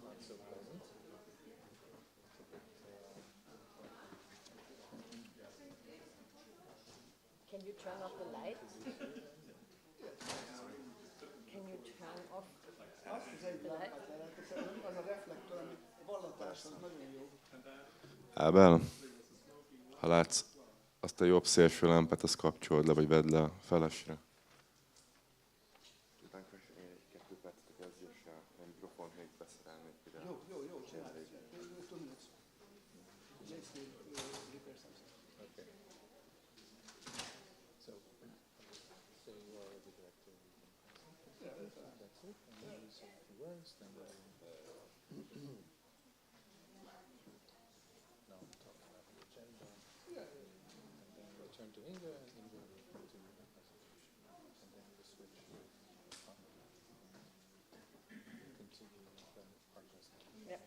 not so pleasant. Can you turn off the lights? Can you turn off Azt az egy the lights? lámpát lehet, hiszen az a reflektor, ami vallatás, az nagyon jó. Ábel, ha látsz azt a jobb szélső lámpát, azt kapcsold le, vagy vedd le a felesre. Jó, csinálj. 2 minutes. Jason, repair something. Okay. So you are the director. Yeah, That's it. And then you say a few words, then we'll now talk about the agenda. And then we'll turn to Inga, and Inga will continue the presentation. And then we'll switch on continue then our presentation. Yeah.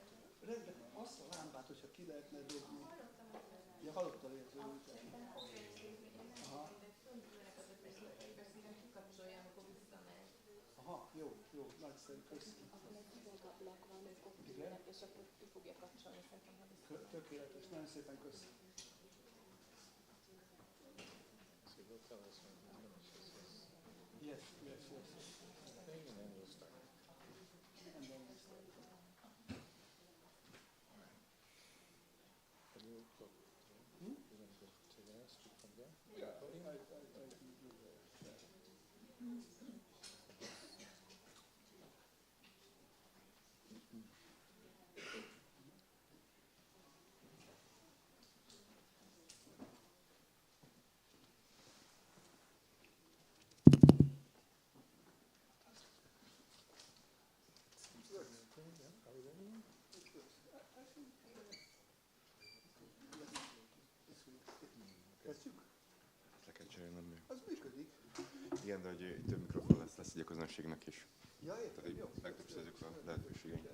Rendben, azt a lámpát, hogyha ki lehetne dobni. Ja, hallottál érzőt. Aha, jó, nagyszerű, köszönöm. Igen? És akkor ki fogja kapcsolni szerintem, ha vissza. Tökéletes, nagyon szépen köszönöm. So you'll tell us when he finishes his Yes. thing, and then we'll start. And then we start. Can you go? Hmm? You're going to go to there, speak from there? Yeah, Podium? I do that. Are we ready? Kezdjük? Le kell cserélni, nem még. Az működik. Igen, de hogy több mikrofon lesz egy a közönségnek is. Ja, Tehát értem, így jó. megtöbbszörözzük a lehetőségeink.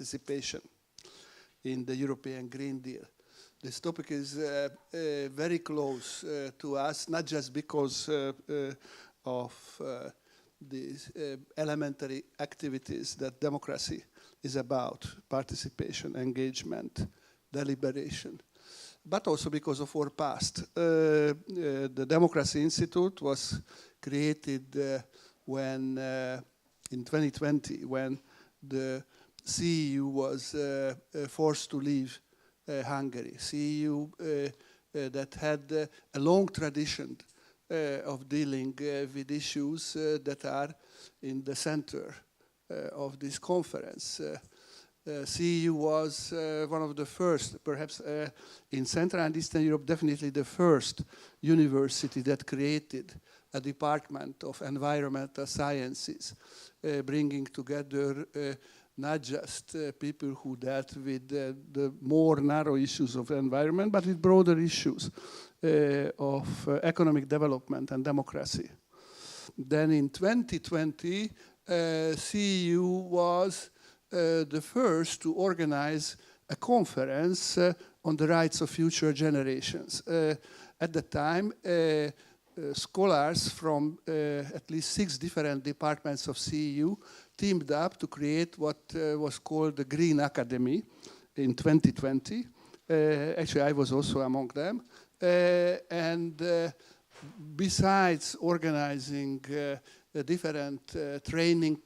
participation in the European Green Deal. This topic is very close to us, not just because of these elementary activities that democracy is about, participation, engagement, deliberation, but also because of our past. The Democracy Institute was created when, in 2020, when the CEU was forced to leave Hungary. CEU that had a long tradition of dealing with issues that are in the center of this conference. CEU was one of the first, perhaps in Central and Eastern Europe, definitely the first university that created a department of environmental sciences, bringing together not just people who dealt with the more narrow issues of environment, but with broader issues of economic development and democracy. Then in 2020, CEU was the first to organize a conference on the rights of future generations. At the time, scholars from at least 6 different departments of CEU teamed up to create what was called the Green Academy in 2020. Actually, I was also among them. And besides organizing different training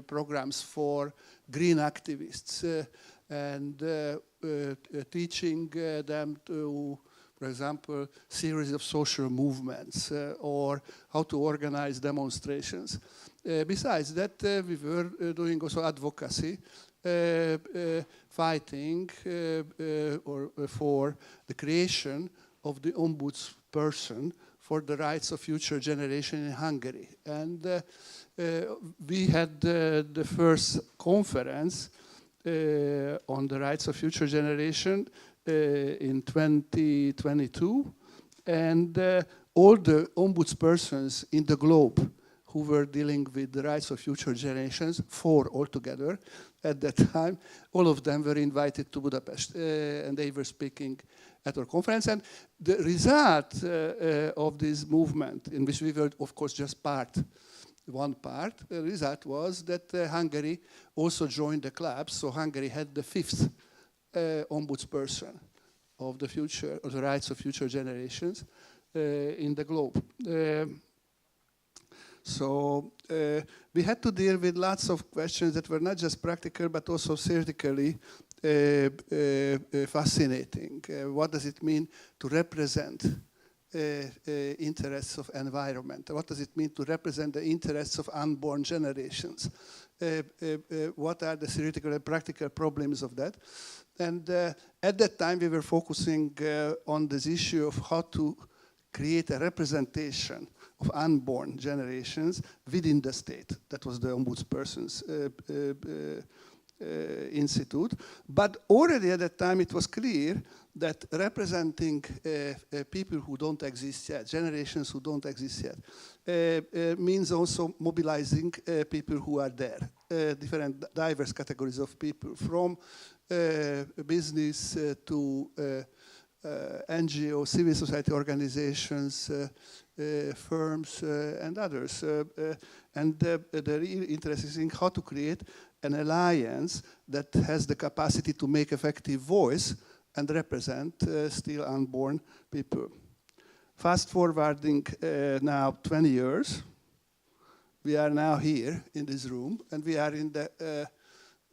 programs for green activists and teaching them to, for example, series of social movements or how to organize demonstrations. Besides that, we were doing also advocacy, fighting for the creation of the ombudsperson for the rights of future generation in Hungary. And we had the first conference on the rights of future generation in 2022, and all the ombudspersons in the globe who were dealing with the rights of future generations, 4 altogether at that time, all of them were invited to Budapest, and they were speaking at our conference. And the result of this movement, in which we were, of course, just one part, the result was that Hungary also joined the club, so Hungary had the 5th ombudsperson of the future, of the rights of future generations in the globe. So we had to deal with lots of questions that were not just practical, but also theoretically fascinating. What does it mean to represent interests of environment? What does it mean to represent the interests of unborn generations? What are the theoretical and practical problems of that? And at that time, we were focusing on this issue of how to create a representation of unborn generations within the state. That was the Ombudsperson's Institute. But already at that time, it was clear that representing people who don't exist yet, generations who don't exist yet, means also mobilizing people who are there, different diverse categories of people, from business to NGO, civil society organizations, firms, and others. And the real interest is in how to create an alliance that has the capacity to make effective voice and represent still unborn people. Fast forwarding now 20 years, we are now here in this room, and we are in the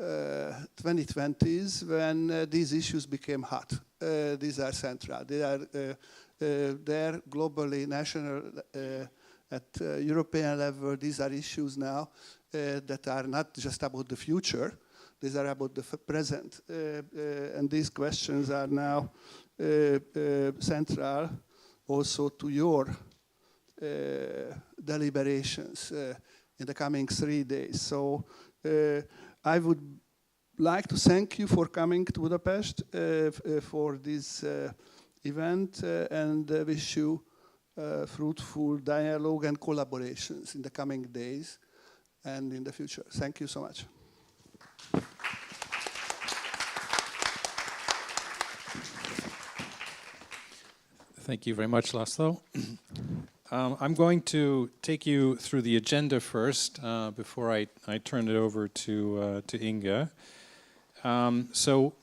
2020s when these issues became hot. These are central. They are there globally, national, at European level. These are issues now that are not just about the future. These are about the present. And these questions are now central also to your deliberations in the coming 3 days. So I would like to thank you for coming to Budapest for this event and wish you fruitful dialogue and collaborations in the coming days and in the future. Thank you so much. Thank you very much, Laszlo. I'm going to take you through the agenda first before I turn it over to Inge. So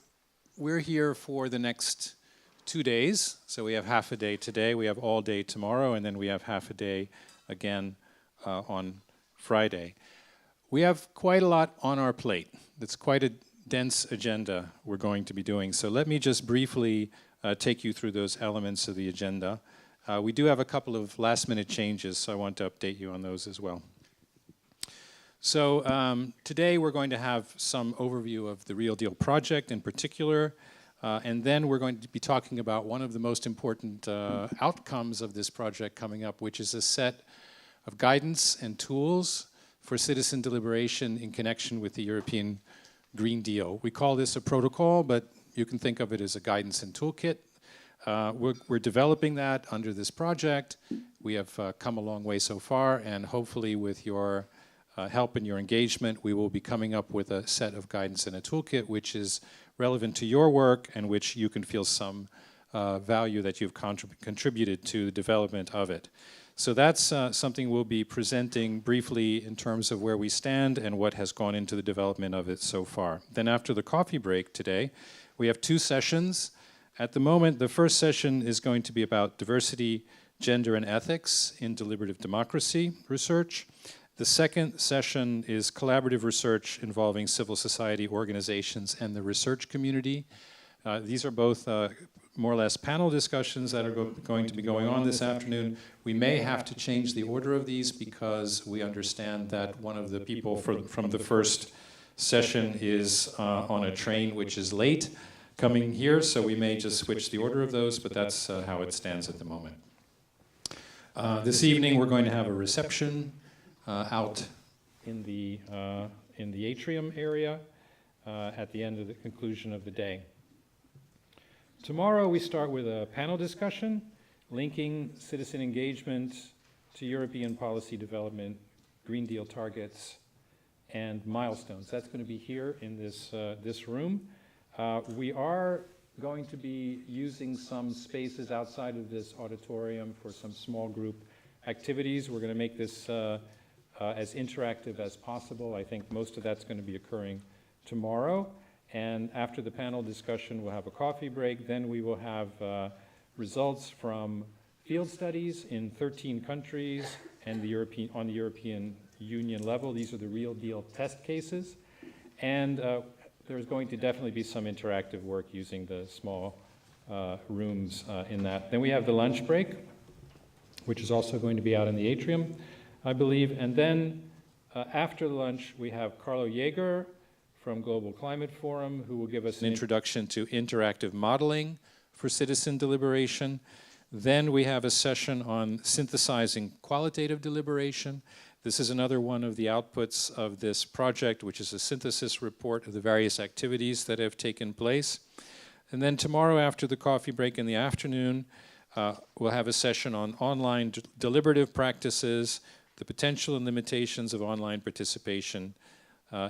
we're here for the next 2 days. So we have half a day today, we have all day tomorrow, and then we have half a day again on Friday. We have quite a lot on our plate. It's quite a dense agenda we're going to be doing. So let me just briefly take you through those elements of the agenda. We do have a couple of last-minute changes, so I want to update you on those as well. So today we're going to have some overview of the Real Deal project in particular, and then we're going to be talking about one of the most important outcomes of this project coming up, which is a set of guidance and tools for citizen deliberation in connection with the European Green Deal. We call this a protocol, but you can think of it as a guidance and toolkit. We're developing that under this project. We have come a long way so far, and hopefully with your help and your engagement, we will be coming up with a set of guidance and a toolkit which is relevant to your work and which you can feel some value that you've contributed to the development of it. So that's something we'll be presenting briefly in terms of where we stand and what has gone into the development of it so far. Then after the coffee break today, we have 2 sessions. At the moment, the first session is going to be about diversity, gender, and ethics in deliberative democracy research. The second session is collaborative research involving civil society organizations and the research community. These are both more or less panel discussions that are going to be going on this afternoon. We may have to change the order of these because we understand that one of the people from the first session is on a train which is late coming here, so we may just switch the order of those, but that's how it stands at the moment. This evening we're going to have a reception out in the atrium area at the end of the conclusion of the day. Tomorrow we start with a panel discussion linking citizen engagement to European policy development, Green Deal targets, and milestones. That's going to be here in this room. We are going to be using some spaces outside of this auditorium for some small group activities. We're going to make this as interactive as possible. I think most of that's going to be occurring tomorrow. And after the panel discussion, we'll have a coffee break. Then we will have results from field studies in 13 countries and on the European Union level. These are the Real Deal test cases. And there's going to definitely be some interactive work using the small rooms in that. Then we have the lunch break, which is also going to be out in the atrium, I believe. And then after lunch, we have Carlo Jaeger from Global Climate Forum, who will give us an introduction to interactive modeling for citizen deliberation. Then we have a session on synthesizing qualitative deliberation. This is another one of the outputs of this project, which is a synthesis report of the various activities that have taken place. And then tomorrow, after the coffee break in the afternoon, we'll have a session on online deliberative practices, the potential and limitations of online participation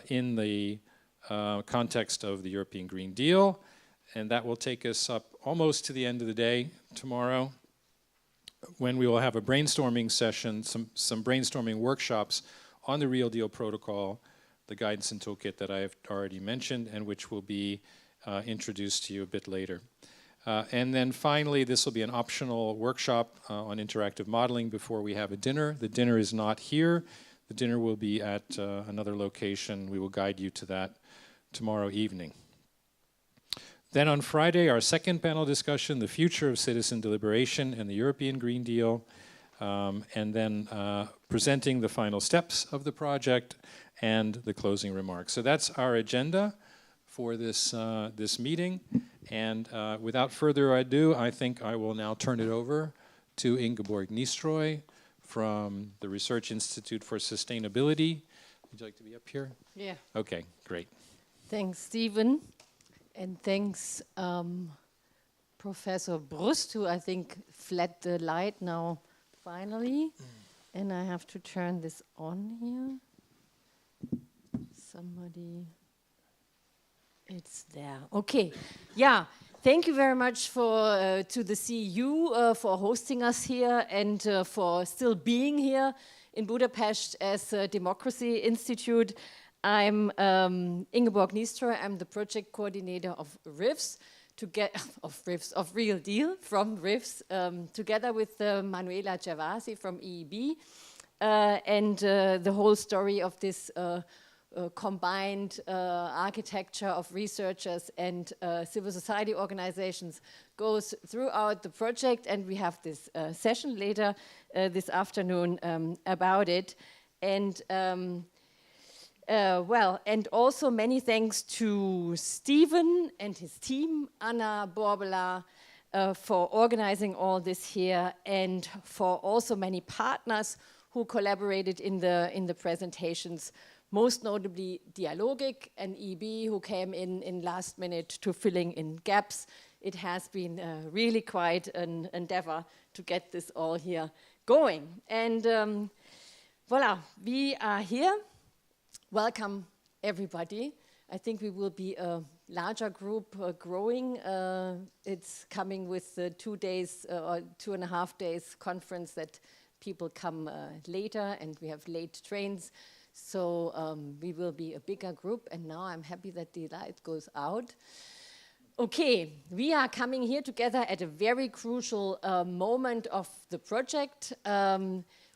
in the context of the European Green Deal. And that will take us up almost to the end of the day tomorrow, when we will have a brainstorming session, some brainstorming workshops on the Real Deal protocol, the guidance and toolkit that I have already mentioned, and which will be introduced to you a bit later. And then finally, this will be an optional workshop on interactive modeling before we have a dinner. The dinner is not here. The dinner will be at another location. We will guide you to that tomorrow evening. Then on Friday, our second panel discussion, the future of citizen deliberation and the European Green Deal, and then presenting the final steps of the project and the closing remarks. So that's our agenda for this meeting. And without further ado, I think I will now turn it over to Ingeborg Nistroy from the Research Institute for Sustainability. Would you like to be up here? Yeah. Okay, great. Thanks, Stephen. And thanks, Professor Brust, who I think fled the light now, finally. And I have to turn this on here. Somebody, it's there. Okay, yeah. thank you very much to the CEU for hosting us here and for still being here in Budapest as a Democracy Institute. I'm Ingeborg Niestroy. I'm the project coordinator of RIFS, of Real Deal from RIFS, together with Manuela Gervasi from EEB, and the whole story of this combined architecture of researchers and civil society organizations goes throughout the project, and we have this session later this afternoon about it. And and also many thanks to Stephen and his team, Anna Borbela, for organizing all this here, and for also many partners who collaborated in the presentations, most notably Dialogic and EB, who came in last minute to filling in gaps. It has been really quite an endeavor to get this all here going. And voila, we are here. Welcome, everybody. I think we will be a larger group growing. It's coming with 2 days or 2.5 days conference that people come later, and we have late trains. So we will be a bigger group, and now I'm happy that the light goes out. Okay, we are coming here together at a very crucial moment of the project.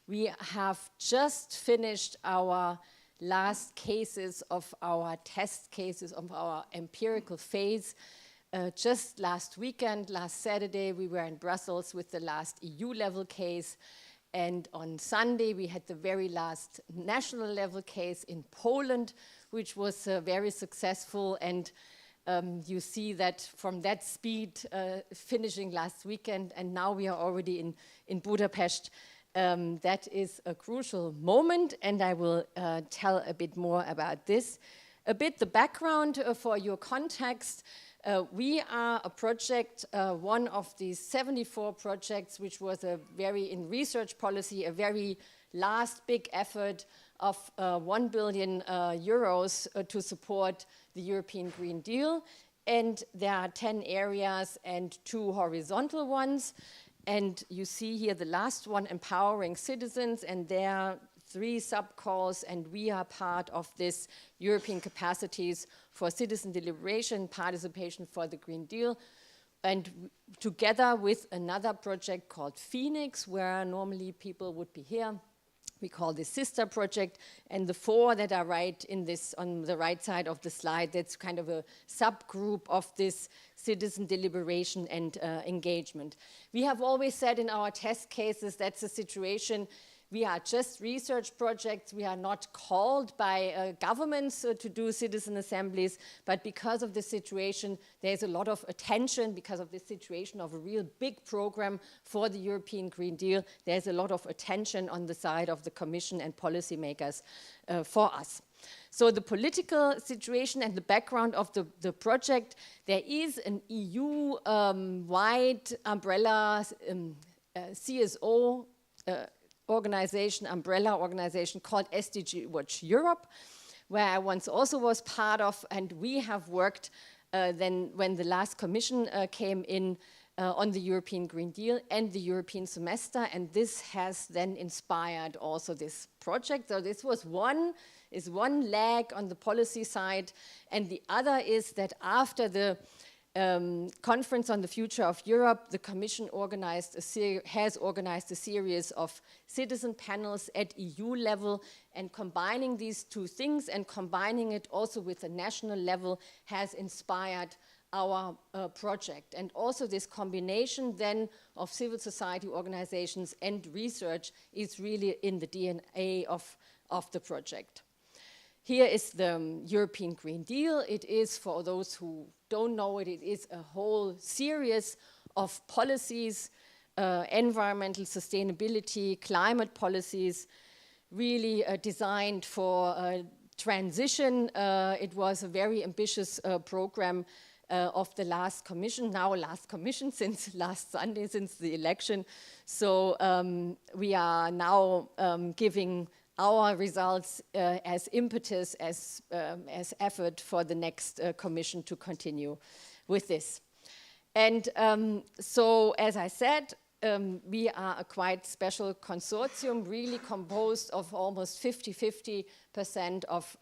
We have just finished our last cases of our test cases of our empirical phase. Just last weekend, last Saturday, we were in Brussels with the last EU level case. And on Sunday, we had the very last national level case in Poland, which was very successful. And you see that from that speed, finishing last weekend, and now we are already in Budapest. That is a crucial moment, and I will tell a bit more about this. A bit the background for your context. We are a project, one of these 74 projects, which was in research policy, a very last big effort of 1 billion euros to support the European Green Deal. And there are 10 areas and 2 horizontal ones. And you see here the last one, empowering citizens, and there are 3 sub-calls, and we are part of this European capacities for citizen deliberation, participation for the Green Deal, and together with another project called Phoenix, where normally people would be here. We call this sister project, and the 4 that are on the right side of the slide, that's kind of a subgroup of this citizen deliberation and engagement. We have always said in our test cases that's a situation. We are just research projects. We are not called by governments to do citizen assemblies, but because of this situation, there's a lot of attention because of this situation of a real big program for the European Green Deal. There's a lot of attention on the side of the Commission and policymakers for us. So the political situation and the background of the project, there is an EU-wide umbrella CSO umbrella organization called SDG Watch Europe, where I once also was part of, and we have worked then when the last commission came in on the European Green Deal and the European semester, and this has then inspired also this project. So this was one leg on the policy side, and the other is that after the conference on the future of Europe, the Commission has organized a series of citizen panels at EU level, and combining these 2 things and combining it also with the national level has inspired our project. And also this combination then of civil society organizations and research is really in the DNA of the project. Here is the European Green Deal. It is, for those who don't know it, it is a whole series of policies, environmental sustainability, climate policies, really designed for transition. It was a very ambitious program of the last commission, since last Sunday, since the election. So we are now giving our results as impetus, as effort for the next commission to continue with this. And so, as I said, we are a quite special consortium, really composed of almost 50% of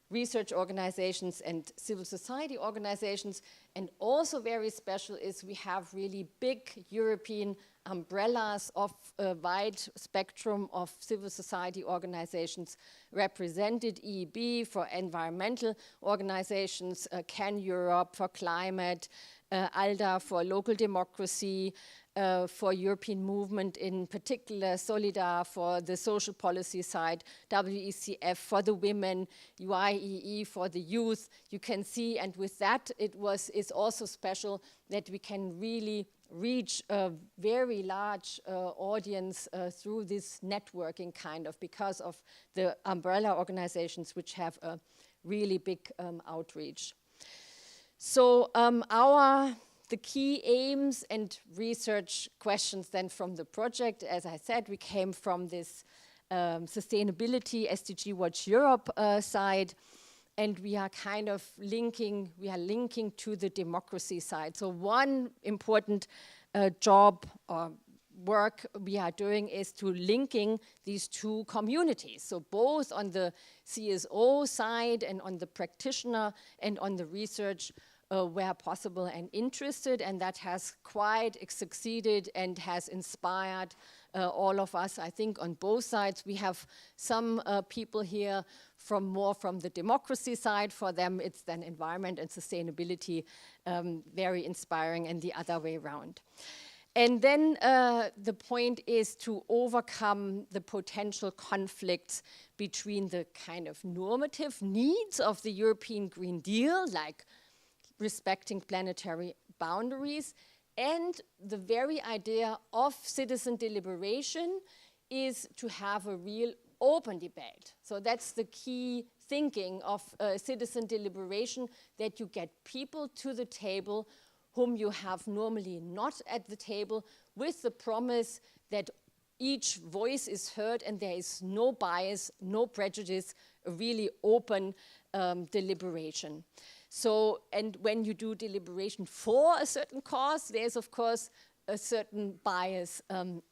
research organizations and civil society organizations. And also very special is we have really big European umbrellas of a wide spectrum of civil society organizations represented. EEB for environmental organizations, CAN Europe for climate, ALDA for local democracy, for European movement in particular, Solidar for the social policy side, WECF for the women, UIEE for the youth. You can see, and with that it's also special that we can really reach a very large audience through this networking kind of, because of the umbrella organizations which have a really big outreach. So the key aims and research questions then from the project, as I said, we came from this sustainability SDG Watch Europe side, and we are kind of linking to the democracy side. So one important job or work we are doing is to linking these two communities. So both on the CSO side and on the practitioner and on the research where possible and interested, and that has quite succeeded and has inspired all of us, I think, on both sides. We have some people here more from the democracy side. For them, it's then environment and sustainability, very inspiring, and the other way around. And then the point is to overcome the potential conflicts between the kind of normative needs of the European Green Deal, like respecting planetary boundaries, and the very idea of citizen deliberation is to have a real open debate. So that's the key thinking of citizen deliberation, that you get people to the table whom you have normally not at the table, with the promise that each voice is heard and there is no bias, no prejudice, a really open deliberation. So, and when you do deliberation for a certain cause, there's of course a certain bias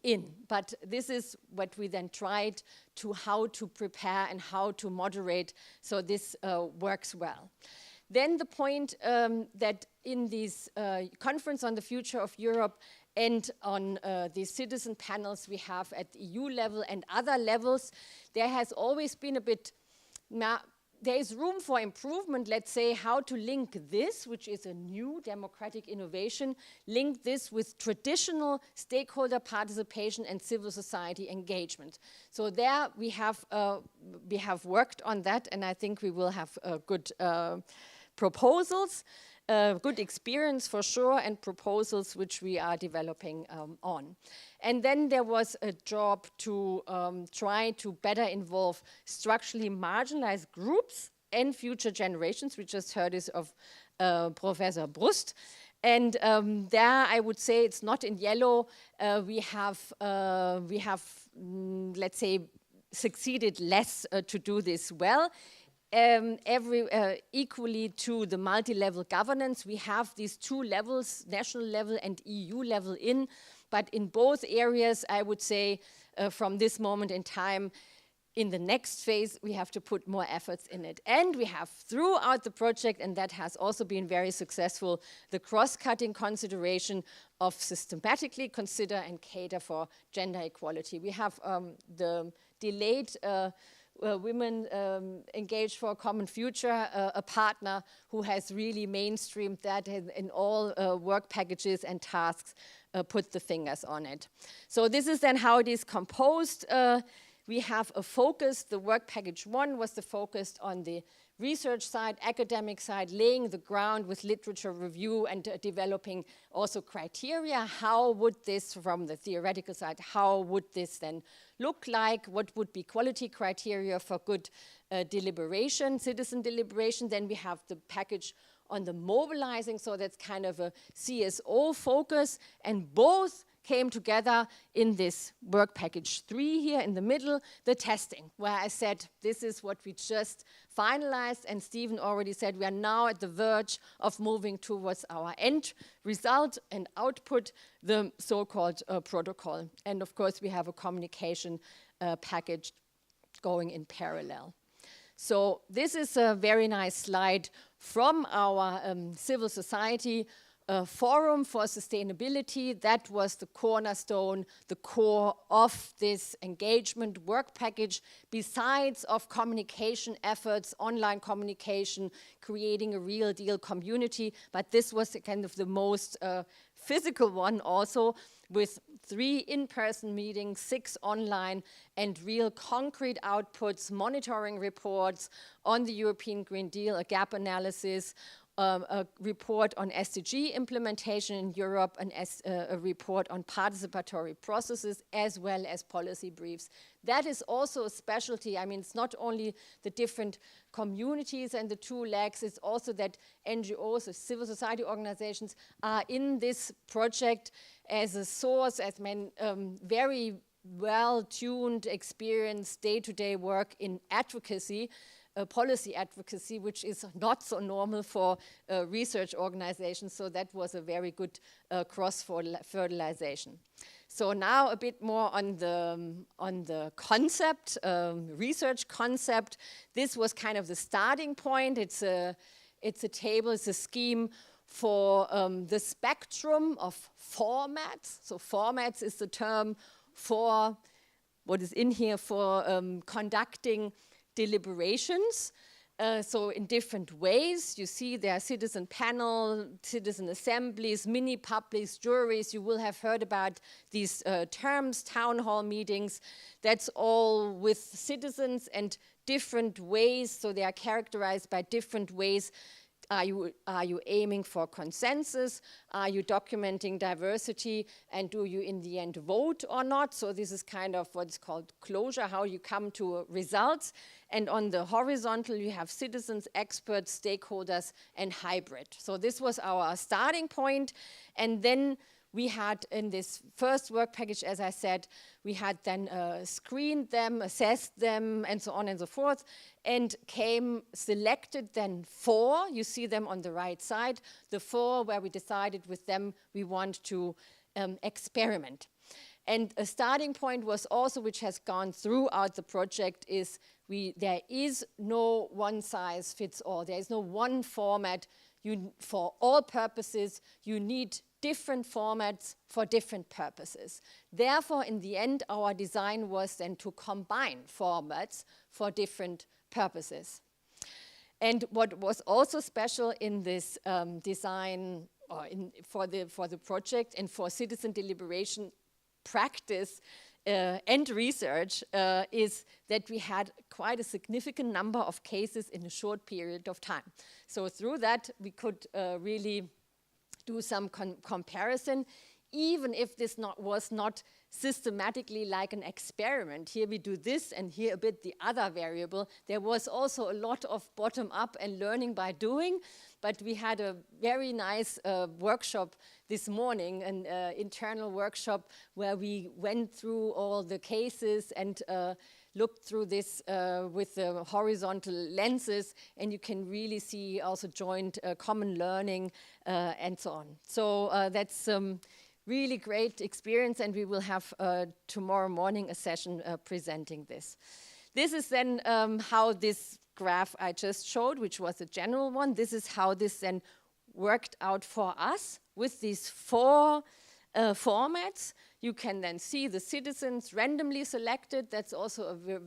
in. But this is what we then tried to how to prepare and how to moderate, so this works well. Then the point that in this conference on the future of Europe and on the citizen panels we have at EU level and other levels, there has always been a bit, there is room for improvement, let's say, how to link this, which is a new democratic innovation, link this with traditional stakeholder participation and civil society engagement. So there we have worked on that, and I think we will have good proposals, good experience for sure, and proposals which we are developing on. And then there was a job to try to better involve structurally marginalized groups and future generations. We just heard this of Professor Brust. And there I would say it's not in yellow. We have let's say, succeeded less to do this well. Equally to the multi-level governance, we have these two levels, national level and EU level but in both areas, I would say, from this moment in time, in the next phase, we have to put more efforts in it. And we have throughout the project, and that has also been very successful, the cross-cutting consideration of systematically consider and cater for gender equality. We have the delayed women engaged for a common future, a partner who has really mainstreamed that in all work packages and tasks, put the fingers on it. So this is then how it is composed. We have a focus. The work package 1 was the focus on the research side, academic side, laying the ground with literature review and developing also criteria. How would this, from the theoretical side, how would this then look like? What would be quality criteria for good deliberation, citizen deliberation? Then we have the package on the mobilizing, so that's kind of a CSO focus, and both came together in this work package 3 here in the middle, the testing, where I said this is what we just finalized, and Stephen already said we are now at the verge of moving towards our end result and output, the so-called protocol. And of course we have a communication package going in parallel. So this is a very nice slide from our civil society Forum for Sustainability. That was the cornerstone, the core of this engagement work package, besides of communication efforts, online communication, creating a real deal community. But this was kind of the most physical one also, with 3 in-person meetings, 6 online, and real concrete outputs, monitoring reports on the European Green Deal, a gap analysis, a report on SDG implementation in Europe, and a report on participatory processes, as well as policy briefs. That is also a specialty. I mean, it's not only the different communities and the 2 legs, it's also that NGOs, so civil society organizations, are in this project as a source, as very well-tuned, experienced day-to-day work in advocacy, policy advocacy, which is not so normal for research organizations. So that was a very good cross-fertilization. So now a bit more on the concept, research concept. This was kind of the starting point. It's a table, it's a scheme for the spectrum of formats. So formats is the term for what is in here for conducting deliberations. So in different ways, you see there are citizen panel, citizen assemblies, mini publics, juries. You will have heard about these terms, town hall meetings. That's all with citizens and different ways. So they are characterized by different ways. Are you aiming for consensus? Are you documenting diversity? And do you in the end vote or not? So this is kind of what's called closure, how you come to results. And on the horizontal, you have citizens, experts, stakeholders, and hybrid. So this was our starting point. And then we had in this first work package, as I said, we had then screened them, assessed them, and so on and so forth, and selected then 4, you see them on the right side, the 4 where we decided with them we want to experiment. And a starting point was also, which has gone throughout the project, is there is no one size fits all. There is no one format for all purposes. You need different formats for different purposes. Therefore, in the end, our design was then to combine formats for different purposes. And what was also special in this design for the project and for citizen deliberation practice and research is that we had quite a significant number of cases in a short period of time. So through that, we could really do some comparison, even if this was not systematically like an experiment. Here we do this and here a bit the other variable. There was also a lot of bottom-up and learning by doing, but we had a very nice workshop this morning, an internal workshop where we went through all the cases and looked through this with the horizontal lenses, and you can really see also joint common learning and so on. So that's really great experience, and we will have tomorrow morning a session presenting this. This is then how this graph I just showed, which was a general one, this is how this then worked out for us with these 4 formats. You can then see the citizens randomly selected. That's also a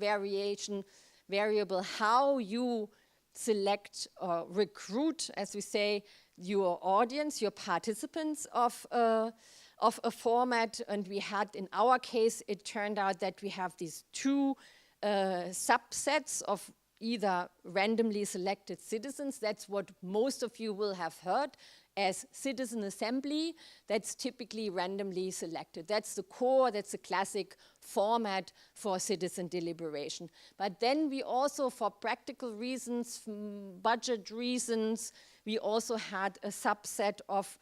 variable how you select or recruit, as we say, your audience, your participants of a format. And we had, in our case, it turned out that we have these 2 subsets of either randomly selected citizens. That's what most of you will have heard as citizen assembly. That's typically randomly selected. That's the core, that's the classic format for citizen deliberation. But then we also, for practical reasons, budget reasons, we also had a subset of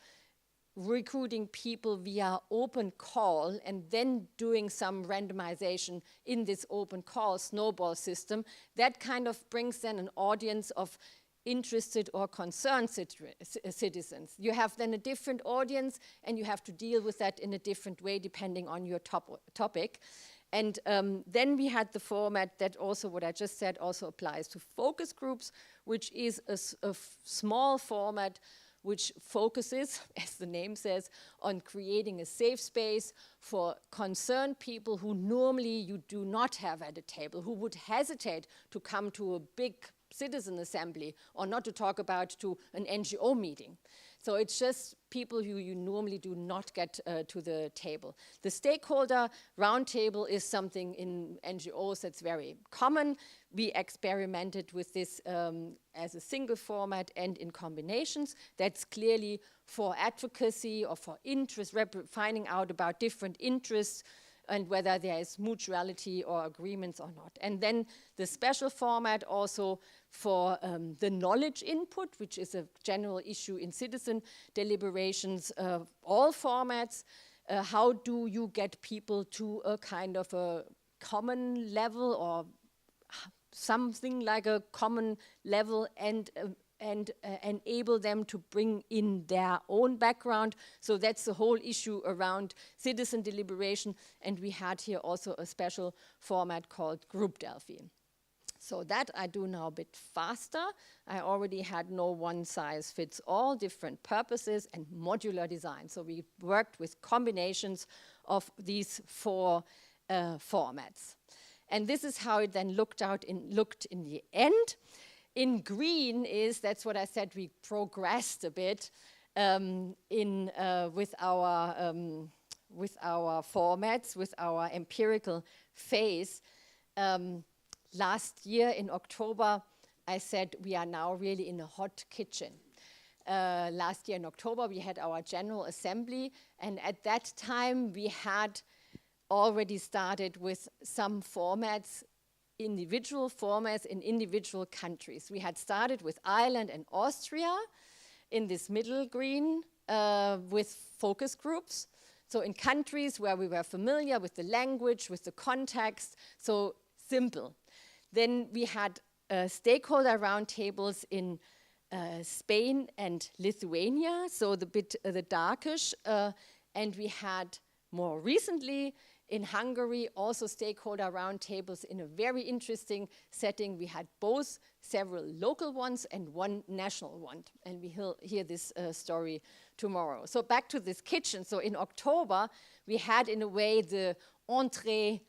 recruiting people via open call and then doing some randomization in this open call snowball system, that kind of brings then an audience of interested or concerned citizens. You have then a different audience and you have to deal with that in a different way depending on your topic. And then we had the format that also, what I just said, also applies to focus groups, which is a small format which focuses, as the name says, on creating a safe space for concerned people who normally you do not have at a table, who would hesitate to come to a big citizen assembly or not to talk about to an NGO meeting. So it's just people who you normally do not get to the table. The stakeholder roundtable is something in NGOs that's very common. We experimented with this as a single format and in combinations. That's clearly for advocacy or for interest, finding out about different interests and whether there is mutuality or agreements or not. And then the special format also for the knowledge input, which is a general issue in citizen deliberations, all formats. How do you get people to a kind of a common level or something like a common level and enable them to bring in their own background. So that's the whole issue around citizen deliberation. And we had here also a special format called Group Delphi. So that I do now a bit faster. I already had no one size fits all, different purposes and modular design. So we worked with combinations of these four formats. And this is how it then looked in the end. In green that's what I said, we progressed a bit with our formats, with our empirical phase. Last year in October, I said we are now really in a hot kitchen. Last year in October, we had our General Assembly, and at that time we had already started with some formats, individual formats in individual countries. We had started with Ireland and Austria in this middle green with focus groups. So in countries where we were familiar with the language, with the context, so simple. Then we had stakeholder roundtables in Spain and Lithuania, so the darkish, and we had more recently in Hungary also stakeholder roundtables in a very interesting setting. We had both several local ones and one national one, and we hear this story tomorrow. So back to this kitchen. So in October, we had in a way the entree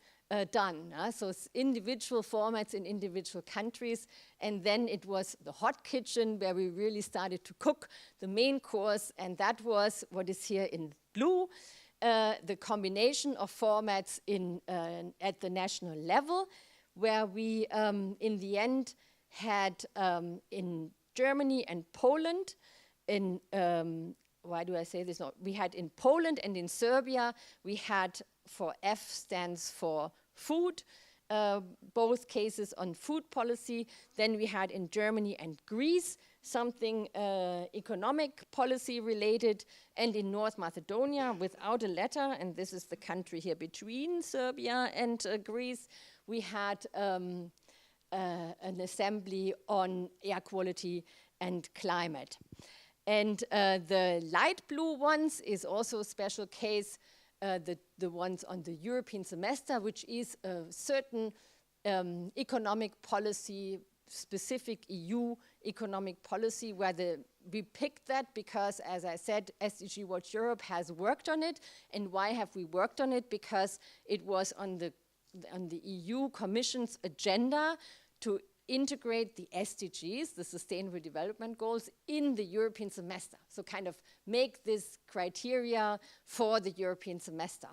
done. So individual formats in individual countries, and then it was the hot kitchen where we really started to cook the main course, and that was what is here in blue, the combination of formats at the national level, where we in the end had in Germany and Poland, why do I say this? No, we had in Poland and in Serbia, we had for F stands for food, both cases on food policy. Then we had in Germany and Greece something economic policy related, and in North Macedonia without a letter, and this is the country here between Serbia and Greece, we had an assembly on air quality and climate. And the light blue ones is also a special case, the ones on the European semester, which is a certain economic policy, specific EU economic policy, where we picked that because, as I said, SDG Watch Europe has worked on it. And why have we worked on it? Because it was on the EU Commission's agenda to integrate the SDGs, the Sustainable Development Goals, in the European semester. So kind of make this criteria for the European semester.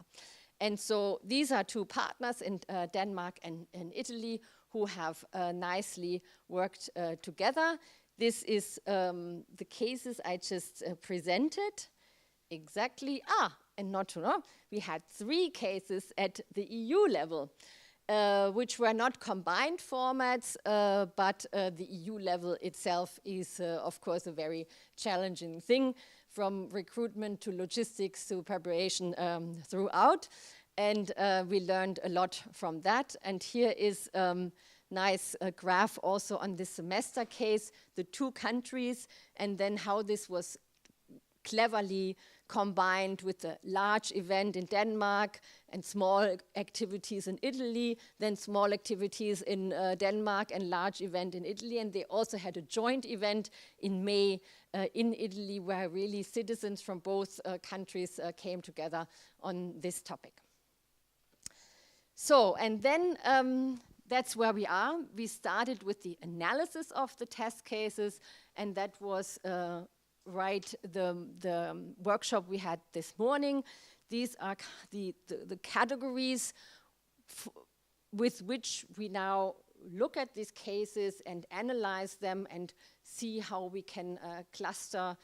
And so these are two partners in Denmark and Italy who have nicely worked together. This is the cases I just presented. Exactly. And not to know, we had 3 cases at the EU level, which were not combined formats, but the EU level itself is, of course, a very challenging thing. from recruitment to logistics to preparation throughout. And we learned a lot from that. And here is nice graph also on this semester case, the 2 countries, and then how this was cleverly combined with a large event in Denmark and small activities in Italy, then small activities in Denmark and large event in Italy. And they also had a joint event in May in Italy where really citizens from both countries came together on this topic. So, and then that's where we are. We started with the analysis of the test cases, and that was the workshop we had this morning. These are the categories with which we now look at these cases and analyze them and see how we can cluster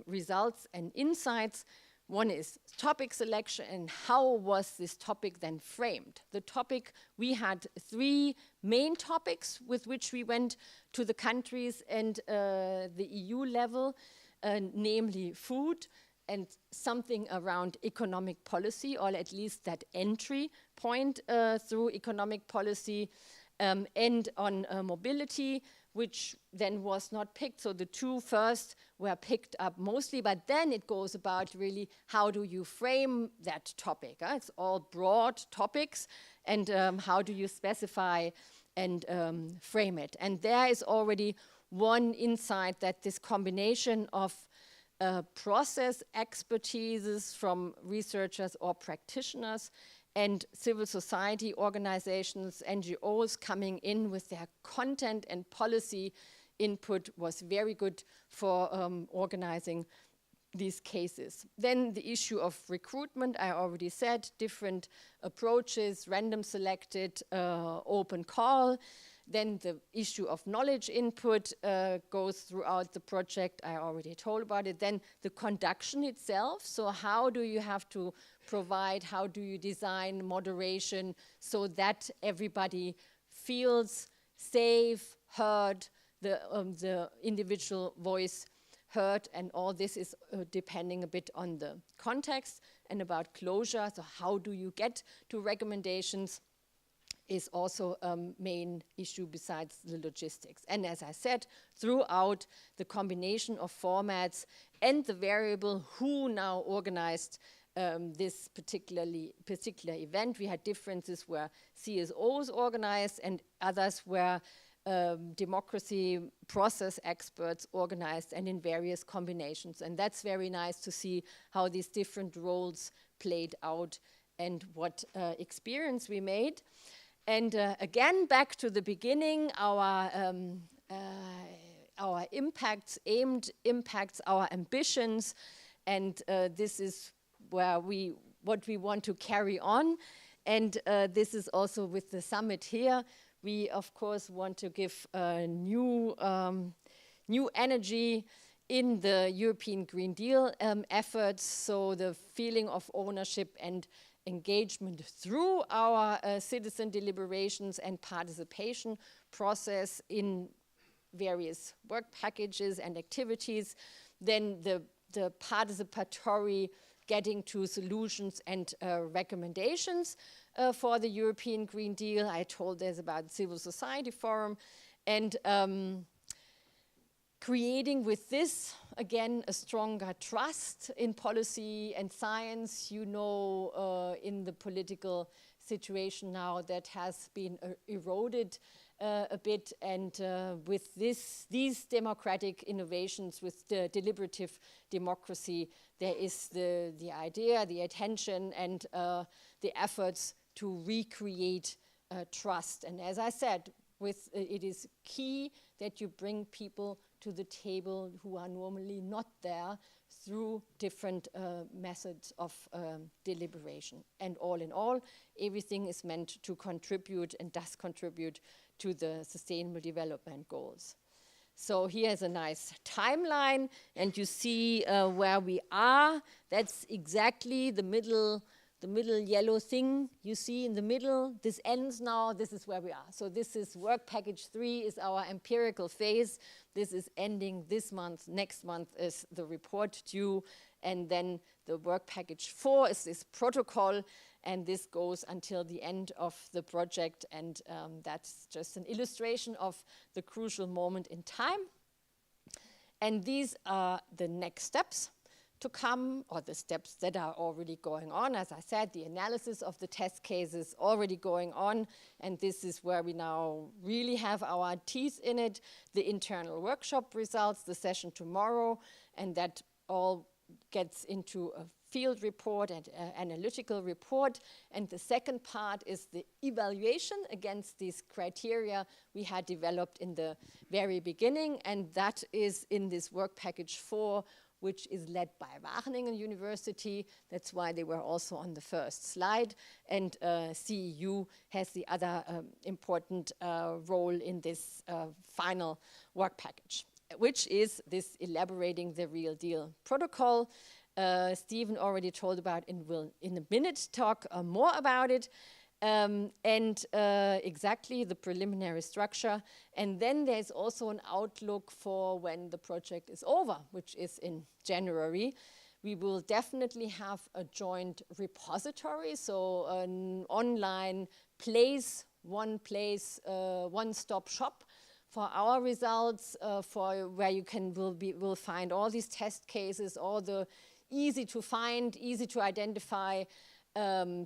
results and insights. One is topic selection, and how was this topic then framed? The topic, we had 3 main topics with which we went to the countries and the EU level, namely food and something around economic policy, or at least that entry point through economic policy, and on mobility, which then was not picked. So the 2 first were picked up mostly, but then it goes about really how do you frame that topic? It's all broad topics, and how do you specify and frame it? And there is already one insight, that this combination of process expertises from researchers or practitioners and civil society organizations, NGOs coming in with their content and policy input was very good for organizing these cases. Then the issue of recruitment, I already said, different approaches, random selected, open call. Then the issue of knowledge input goes throughout the project. I already told about it. Then the conduction itself. So how do you have to provide, how do you design moderation so that everybody feels safe, heard, the individual voice heard, and all this is depending a bit on the context. And about closure, so how do you get to recommendations, is also a main issue besides the logistics. And as I said, throughout the combination of formats and the variable who now organized this particular event, we had differences where CSOs organized and others where democracy process experts organized, and in various combinations. And that's very nice to see how these different roles played out and what experience we made. And again, back to the beginning, our impacts, aimed impacts, our ambitions, and this is where what we want to carry on. And this is also with the summit here. We, of course, want to give new energy in the European Green Deal efforts, so the feeling of ownership and engagement through our citizen deliberations and participation process in various work packages and activities. Then the participatory getting to solutions and recommendations for the European Green Deal. I told there's about civil society forum, and creating with this, again, a stronger trust in policy and science. You know, in the political situation now that has been eroded a bit, and with these democratic innovations, with the deliberative democracy, there is the idea, the attention, and the efforts to recreate trust. And as I said, it is key that you bring people to the table who are normally not there through different methods of deliberation. And all in all, everything is meant to contribute and does contribute to the Sustainable Development Goals. So here's a nice timeline, and you see where we are. That's exactly the middle the middle yellow thing you see in the middle, this ends now, this is where we are. So this is work package 3 is our empirical phase. This is ending this month. Next month is the report due. And then the work package 4 is this protocol. And this goes until the end of the project. And that's just an illustration of the crucial moment in time. And these are the next steps to come, or the steps that are already going on. As I said, the analysis of the test cases already going on, and this is where we now really have our teeth in it, the internal workshop results, the session tomorrow, and that all gets into a field report and analytical report. And the second part is the evaluation against these criteria we had developed in the very beginning, and that is in this work package 4, which is led by Wageningen University. That's why they were also on the first slide. And CEU has the other important role in this final work package, which is this elaborating the real deal protocol. Stephen already told about and will in a minute talk more about it. Exactly the preliminary structure. And then there's also an outlook for when the project is over, which is in January. We will definitely have a joint repository, so an online place, one-stop shop for our results, for where you will find all these test cases, all the easy to find, easy to identify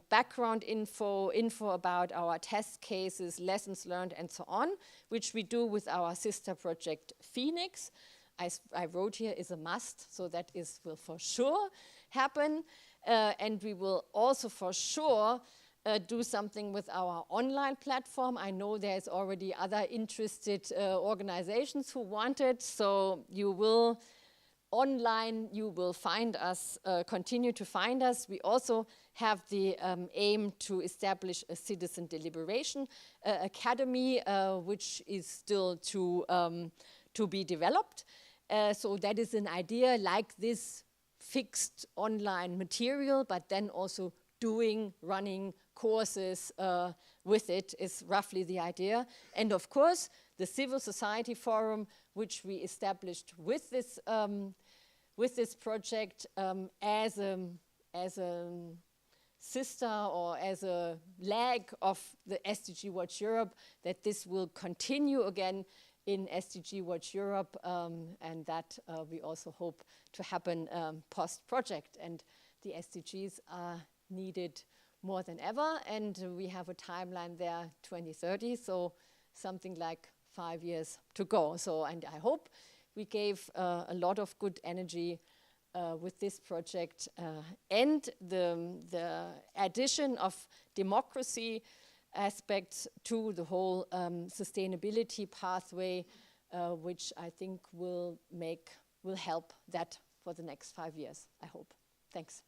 background info about our test cases, lessons learned, and so on, which we do with our sister project Phoenix. I wrote here is a must, so that will for sure happen. And we will also for sure do something with our online platform. I know there's already other interested organizations who want it, so online you will find us, continue to find us. We also have the aim to establish a citizen deliberation academy, which is still to be developed. So that is an idea like this fixed online material, but then also running courses with it is roughly the idea. And of course, the civil society forum, which we established with this project as a sister or as a leg of the SDG Watch Europe, that this will continue again in SDG Watch Europe, and that we also hope to happen post-project. And the SDGs are needed more than ever, and we have a timeline there, 2030, so something like 5 years to go. So, and I hope we gave a lot of good energy with this project, and the addition of democracy aspects to the whole sustainability pathway, which I think will help that for the next 5 years, I hope. Thanks.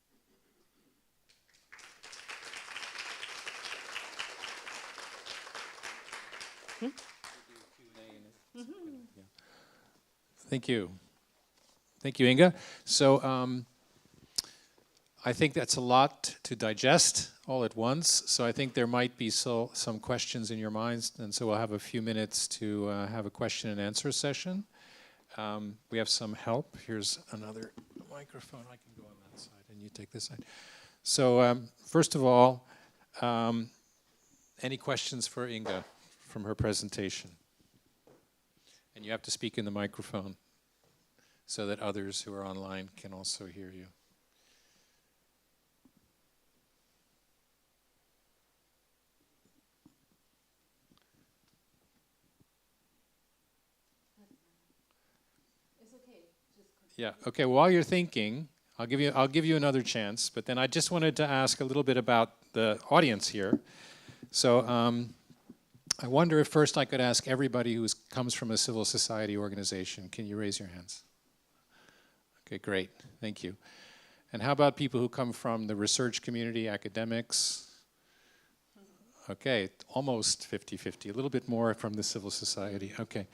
Thank you. Thank you, Inga. So I think that's a lot to digest all at once. So I think there might be some questions in your minds. And so we'll have a few minutes to have a question and answer session. We have some help. Here's another microphone. I can go on that side and you take this side. So first of all, any questions for Inga from her presentation? And you have to speak in the microphone so that others who are online can also hear you. It's okay. Yeah. Okay. While you're thinking, I'll give you another chance. But then I just wanted to ask a little bit about the audience here. So I wonder if first I could ask everybody who comes from a civil society organization. Can you raise your hands? Okay, great. Thank you. And how about people who come from the research community, academics? Okay, almost 50-50, a little bit more from the civil society. Okay.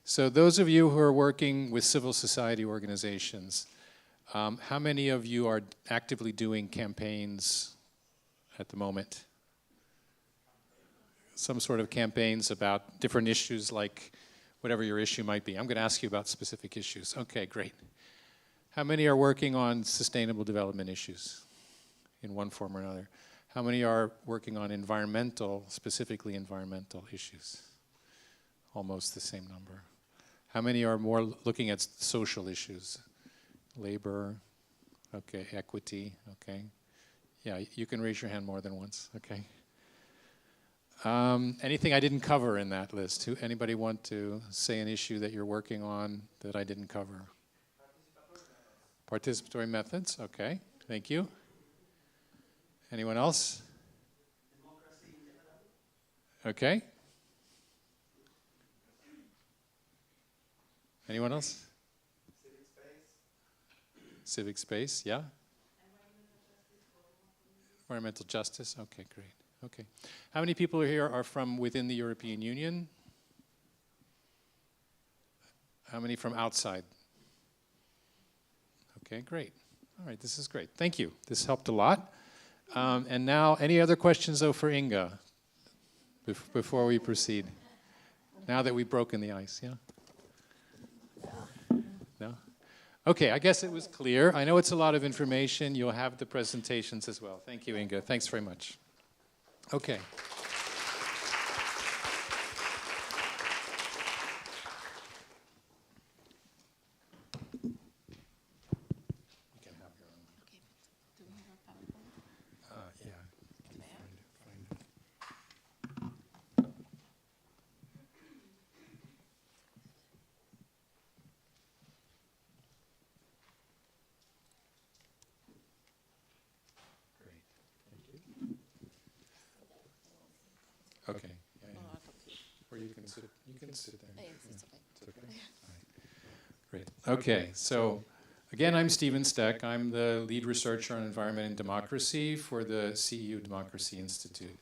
So those of you who are working with civil society organizations, how many of you are actively doing campaigns at the moment? Some sort of campaigns about different issues, like whatever your issue might be. I'm going to ask you about specific issues. Okay, great. How many are working on sustainable development issues in one form or another? How many are working on environmental, specifically environmental issues? Almost the same number. How many are more looking at social issues? Labor, okay, equity, okay. Yeah, you can raise your hand more than once, okay. Anything I didn't cover in that list? Anybody want to say an issue that you're working on that I didn't cover? Participatory methods, okay, thank you. Anyone else? Okay. Anyone else? Civic space, yeah. Environmental justice, okay, great. Okay. How many people here are from within the European Union? How many from outside? Okay, great. All right, this is great. Thank you. This helped a lot. And now, any other questions, though, for Inga before we proceed? Now that we've broken the ice, yeah? No? Okay, I guess it was clear. I know it's a lot of information. You'll have the presentations as well. Thank you, Inga. Thanks very much. Okay. Okay. Yeah, yeah. Or you can sit. You can sit there. Yes, it's okay. It's okay. All right. Great. Okay. So, again, I'm Stephen Steck. I'm the lead researcher on environment and democracy for the CEU Democracy Institute,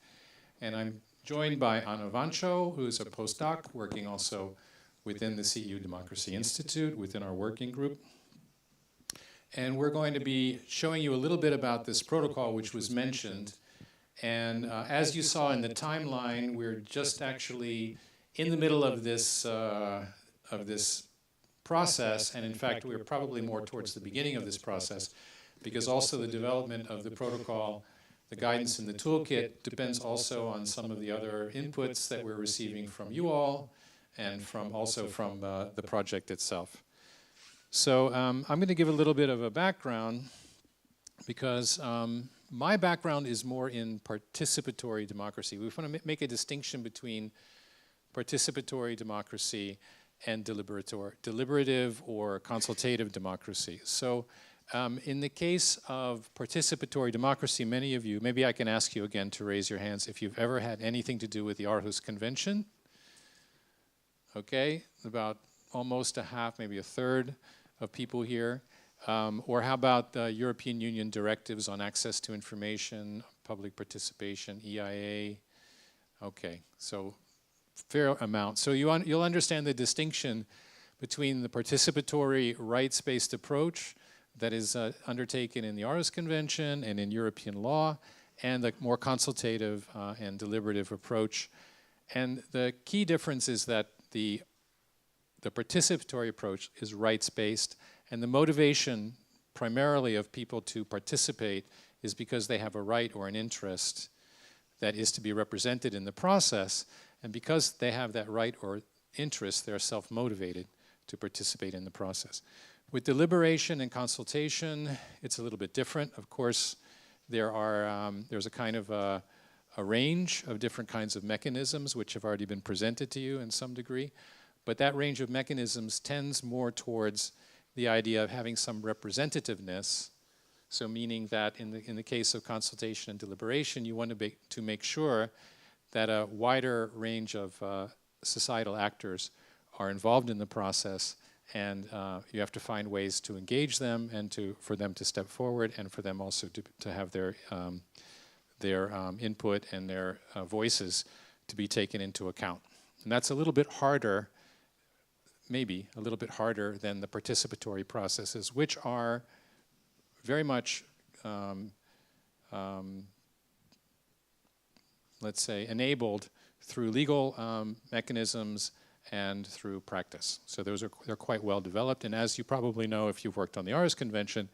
and I'm joined by Anna Vancho, who is a postdoc working also within the CEU Democracy Institute within our working group. And we're going to be showing you a little bit about this protocol, which was mentioned. And as you saw in the timeline, we're just actually in the middle of this process, and in fact, we're probably more towards the beginning of this process, because also the development of the protocol, the guidance in the toolkit, depends also on some of the other inputs that we're receiving from you all, and also from the project itself. So I'm going to give a little bit of a background, because my background is more in participatory democracy. We want to make a distinction between participatory democracy and deliberative or consultative democracy. So in the case of participatory democracy, many of you, maybe I can ask you again to raise your hands if you've ever had anything to do with the Aarhus Convention. Okay, about almost a half, maybe a third of people here. Or how about the European Union directives on access to information, public participation, EIA? Okay, so fair amount. So you'll understand the distinction between the participatory rights-based approach that is undertaken in the Aarhus Convention and in European law, and the more consultative and deliberative approach. And the key difference is that the participatory approach is rights-based, and the motivation primarily of people to participate is because they have a right or an interest that is to be represented in the process, and because they have that right or interest, they're self-motivated to participate in the process. With deliberation and consultation, it's a little bit different. Of course, there's a kind of a range of different kinds of mechanisms which have already been presented to you in some degree, but that range of mechanisms tends more towards the idea of having some representativeness, so meaning that in the case of consultation and deliberation, you want to make sure that a wider range of societal actors are involved in the process, and you have to find ways to engage them and for them to step forward, and for them also to have their input and their voices to be taken into account. And that's a little bit harder, maybe a little bit harder than the participatory processes, which are very much let's say, enabled through legal mechanisms and through practice. So they're quite well developed. And as you probably know, if you've worked on the Aarhus Convention,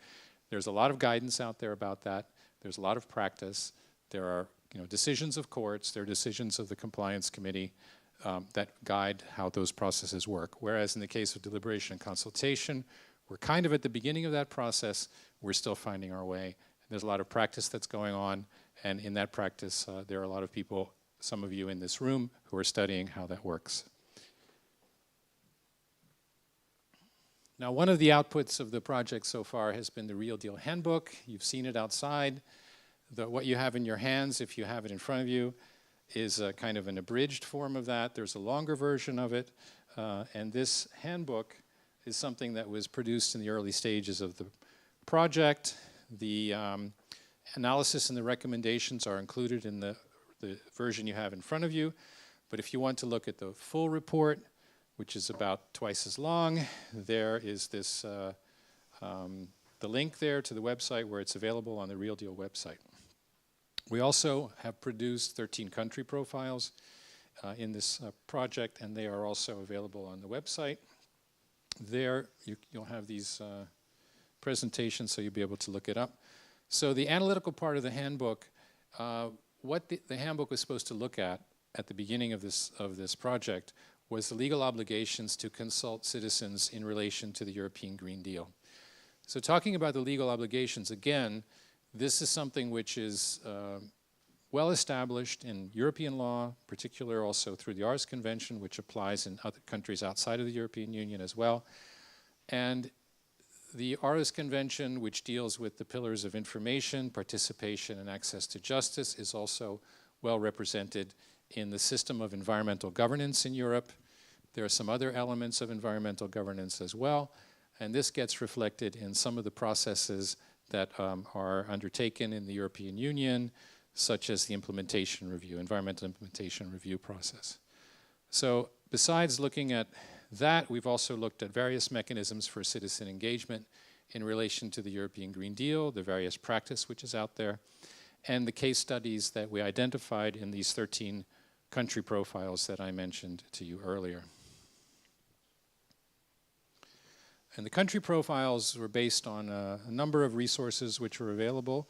there's a lot of guidance out there about that. There's a lot of practice. There are decisions of courts. There are decisions of the Compliance Committee that guide how those processes work. Whereas in the case of deliberation and consultation, we're kind of at the beginning of that process. We're still finding our way. There's a lot of practice that's going on. And in that practice, there are a lot of people, some of you in this room, who are studying how that works. Now, one of the outputs of the project so far has been the Real Deal Handbook. You've seen it outside. What you have in your hands, if you have it in front of you, is a kind of an abridged form of that. There's a longer version of it. And this handbook is something that was produced in the early stages of the project. The analysis and the recommendations are included in the version you have in front of you. But if you want to look at the full report, which is about twice as long, there is this the link there to the website where it's available on the Real Deal website. We also have produced 13 country profiles in this project, and they are also available on the website. There, you'll have these presentations, so you'll be able to look it up. So the analytical part of the handbook, what the handbook was supposed to look at the beginning of this project was the legal obligations to consult citizens in relation to the European Green Deal. So talking about the legal obligations, again, this is something which is well established in European law, particularly also through the Aarhus Convention, which applies in other countries outside of the European Union as well. And the Aarhus Convention, which deals with the pillars of information, participation, and access to justice, is also well represented in the system of environmental governance in Europe. There are some other elements of environmental governance as well, and this gets reflected in some of the processes that are undertaken in the European Union, such as the implementation review, environmental implementation review process. So besides looking at that, we've also looked at various mechanisms for citizen engagement in relation to the European Green Deal, the various practice which is out there, and the case studies that we identified in these 13 country profiles that I mentioned to you earlier. And the country profiles were based on a number of resources which were available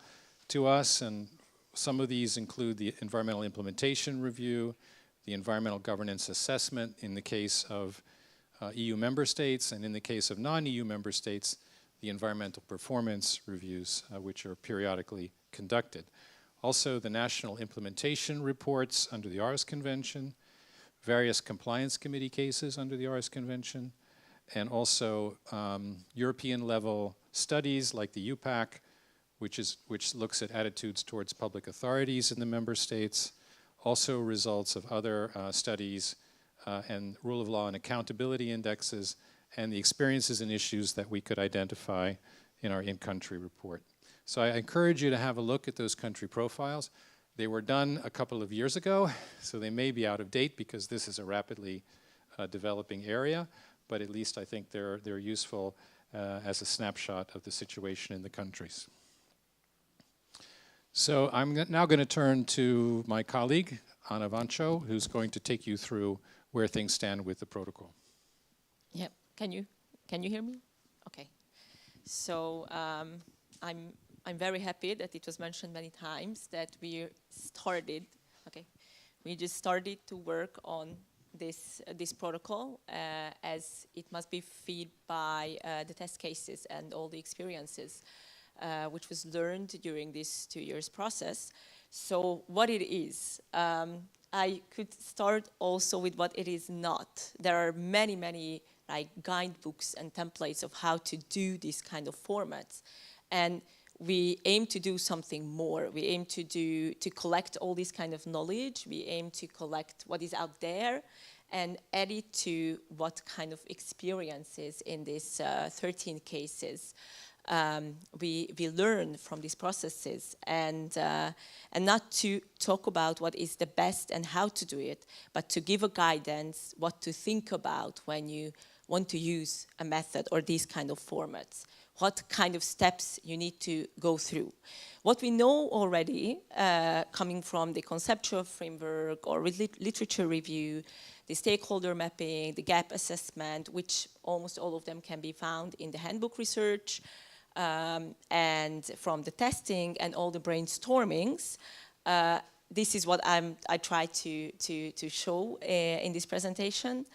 to us, and some of these include the environmental implementation review, the environmental governance assessment in the case of EU member states, and in the case of non-EU member states, the environmental performance reviews, which are periodically conducted. Also, the national implementation reports under the Aarhus Convention, various compliance committee cases under the Aarhus Convention, and also European-level studies like the UPAC, which looks at attitudes towards public authorities in the member states, also results of other studies and rule of law and accountability indexes, and the experiences and issues that we could identify in our in-country report. So I encourage you to have a look at those country profiles. They were done a couple of years ago, so they may be out of date because this is a rapidly developing area, but at least I think they're useful as a snapshot of the situation in the countries. So I'm now going to turn to my colleague, Anna Vancho, who's going to take you through where things stand with the protocol. Yeah, can you hear me? Okay. So I'm very happy that it was mentioned many times that we just started to work on this protocol as it must be fed by the test cases and all the experiences which was learned during this 2 years process. So what it is, I could start also with what it is not. There are many like guidebooks and templates of how to do these kind of formats, and we aim to do something more. We aim to collect all this kind of knowledge. We aim to collect what is out there and add it to what kind of experiences in these 13 cases we learn from these processes, and not to talk about what is the best and how to do it, but to give a guidance what to think about when you want to use a method or these kind of formats. what kind of steps you need to go through. What we know already, coming from the conceptual framework or literature review, the stakeholder mapping, the gap assessment, which almost all of them can be found in the handbook research, and from the testing and all the brainstormings, this is what I try to show in this presentation.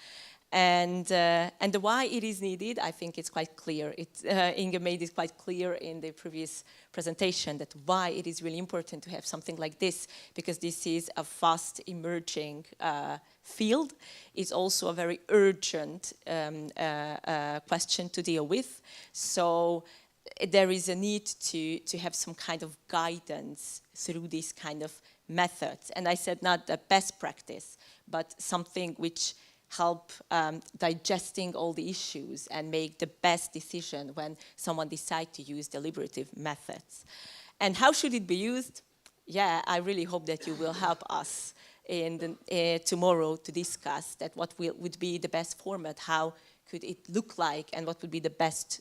And the why it is needed, I think it's quite clear. Inge made it quite clear in the previous presentation that why it is really important to have something like this, because this is a fast emerging field. It's also a very urgent question to deal with. So there is a need to have some kind of guidance through these kind of methods. And I said not the best practice, but something which help digesting all the issues and make the best decision when someone decides to use deliberative methods. And how should it be used? Yeah, I really hope that you will help us in tomorrow to discuss that what would be the best format, how could it look like, and what would be the best,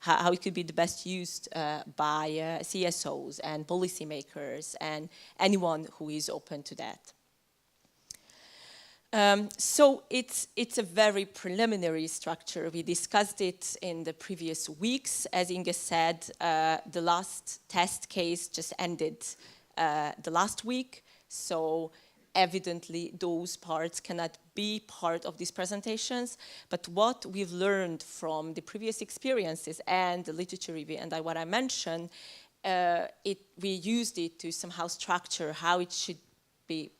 how it could be the best used by CSOs and policymakers and anyone who is open to that. So it's a very preliminary structure. We discussed it in the previous weeks. As Inge said, the last test case just ended the last week. So evidently those parts cannot be part of these presentations. But what we've learned from the previous experiences and the literature review and what I mentioned, we used it to somehow structure how it should be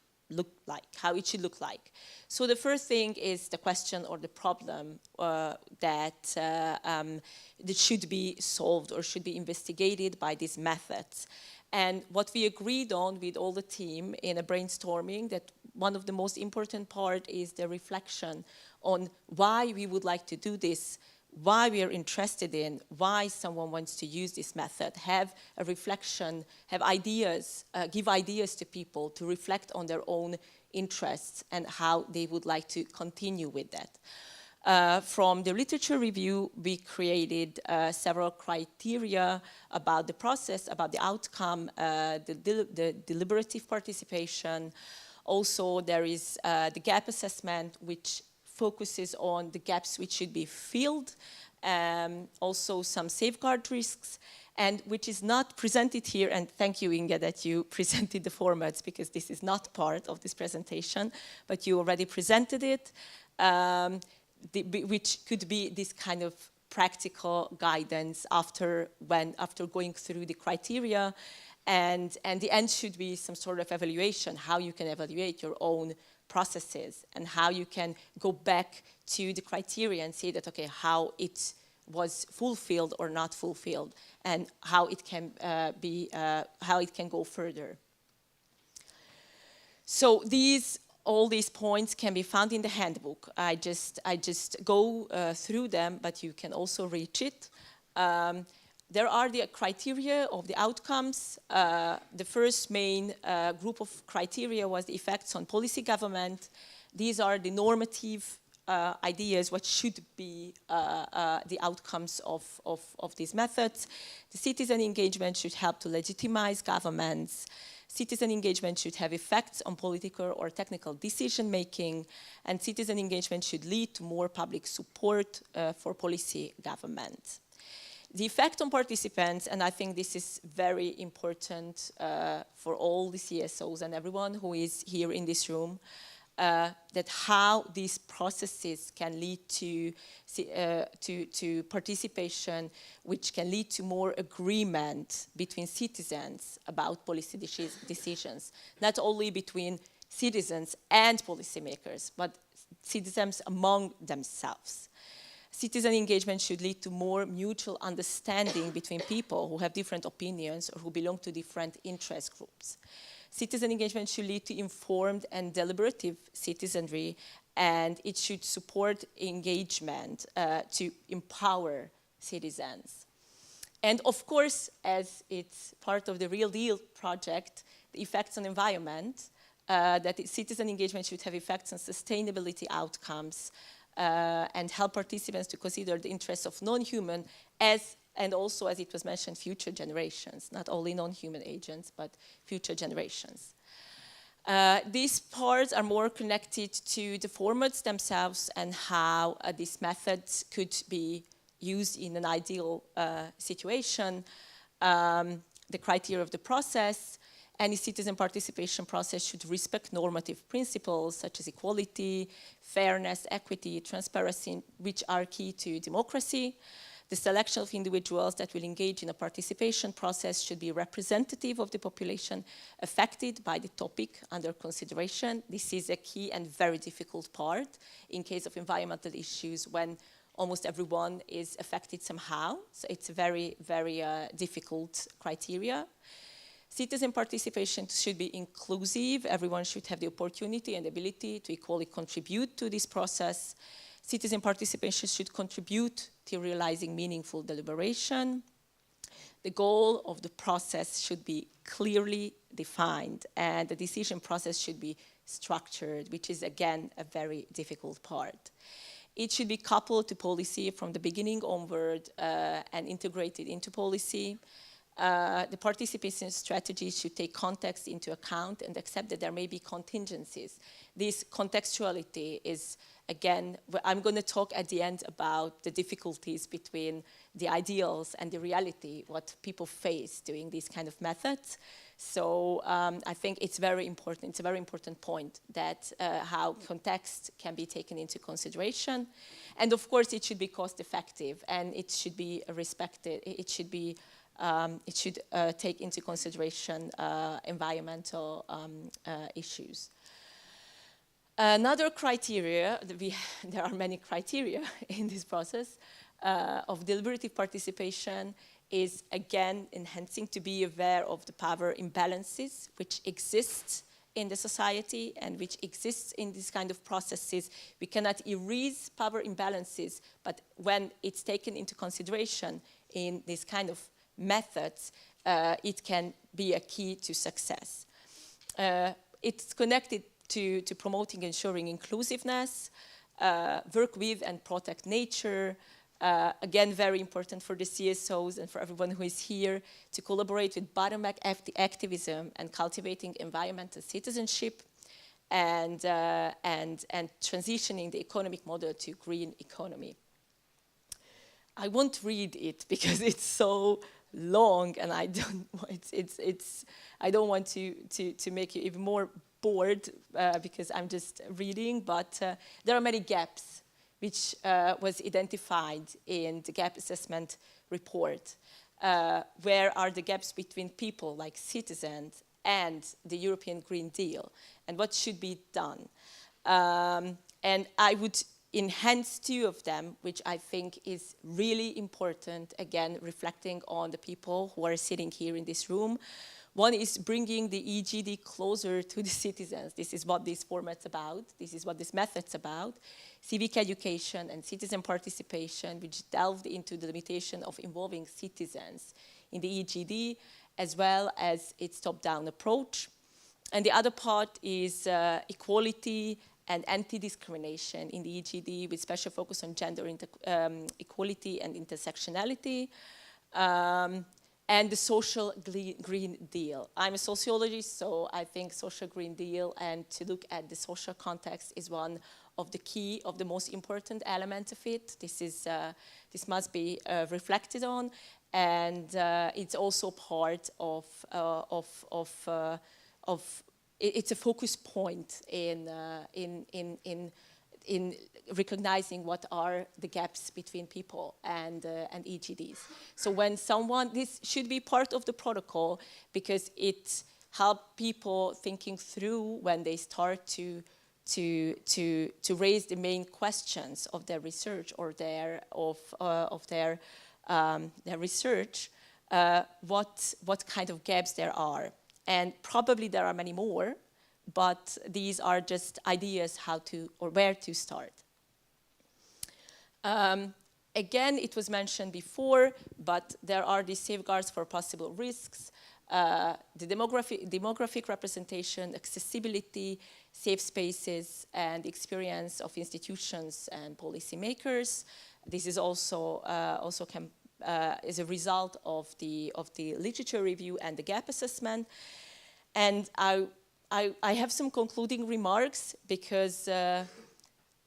how it should look like. So the first thing is the question or the problem that should be solved or should be investigated by these methods. And what we agreed on with all the team in a brainstorming, that one of the most important part is the reflection on why we would like to do this, why we are interested in, why someone wants to use this method, have a reflection, have ideas, give ideas to people to reflect on their own interests and how they would like to continue with that. From the literature review, we created several criteria about the process, about the outcome, the deliberative participation. Also, there is the gap assessment, which focuses on the gaps which should be filled, also some safeguard risks, and which is not presented here, and thank you, Inge, that you presented the formats, because this is not part of this presentation, but you already presented it, which could be this kind of practical guidance after going through the criteria, and the end should be some sort of evaluation, how you can evaluate your own processes and how you can go back to the criteria and see that, okay, how it was fulfilled or not fulfilled, and how it can how it can go further. So all these points can be found in the handbook. I just go through them, but you can also reach it. There are the criteria of the outcomes. The first main group of criteria was the effects on policy government. These are the normative ideas, what should be the outcomes of these methods. The citizen engagement should help to legitimize governments. Citizen engagement should have effects on political or technical decision making, and citizen engagement should lead to more public support for policy government. The effect on participants, and I think this is very important for all the CSOs and everyone who is here in this room, that how these processes can lead to participation, which can lead to more agreement between citizens about policy decisions, not only between citizens and policymakers, but citizens among themselves. Citizen engagement should lead to more mutual understanding between people who have different opinions or who belong to different interest groups. Citizen engagement should lead to informed and deliberative citizenry, and it should support engagement to empower citizens. And of course, as it's part of the Real Deal project, the effects on environment, that citizen engagement should have effects on sustainability outcomes, and help participants to consider the interests of non-human as and also, as it was mentioned, future generations, not only non-human agents, but future generations. These parts are more connected to the formats themselves and how these methods could be used in an ideal situation, the criteria of the process. Any citizen participation process should respect normative principles such as equality, fairness, equity, transparency, which are key to democracy. The selection of individuals that will engage in a participation process should be representative of the population affected by the topic under consideration. This is a key and very difficult part in case of environmental issues when almost everyone is affected somehow. So it's a very, very difficult criteria. Citizen participation should be inclusive. Everyone should have the opportunity and ability to equally contribute to this process. Citizen participation should contribute to realizing meaningful deliberation. The goal of the process should be clearly defined, and the decision process should be structured, which is, again, a very difficult part. It should be coupled to policy from the beginning onward and integrated into policy. The participation strategy should take context into account and accept that there may be contingencies. This contextuality is, again, I'm going to talk at the end about the difficulties between the ideals and the reality, what people face doing these kind of methods. So I think it's very important, it's a very important point that how context can be taken into consideration. And of course, it should be cost effective and it should be respected, it should take into consideration environmental issues. Another criteria, there are many criteria in this process of deliberative participation is, again, enhancing to be aware of the power imbalances which exist in the society and which exists in these kind of processes. We cannot erase power imbalances, but when it's taken into consideration in this kind of methods, it can be a key to success. It's connected to promoting and ensuring inclusiveness, work with and protect nature. Again, very important for the CSOs and for everyone who is here to collaborate with bottom-up activism and cultivating environmental citizenship and transitioning the economic model to green economy. I won't read it because it's so long and I don't want to make you even more bored because I'm just reading, but there are many gaps which was identified in the gap assessment report. Where are the gaps between people like citizens and the European Green Deal and what should be done? And I would enhance two of them, which I think is really important, again, reflecting on the people who are sitting here in this room. One is bringing the EGD closer to the citizens. This is what this format's about. This is what this method's about. Civic education and citizen participation, which delved into the limitation of involving citizens in the EGD, as well as its top-down approach. And the other part is equality and anti-discrimination in the EGD, with special focus on gender equality and intersectionality. And the social Green Deal. I'm a sociologist, so I think social Green Deal and to look at the social context is one of the key, of the most important element of it. This must be reflected on, and it's also part of it's a focus point in recognizing what are the gaps between people and EGDs. So when this should be part of the protocol because it helps people thinking through when they start to raise the main questions of their research or their research, what kind of gaps there are. And probably there are many more, but these are just ideas how to or where to start. Again, it was mentioned before, but there are these safeguards for possible risks. The demographic representation, accessibility, safe spaces, and experience of institutions and policymakers. This is also can as a result of the literature review and the gap assessment. And I have some concluding remarks, because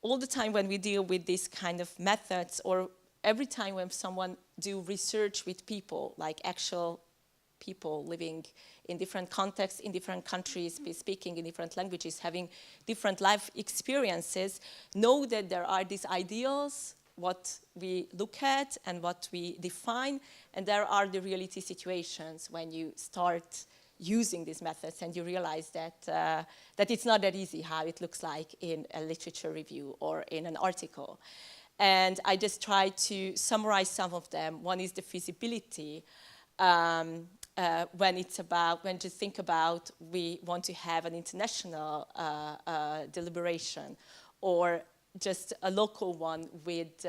all the time when we deal with these kind of methods, or every time when someone do research with people, like actual people living in different contexts, in different countries, speaking in different languages, having different life experiences, know that there are these ideals, what we look at and what we define, and there are the reality situations when you start using these methods and you realize that, that it's not that easy how it looks like in a literature review or in an article. And I just try to summarize some of them. One is the feasibility. When you think about we want to have an international deliberation, or just a local one with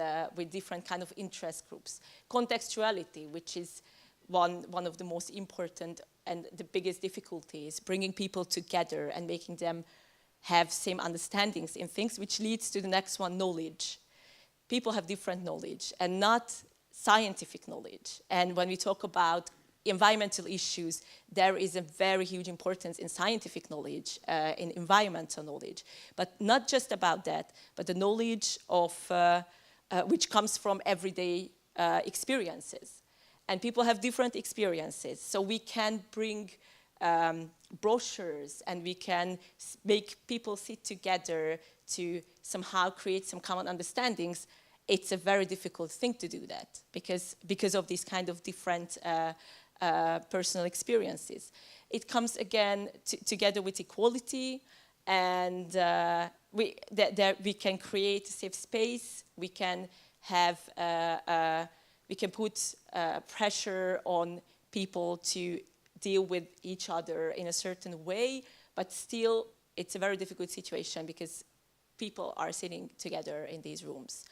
different kind of interest groups. Contextuality, which is one of the most important and the biggest difficulties, bringing people together and making them have same understandings in things, which leads to the next one, knowledge. People have different knowledge and not scientific knowledge. And when we talk about environmental issues, there is a very huge importance in scientific knowledge, in environmental knowledge. But not just about that, but the knowledge of, which comes from everyday experiences. And people have different experiences. So we can bring brochures, and we can make people sit together to somehow create some common understandings. It's a very difficult thing to do that, because of these kind of different personal experiences. It comes again together with equality, and we can create a safe space. We can have we can put pressure on people to deal with each other in a certain way, but still it's a very difficult situation because people are sitting together in these rooms.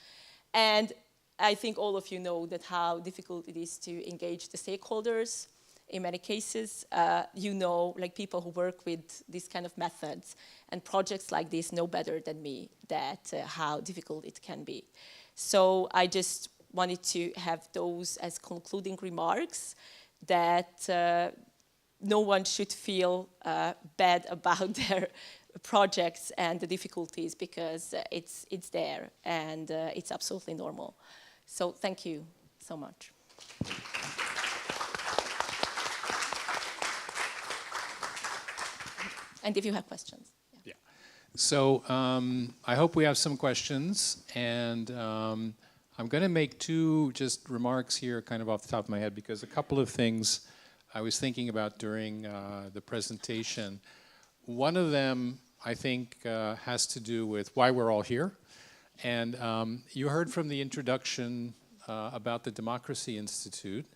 And I think all of you know that how difficult it is to engage the stakeholders. In many cases, you know, like people who work with these kind of methods and projects like this know better than me that how difficult it can be. So I just wanted to have those as concluding remarks, that no one should feel bad about their projects and the difficulties, because it's there and it's absolutely normal. So thank you so much. And if you have questions. Yeah. So I hope we have some questions, and I'm going to make two just remarks here kind of off the top of my head, because a couple of things I was thinking about during the presentation. One of them, I think, has to do with why we're all here. And you heard from the introduction about the Democracy Institute,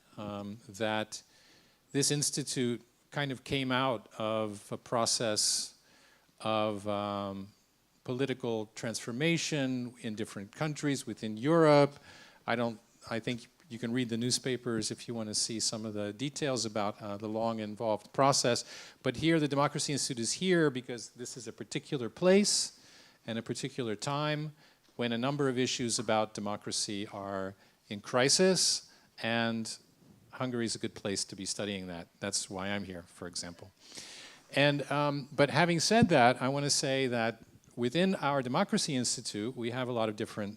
that this institute kind of came out of a process of political transformation in different countries within Europe. I think you can read the newspapers if you want to see some of the details about the long involved process. But here, the Democracy Institute is here because this is a particular place and a particular time when a number of issues about democracy are in crisis, and Hungary is a good place to be studying that. That's why I'm here, for example. And but having said that, I want to say that within our Democracy Institute, we have a lot of different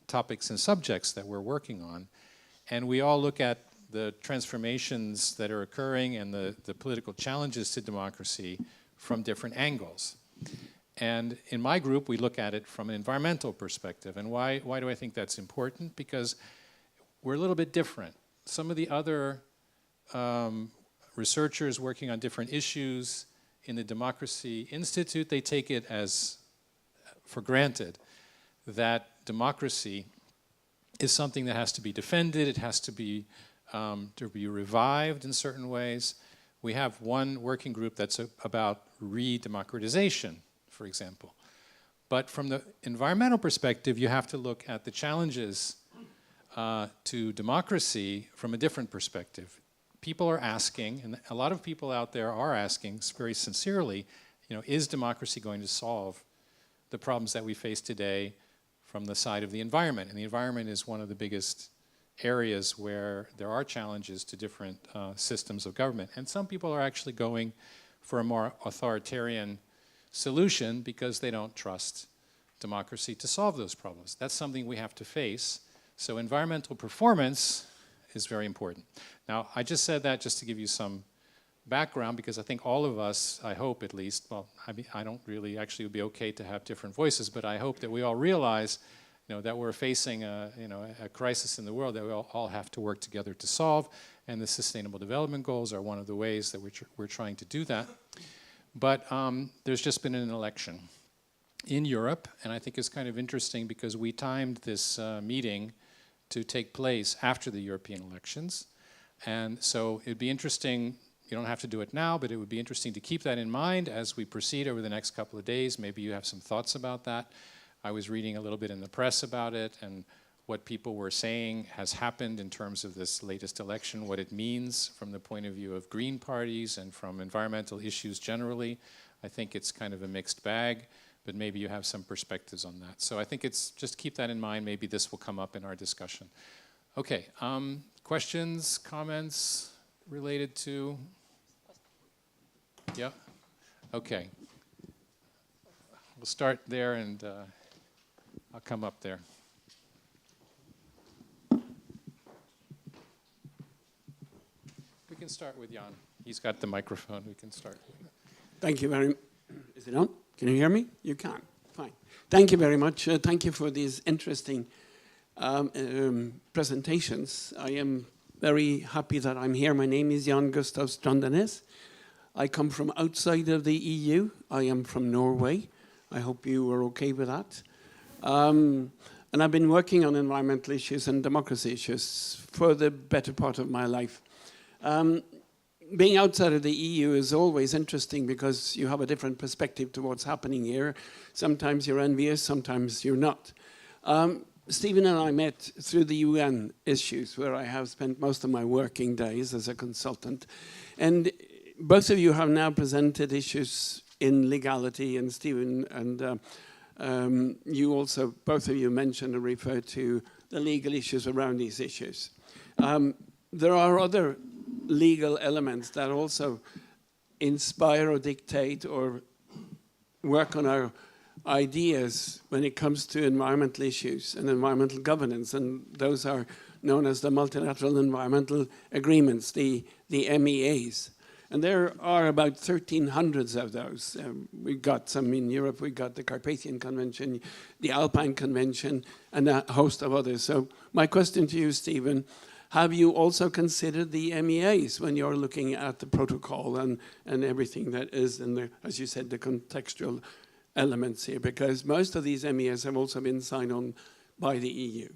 topics and subjects that we're working on. And we all look at the transformations that are occurring and the political challenges to democracy from different angles. And in my group, we look at it from an environmental perspective. And why do I think that's important? Because we're a little bit different. Some of the other researchers working on different issues in the Democracy Institute, they take it as for granted that democracy is something that has to be defended, it has to be revived in certain ways. We have one working group that's about re-democratization, for example. But from the environmental perspective, you have to look at the challenges to democracy from a different perspective. People are asking, and a lot of people out there are asking very sincerely, you know, is democracy going to solve the problems that we face today from the side of the environment? And the environment is one of the biggest areas where there are challenges to different systems of government. And some people are actually going for a more authoritarian solution because they don't trust democracy to solve those problems. That's something we have to face. So environmental performance is very important. Now, I just said that just to give you some background, because I think all of us, I hope at least, well, I mean, I don't really, actually it would be okay to have different voices, but I hope that we all realize, you know, that we're facing a, you know, a crisis in the world that we all have to work together to solve, and the Sustainable Development Goals are one of the ways that we're trying to do that. But there's just been an election in Europe, and I think it's kind of interesting because we timed this meeting to take place after the European elections. And so it'd be interesting, you don't have to do it now, but it would be interesting to keep that in mind as we proceed over the next couple of days. Maybe you have some thoughts about that. I was reading a little bit in the press about it and what people were saying has happened in terms of this latest election, what it means from the point of view of green parties and from environmental issues generally. I think it's kind of a mixed bag, but maybe you have some perspectives on that. So I think it's just keep that in mind. Maybe this will come up in our discussion. Okay, questions, comments related to? Yeah, okay. We'll start there and I'll come up there. We can start with Jan. He's got the microphone. We can start. Thank you very much. Is it on? Can you hear me? You can. Fine. Thank you very much. Thank you for these interesting presentations. I am very happy that I'm here. My name is Jan Gustav Strandenes. I come from outside of the EU. I am from Norway. I hope you are okay with that. And I've been working on environmental issues and democracy issues for the better part of my life. Being outside of the EU is always interesting because you have a different perspective to what's happening here. Sometimes you're envious, sometimes you're not. Stephen and I met through the UN issues, where I have spent most of my working days as a consultant. And both of you have now presented issues in legality, and Stephen and you also, both of you mentioned and referred to the legal issues around these issues. There are other legal elements that also inspire or dictate or work on our ideas when it comes to environmental issues and environmental governance, and those are known as the multilateral environmental agreements, the MEAs. And there are about 1,300 of those. We've got some in Europe. We've got the Carpathian Convention, the Alpine Convention, and a host of others. So my question to you, Stephen, have you also considered the MEAs when you're looking at the protocol and everything that is in the, as you said, the contextual elements here? Because most of these MEAs have also been signed on by the EU.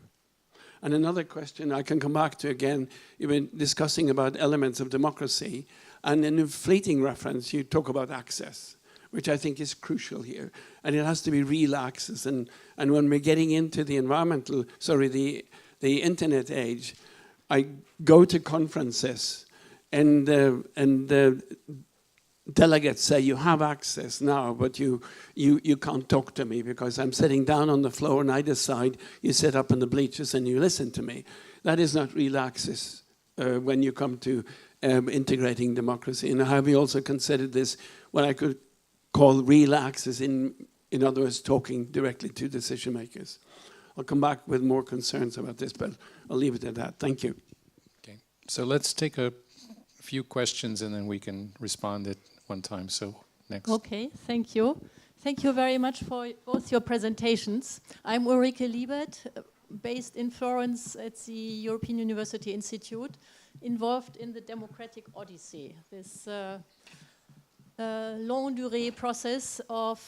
And another question I can come back to again, you've been discussing about elements of democracy, and in a fleeting reference, you talk about access, which I think is crucial here. And it has to be real access. And when we're getting into the environmental, the internet age, I go to conferences and the delegates say, you have access now, but you can't talk to me because I'm sitting down on the floor and I decide you sit up in the bleachers and you listen to me. That is not real access when you come to integrating democracy. And have you also considered this, what I could call real access, in other words, talking directly to decision makers? I'll come back with more concerns about this, but I'll leave it at that. Thank you. Okay, so let's take a few questions and then we can respond at one time. So next. Okay, thank you. Thank you very much for both your presentations. I'm Ulrike Liebert, based in Florence at the European University Institute, involved in the Democratic Odyssey, this long durée process of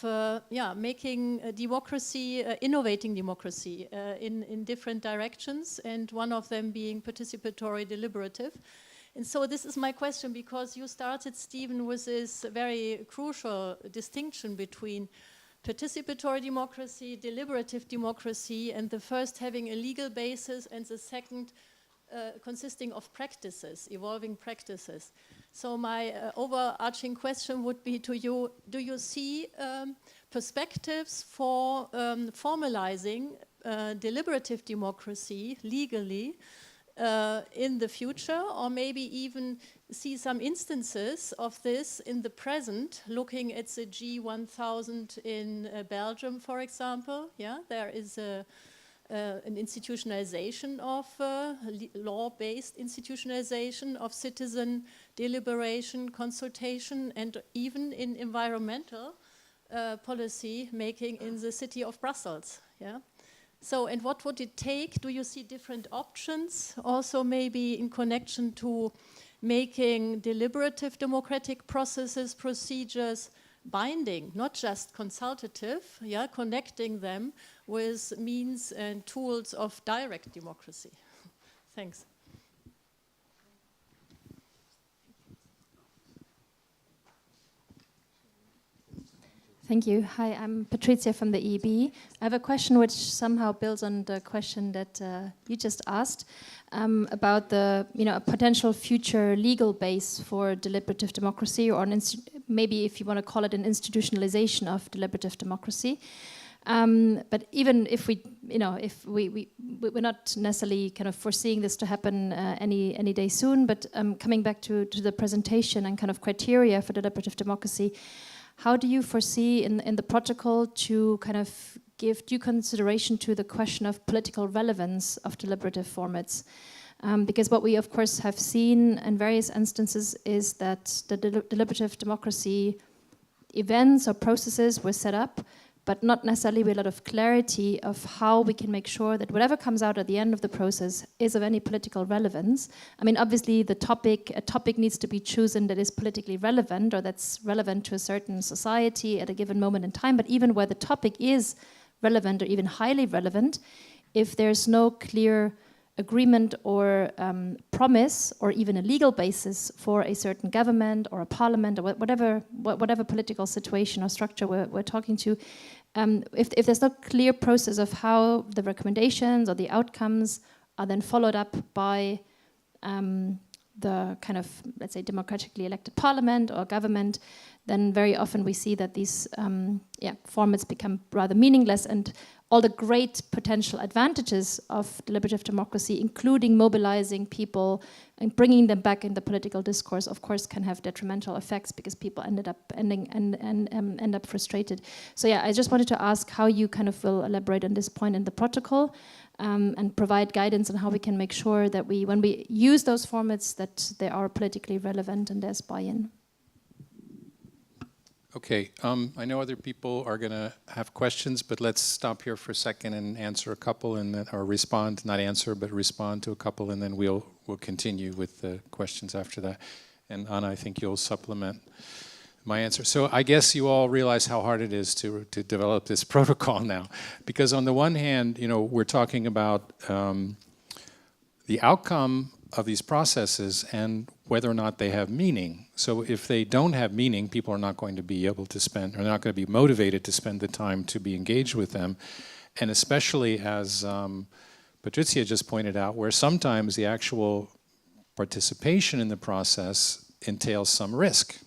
making democracy, innovating democracy in different directions, and one of them being participatory deliberative. And so this is my question, because you started, Stephen, with this very crucial distinction between participatory democracy, deliberative democracy, and the first having a legal basis and the second consisting of practices, evolving practices. So my overarching question would be to you, do you see perspectives for formalizing deliberative democracy legally in the future, or maybe even see some instances of this in the present, looking at the G1000 in Belgium, for example. Yeah, there is an institutionalization of law-based institutionalization of citizen deliberation, consultation, and even in environmental policy making in the city of Brussels. Yeah. So, and what would it take? Do you see different options? Also, maybe in connection to making deliberative democratic processes, procedures binding, not just consultative, yeah, connecting them with means and tools of direct democracy. Thanks. Thank you. Hi, I'm Patricia from the EB. I have a question which somehow builds on the question that you just asked about the, a potential future legal base for deliberative democracy, or maybe if you want to call it an institutionalization of deliberative democracy. But even if we're not necessarily kind of foreseeing this to happen any day soon, but coming back to the presentation and kind of criteria for deliberative democracy, how do you foresee in the protocol to kind of give due consideration to the question of political relevance of deliberative formats? Because what we, of course, have seen in various instances is that the deliberative democracy events or processes were set up, but not necessarily with a lot of clarity of how we can make sure that whatever comes out at the end of the process is of any political relevance. I mean, obviously, a topic needs to be chosen that is politically relevant, or that's relevant to a certain society at a given moment in time. But even where the topic is relevant or even highly relevant, if there's no clear agreement or promise or even a legal basis for a certain government or a parliament or whatever political situation or structure we're talking to, if there's no clear process of how the recommendations or the outcomes are then followed up by the kind of, let's say, democratically elected parliament or government, then very often we see that these formats become rather meaningless, and all the great potential advantages of deliberative democracy, including mobilizing people and bringing them back in the political discourse, of course, can have detrimental effects because people end up frustrated. So yeah, I just wanted to ask how you kind of will elaborate on this point in the protocol, and provide guidance on how we can make sure that when we use those formats, that they are politically relevant and there's buy-in. Okay, I know other people are going to have questions, but let's stop here for a second and answer a couple, and then, or respond, not answer, but respond to a couple, and then we'll continue with the questions after that. And Anna, I think you'll supplement my answer. So I guess you all realize how hard it is to develop this protocol now, because on the one hand, we're talking about the outcome of these processes and whether or not they have meaning. So if they don't have meaning, people are not going to be able to spend, or not going to be motivated to spend the time to be engaged with them. And especially, as Patricia just pointed out, where sometimes the actual participation in the process entails some risk.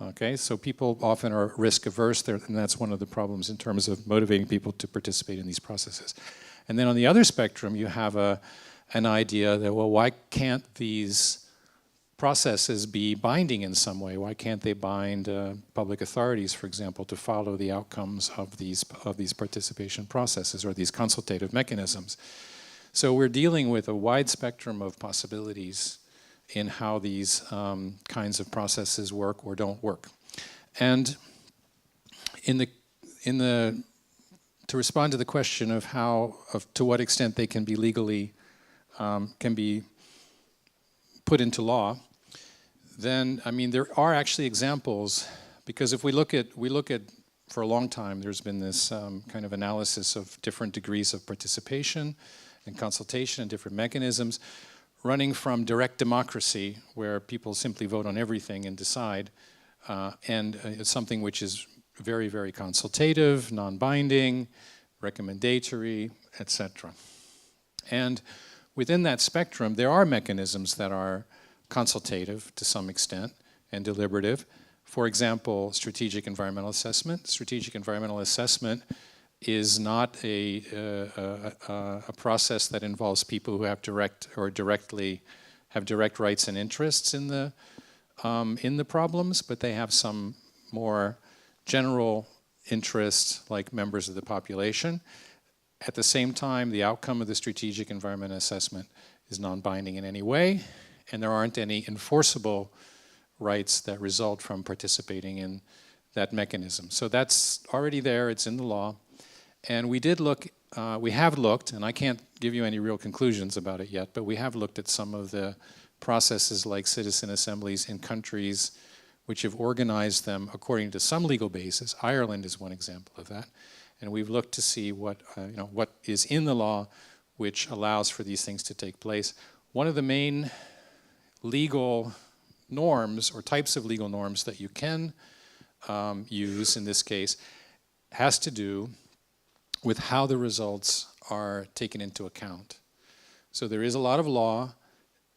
Okay, so people often are risk averse, and that's one of the problems in terms of motivating people to participate in these processes. And then on the other spectrum, you have an idea that, well, why can't these processes be binding in some way? Why can't they bind public authorities, for example, to follow the outcomes of these participation processes or these consultative mechanisms? So we're dealing with a wide spectrum of possibilities in how these kinds of processes work or don't work. And to respond to the question of to what extent they can be legally can be put into law, then I mean there are actually examples, because if we look at for a long time there's been this kind of analysis of different degrees of participation and consultation and different mechanisms, running from direct democracy, where people simply vote on everything and decide, and it's something which is very, very consultative, non-binding, recommendatory, etc. And within that spectrum, there are mechanisms that are consultative to some extent and deliberative. For example, strategic environmental assessment. Strategic environmental assessment is not a process that involves people who have direct rights and interests in the problems, but they have some more general interests like members of the population. At the same time, the outcome of the strategic environment assessment is non-binding in any way, and there aren't any enforceable rights that result from participating in that mechanism. So that's already there, it's in the law. And we did look, we have looked, and I can't give you any real conclusions about it yet, but we have looked at some of the processes like citizen assemblies in countries which have organized them according to some legal basis. Ireland is one example of that. And we've looked to see what, what is in the law which allows for these things to take place. One of the main legal norms or types of legal norms that you can use in this case has to do with how the results are taken into account. So there is a lot of law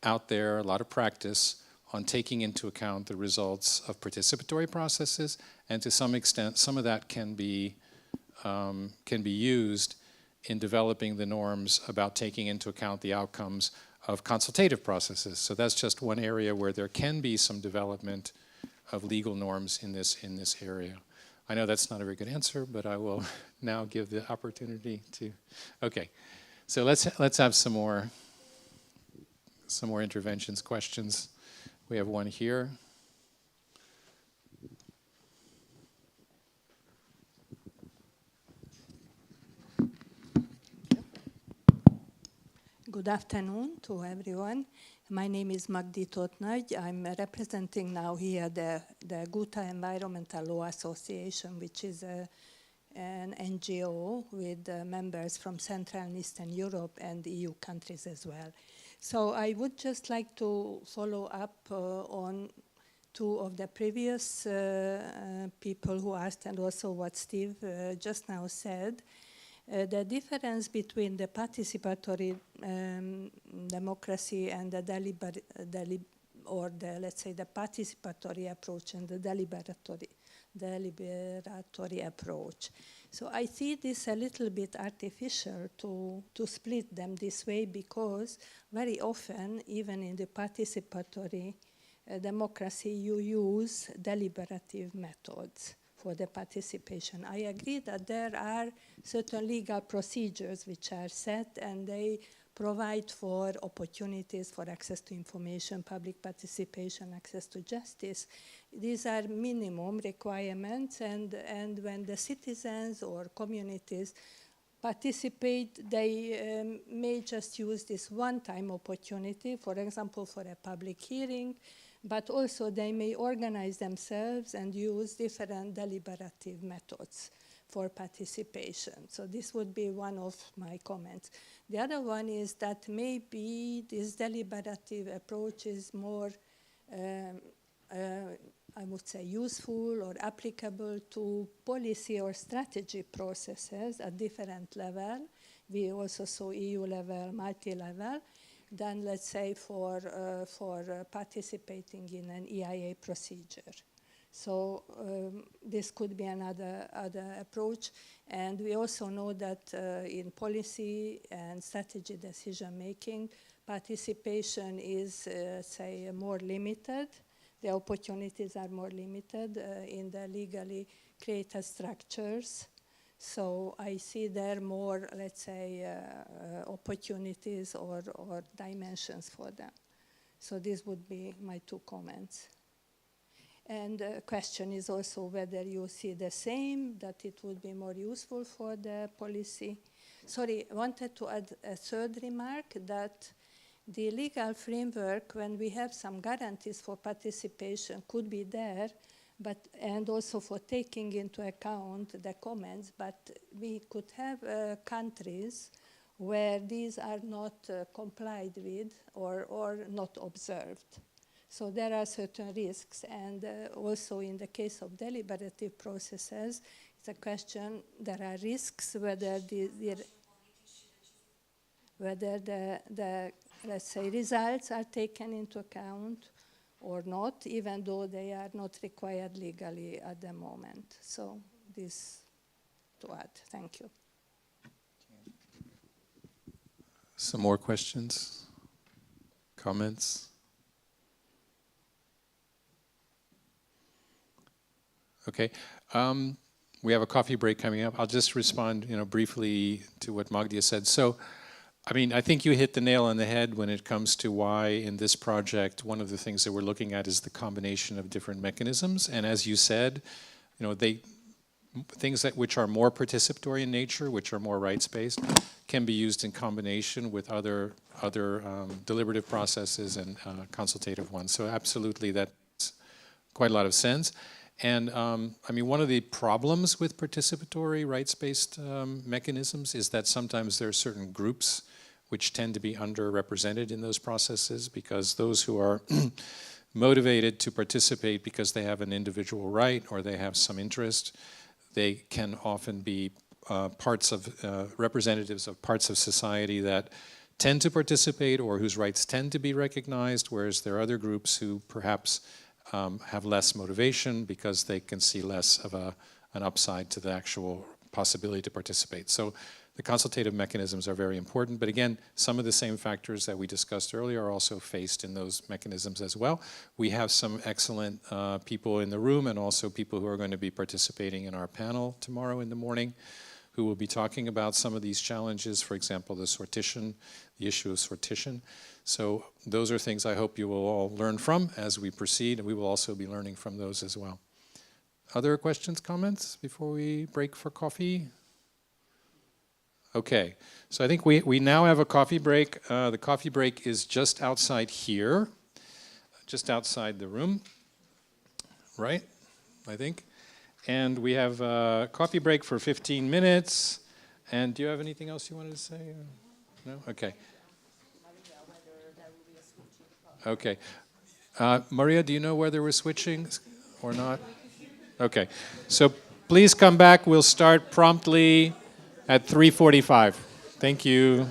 out there, a lot of practice on taking into account the results of participatory processes, and to some extent, some of that can be used in developing the norms about taking into account the outcomes of consultative processes. So that's just one area where there can be some development of legal norms in this area. I know that's not a very good answer, but I will now give the opportunity to. Okay, so let's have some more interventions, questions. We have one here. Good afternoon to everyone. My name is Magdi Totnagy. I'm representing now here the Guta Environmental Law Association, which is an NGO with members from Central and Eastern Europe and EU countries as well. So I would just like to follow up on two of the previous people who asked, and also what Steve just now said. The difference between the participatory democracy and the let's say the participatory approach and the deliberatory approach. So I see this a little bit artificial to split them this way, because very often, even in the participatory democracy, you use deliberative methods for the participation. I agree that there are certain legal procedures which are set, and they provide for opportunities for access to information, public participation, access to justice. These are minimum requirements, and when the citizens or communities participate, they may just use this one-time opportunity, for example, for a public hearing, but also they may organize themselves and use different deliberative methods for participation. So this would be one of my comments. The other one is that maybe this deliberative approach is more, I would say, useful or applicable to policy or strategy processes at different level. We also saw EU level, multi-level, than, let's say, for participating in an EIA procedure. So this could be another approach. And we also know that in policy and strategy decision-making, participation is, say, more limited. The opportunities are more limited in the legally created structures. So I see there more, let's say, opportunities or dimensions for them. So this would be my two comments. And the question is also whether you see the same, that it would be more useful for the policy. Sorry, I wanted to add a third remark, that the legal framework, when we have some guarantees for participation, could be there, and also for taking into account the comments, but we could have countries where these are not complied with or not observed. So there are certain risks, and also in the case of deliberative processes, it's a question, there are risks whether the let's say, results are taken into account or not, even though they are not required legally at the moment. So this to add. Thank you. Some more questions? Comments? Okay. We have a coffee break coming up. I'll just respond, briefly to what Magdia said. So, I think you hit the nail on the head when it comes to why in this project, one of the things that we're looking at is the combination of different mechanisms. And as you said, things which are more participatory in nature, which are more rights-based, can be used in combination with other deliberative processes and consultative ones. So absolutely, that's quite a lot of sense. And one of the problems with participatory rights-based mechanisms is that sometimes there are certain groups which tend to be underrepresented in those processes, because those who are motivated to participate because they have an individual right or they have some interest, they can often be representatives of parts of society that tend to participate or whose rights tend to be recognized, whereas there are other groups who perhaps have less motivation because they can see less of an upside to the actual possibility to participate. So the consultative mechanisms are very important, but again, some of the same factors that we discussed earlier are also faced in those mechanisms as well. We have some excellent people in the room and also people who are going to be participating in our panel tomorrow in the morning, who will be talking about some of these challenges, for example, the issue of sortition. So those are things I hope you will all learn from as we proceed, and we will also be learning from those as well. Other questions, comments before we break for coffee? Okay, so I think we now have a coffee break. The coffee break is just outside here, just outside the room, right, I think. And we have a coffee break for 15 minutes. And do you have anything else you wanted to say? No? Okay. Okay. Maria, do you know whether we're switching or not? Okay. So please come back. We'll start promptly at 3:45. Thank you.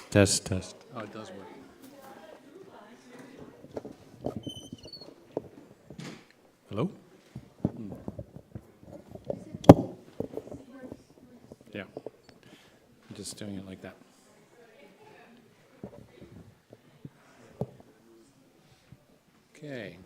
Test, test. Oh, it does work. Hello? Yeah. I'm just doing it like that. Okay.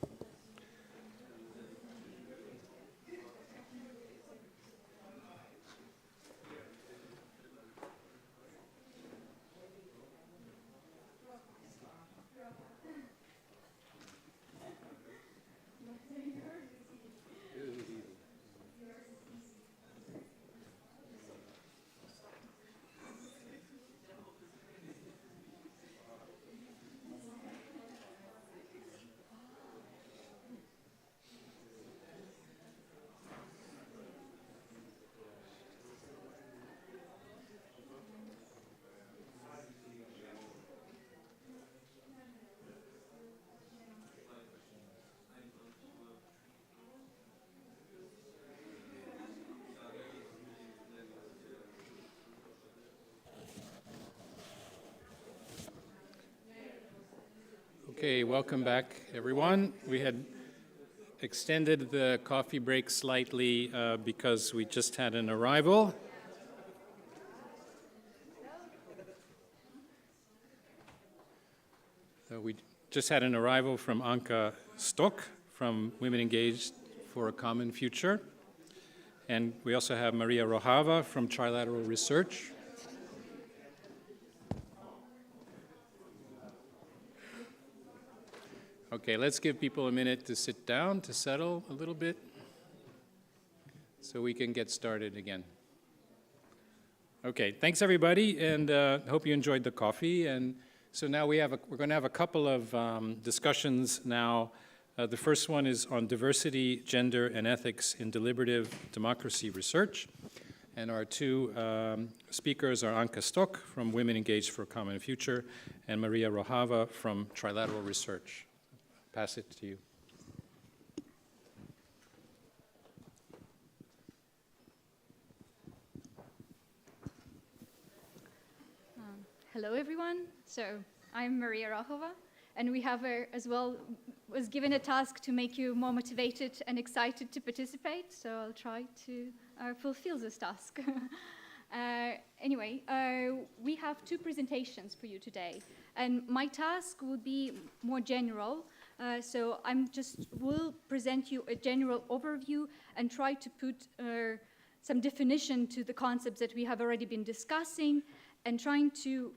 Okay, welcome back, everyone. We had extended the coffee break slightly because we just had an arrival. We just had an arrival from Anka Stock from Women Engaged for a Common Future. And we also have Maria Rojava from Trilateral Research. Okay, let's give people a minute to sit down, to settle a little bit, so we can get started again. Okay, thanks everybody, and hope you enjoyed the coffee. And so now we're going to have a couple of discussions now. The first one is on diversity, gender, and ethics in deliberative democracy research. And our two speakers are Anka Stock from Women Engaged for a Common Future and Maria Rojava from Trilateral Research. Pass it to you. Hello, everyone. So I'm Maria Rojava, and we have was given a task to make you more motivated and excited to participate. So I'll try to fulfill this task. Anyway, we have two presentations for you today, and my task will be more general. So will present you a general overview and try to put some definition to the concepts that we have already been discussing, and trying to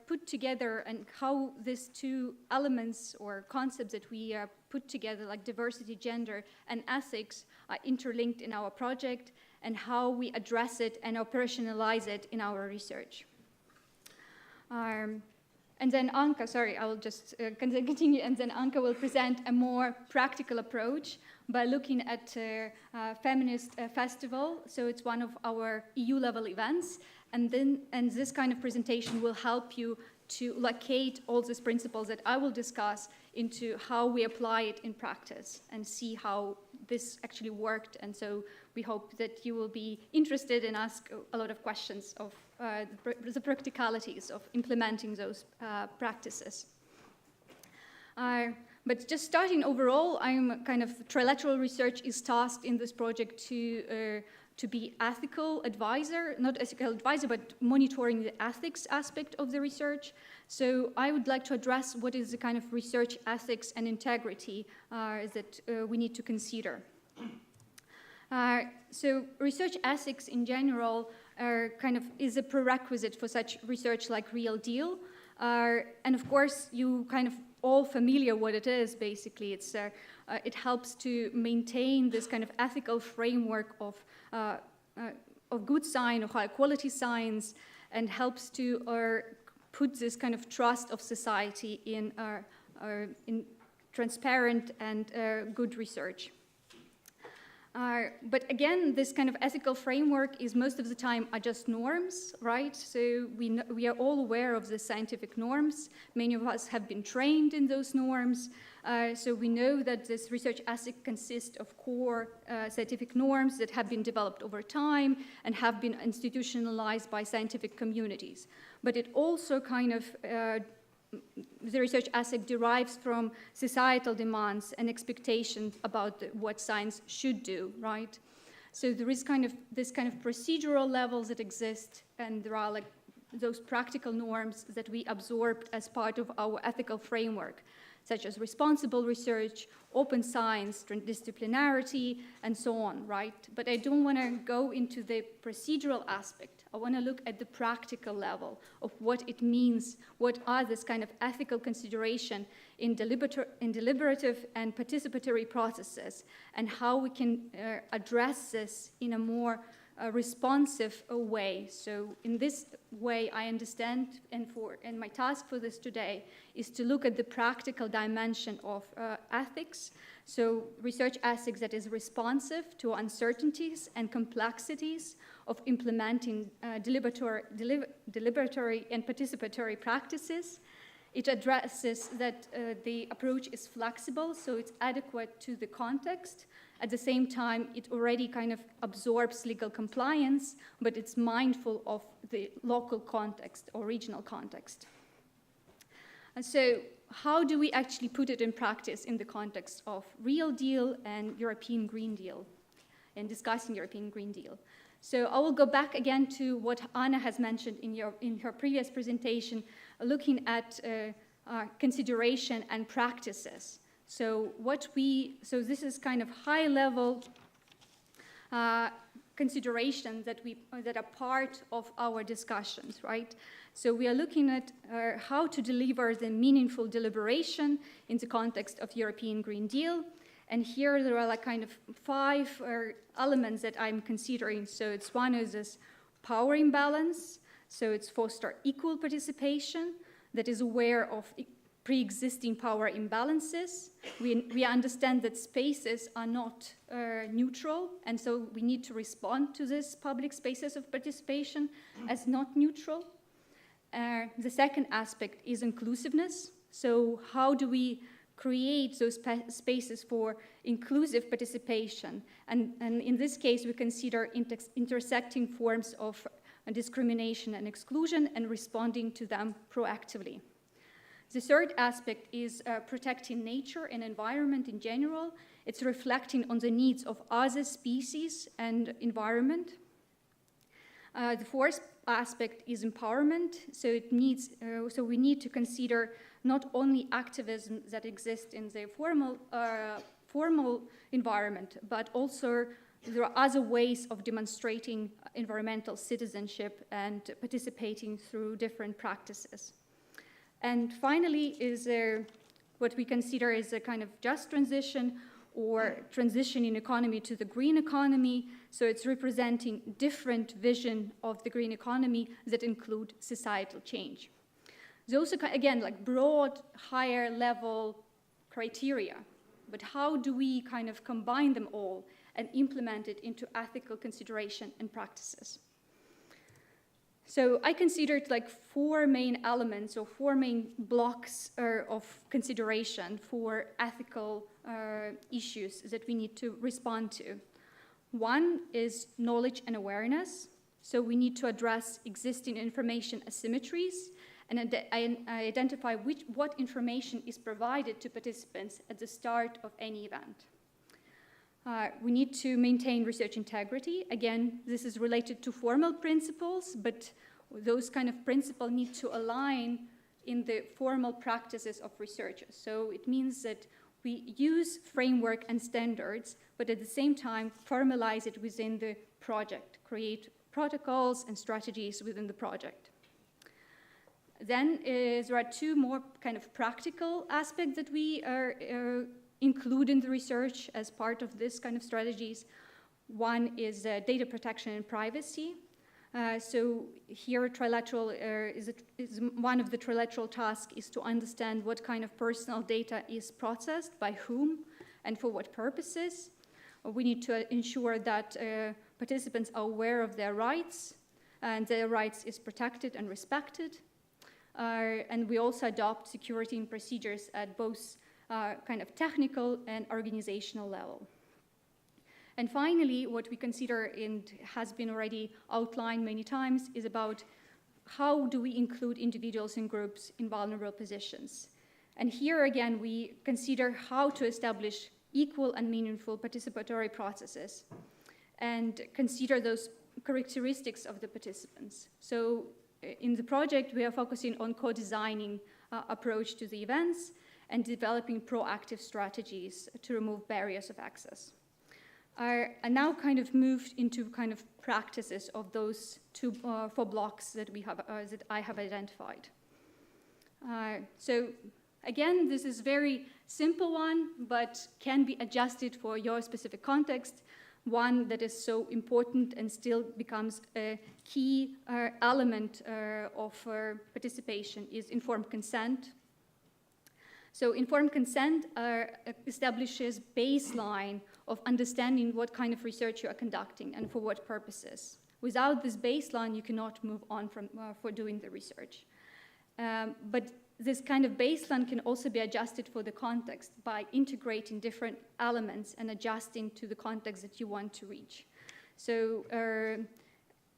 put together and how these two elements or concepts that we put together, like diversity, gender, and ethics, are interlinked in our project, and how we address it and operationalize it in our research. And then Anka, sorry, I will just continue, and then Anka will present a more practical approach by looking at Feminist Festival. So it's one of our EU-level events, and this kind of presentation will help you to locate all these principles that I will discuss into how we apply it in practice and see how this actually worked. And so we hope that you will be interested and ask a lot of questions of the practicalities of implementing those practices. But just starting overall, I'm kind of trilateral research is tasked in this project to be ethical advisor, not ethical advisor, but monitoring the ethics aspect of the research. So I would like to address what is the kind of research ethics and integrity that we need to consider. So research ethics in general is a prerequisite for such research like Real Deal. And of course, you kind of all familiar what it is, basically. It helps to maintain this kind of ethical framework of good science, of high quality science, and helps to put this kind of trust of society in transparent and good research. But again, this kind of ethical framework is most of the time are just norms, right? So we are all aware of the scientific norms. Many of us have been trained in those norms. So we know that this research ethic consists of core scientific norms that have been developed over time and have been institutionalized by scientific communities. But it also kind of the research ethic derives from societal demands and expectations about what science should do, right? So there is this kind of procedural levels that exist, and there are like those practical norms that we absorbed as part of our ethical framework, such as responsible research, open science, transdisciplinarity, and so on, right? But I don't want to go into the procedural aspect. I want to look at the practical level of what it means, what are this kind of ethical consideration in deliberative and participatory processes, and how we can address this in a more responsive way. So in this way, I understand, and my task for this today is to look at the practical dimension of ethics. So research ethics that is responsive to uncertainties and complexities of implementing deliberatory and participatory practices. It addresses that the approach is flexible, so it's adequate to the context. At the same time, it already kind of absorbs legal compliance, but it's mindful of the local context or regional context. And so how do we actually put it in practice in the context of Real Deal and European Green Deal, and discussing European Green Deal? So I will go back again to what Anna has mentioned in her previous presentation, looking at consideration and practices. So this is kind of high-level considerations that are part of our discussions, right? So we are looking at how to deliver the meaningful deliberation in the context of European Green Deal. And here there are like kind of 5 elements that I'm considering. So it's one is this power imbalance. So it's foster equal participation that is aware of pre-existing power imbalances. We understand that spaces are not neutral, and so we need to respond to these public spaces of participation as not neutral. The second aspect is inclusiveness. So how do we create those spaces for inclusive participation? And in this case, we consider intersecting forms of discrimination and exclusion and responding to them proactively. The third aspect is protecting nature and environment in general. It's reflecting on the needs of other species and environment. The fourth aspect is empowerment. So we need to consider not only activism that exists in the formal environment, but also there are other ways of demonstrating environmental citizenship and participating through different practices. And finally is what we consider is a kind of just transition or transition in economy to the green economy. So it's representing different vision of the green economy that include societal change. Those are, again, like broad, higher level criteria, but how do we kind of combine them all and implement it into ethical consideration and practices? So I considered like 4 main elements or 4 main blocks of consideration for ethical issues that we need to respond to. One is knowledge and awareness. So we need to address existing information asymmetries and identify what information is provided to participants at the start of any event. We need to maintain research integrity. Again, this is related to formal principles, but those kind of principles need to align in the formal practices of researchers. So it means that we use framework and standards, but at the same time formalize it within the project, create protocols and strategies within the project. Then there are 2 more kind of practical aspects that we include in the research as part of this kind of strategies. One is data protection and privacy. So here trilateral is one of the trilateral tasks is to understand what kind of personal data is processed, by whom, and for what purposes. We need to ensure that participants are aware of their rights, and their rights is protected and respected. And we also adopt security and procedures at both kind of technical and organizational level. And finally, what we consider and has been already outlined many times is about how do we include individuals and groups in vulnerable positions. And here again, we consider how to establish equal and meaningful participatory processes and consider those characteristics of the participants. So in the project, we are focusing on co-designing approach to the events and developing proactive strategies to remove barriers of access. I now kind of moved into kind of practices of those 4 blocks that we have that I have identified. So again, this is very simple one, but can be adjusted for your specific context. One that is so important and still becomes a key element of participation is informed consent. So informed consent establishes baseline of understanding what kind of research you are conducting and for what purposes. Without this baseline, you cannot move on for doing the research. But this kind of baseline can also be adjusted for the context by integrating different elements and adjusting to the context that you want to reach. So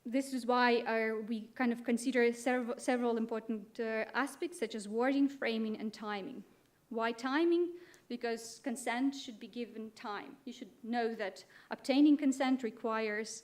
this is why we kind of consider several important aspects such as wording, framing, and timing. Why timing? Because consent should be given time. You should know that obtaining consent requires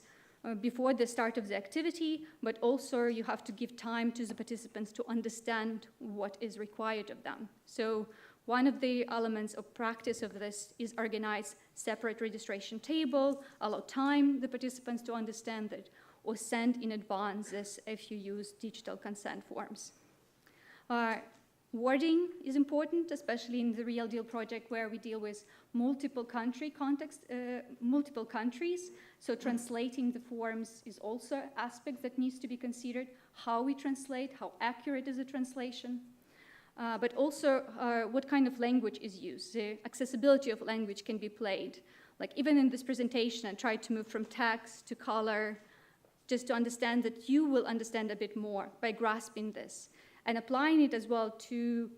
before the start of the activity, but also you have to give time to the participants to understand what is required of them. So one of the elements of practice of this is organize separate registration table, allow time the participants to understand that, or send in advance this if you use digital consent forms. Wording is important, especially in the Real Deal project where we deal with multiple countries. So translating the forms is also an aspect that needs to be considered. How we translate, how accurate is the translation, but also what kind of language is used. The accessibility of language can be played. Like even in this presentation, I tried to move from text to color, just to understand that you will understand a bit more by grasping this. And applying it as well to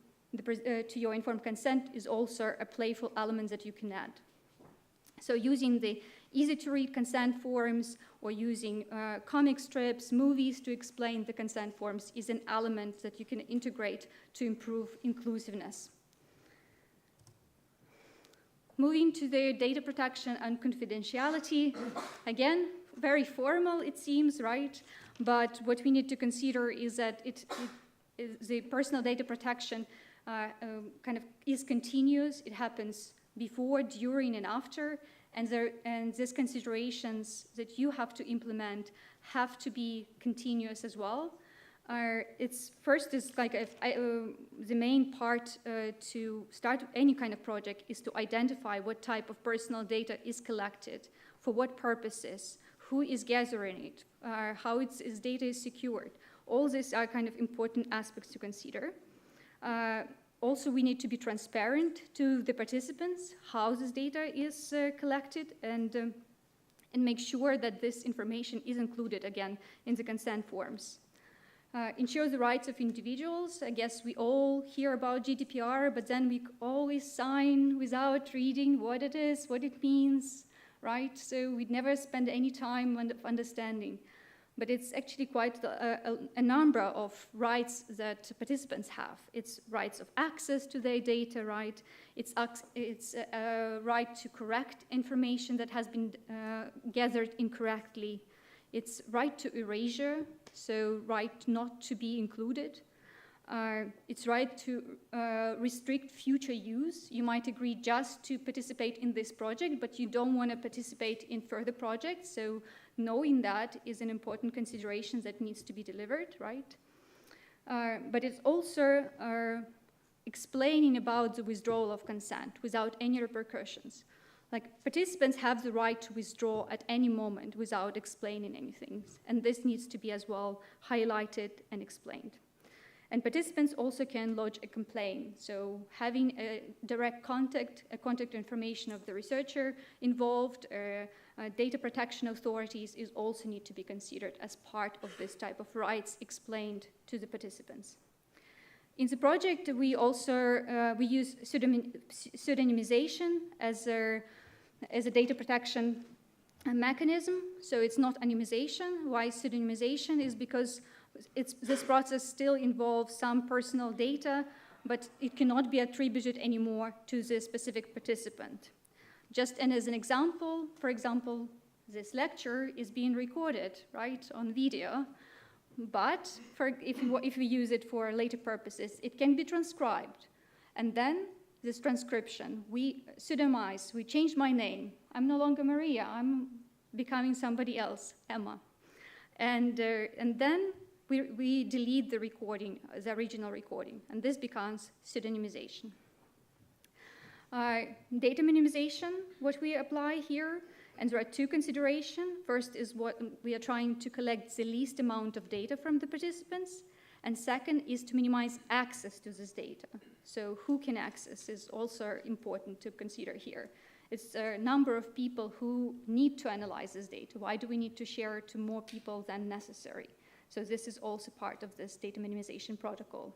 your informed consent is also a playful element that you can add. So using the easy-to-read consent forms or using comic strips, movies to explain the consent forms is an element that you can integrate to improve inclusiveness. Moving to the data protection and confidentiality, again, very formal it seems, right? But what we need to consider is that the personal data protection kind of is continuous. It happens before, during, and after, and these considerations that you have to implement have to be continuous as well. It's first is like the main part to start any kind of project is to identify what type of personal data is collected, for what purposes, who is gathering it, how its data is secured. All these are kind of important aspects to consider. Also, we need to be transparent to the participants how this data is collected and make sure that this information is included again in the consent forms. ensure the rights of individuals. I guess we all hear about GDPR, but then we always sign without reading what it is, what it means, right? So we never spend any time on understanding. But it's actually quite a number of rights that participants have. It's rights of access to their data, right? It's a right to correct information that has been gathered incorrectly. It's right to erasure, so right not to be included. It's right to restrict future use. You might agree just to participate in this project, but you don't want to participate in further projects. So knowing that is an important consideration that needs to be delivered, right? But it's also explaining about the withdrawal of consent without any repercussions. Like, participants have the right to withdraw at any moment without explaining anything. And this needs to be as well highlighted and explained. And participants also can lodge a complaint. So having a direct contact information of the researcher involved, data protection authorities is also need to be considered as part of this type of rights explained to the participants. In the project, we also we use pseudonymization as a data protection mechanism. So it's not anonymization. Why pseudonymization is because this process still involves some personal data, but it cannot be attributed anymore to the specific participant. Just as an example, for example, this lecture is being recorded, right, on video, but if we use it for later purposes, it can be transcribed. And then this transcription, we pseudonymize, we change my name. I'm no longer Maria, I'm becoming somebody else, Emma. And then we delete the recording, the original recording, and this becomes pseudonymization. Data minimization, what we apply here, and there are two considerations. First is what we are trying to collect the least amount of data from the participants, and second is to minimize access to this data. So who can access is also important to consider here. It's a number of people who need to analyze this data. Why do we need to share it to more people than necessary? So this is also part of this data minimization protocol.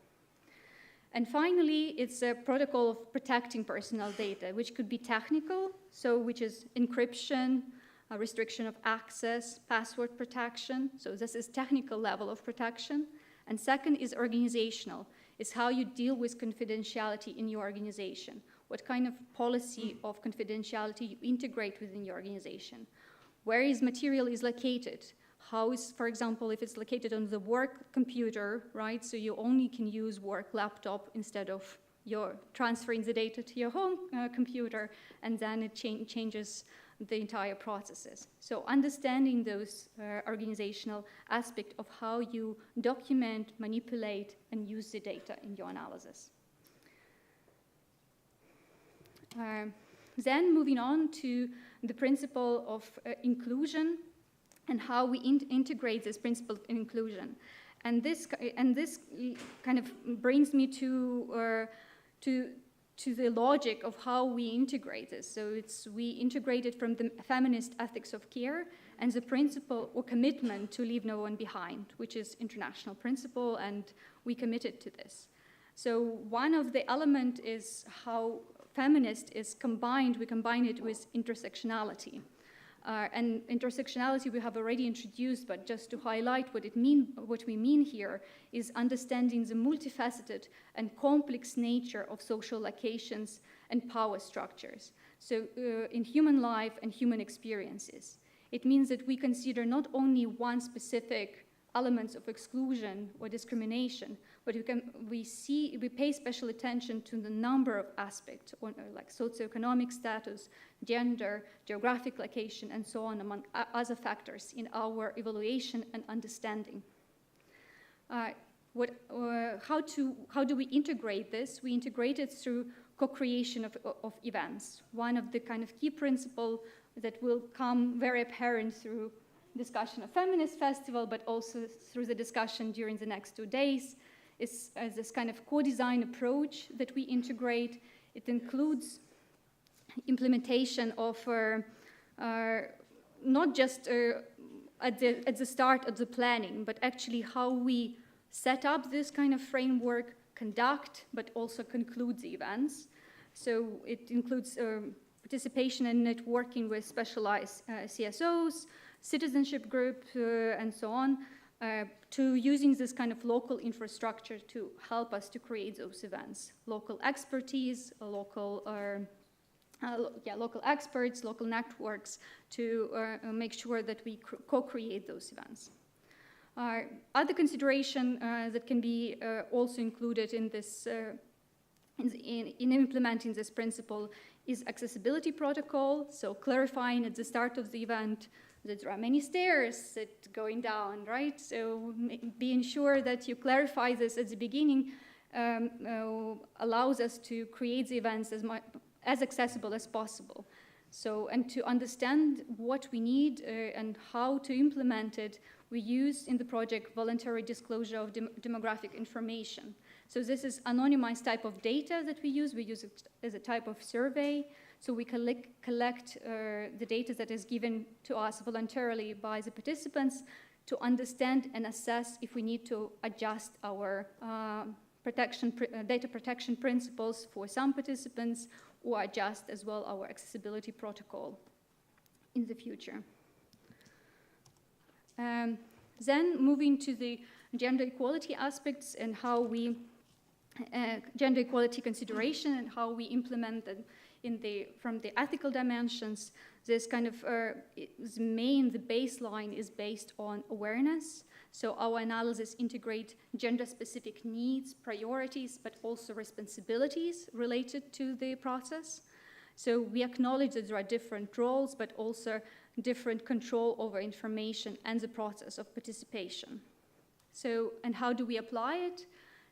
And finally, it's a protocol of protecting personal data, which could be technical, so which is encryption, a restriction of access, password protection. So this is technical level of protection. And second is organizational. It's how you deal with confidentiality in your organization. What kind of policy of confidentiality you integrate within your organization. Where is material is located. How is, for example, if it's located on the work computer, right? So you only can use work laptop instead of your transferring the data to your home computer, and then it changes the entire processes. So understanding those organizational aspects of how you document, manipulate, and use the data in your analysis. Then moving on to the principle of inclusion, and how we integrate this principle of inclusion. And this kind of brings me to the logic of how we integrate this. So we integrate it from the feminist ethics of care and the principle or commitment to leave no one behind, which is international principle, and we committed to this. So one of the elements is how feminist is combined, we combine it with intersectionality. And intersectionality we have already introduced, but just to highlight what we mean here is understanding the multifaceted and complex nature of social locations and power structures. So in human life and human experiences, it means that we consider not only one specific elements of exclusion or discrimination, but we pay special attention to the number of aspects, like socioeconomic status, gender, geographic location, and so on, among other factors in our evaluation and understanding. How do we integrate this? We integrate it through co-creation of events. One of the kind of key principles that will come very apparent through discussion of Feminist Festival, but also through the discussion during the next 2 days, is this kind of co-design approach that we integrate. It includes implementation of not just at the start of the planning, but actually how we set up this kind of framework, conduct, but also conclude the events. So it includes participation and networking with specialized CSOs, citizenship group, and so on, to using this kind of local infrastructure to help us to create those events. Local expertise, local experts, local networks to make sure that we co-create those events. Other consideration that can be also included in this, in implementing this principle is accessibility protocol, so clarifying at the start of the event that there are many stairs that going down, right? So being sure that you clarify this at the beginning allows us to create the events as accessible as possible. So, and to understand what we need and how to implement it, we use in the project voluntary disclosure of demographic information. So this is anonymized type of data that we use. We use it as a type of survey. So we collect the data that is given to us voluntarily by the participants to understand and assess if we need to adjust our data protection principles for some participants, or adjust as well our accessibility protocol in the future. Then moving to the gender equality aspects and how we, gender equality consideration and how we implement them from the ethical dimensions. This kind of, the baseline is based on awareness. So our analysis integrate gender-specific needs, priorities, but also responsibilities related to the process. So we acknowledge that there are different roles, but also different control over information and the process of participation. So, and how do we apply it?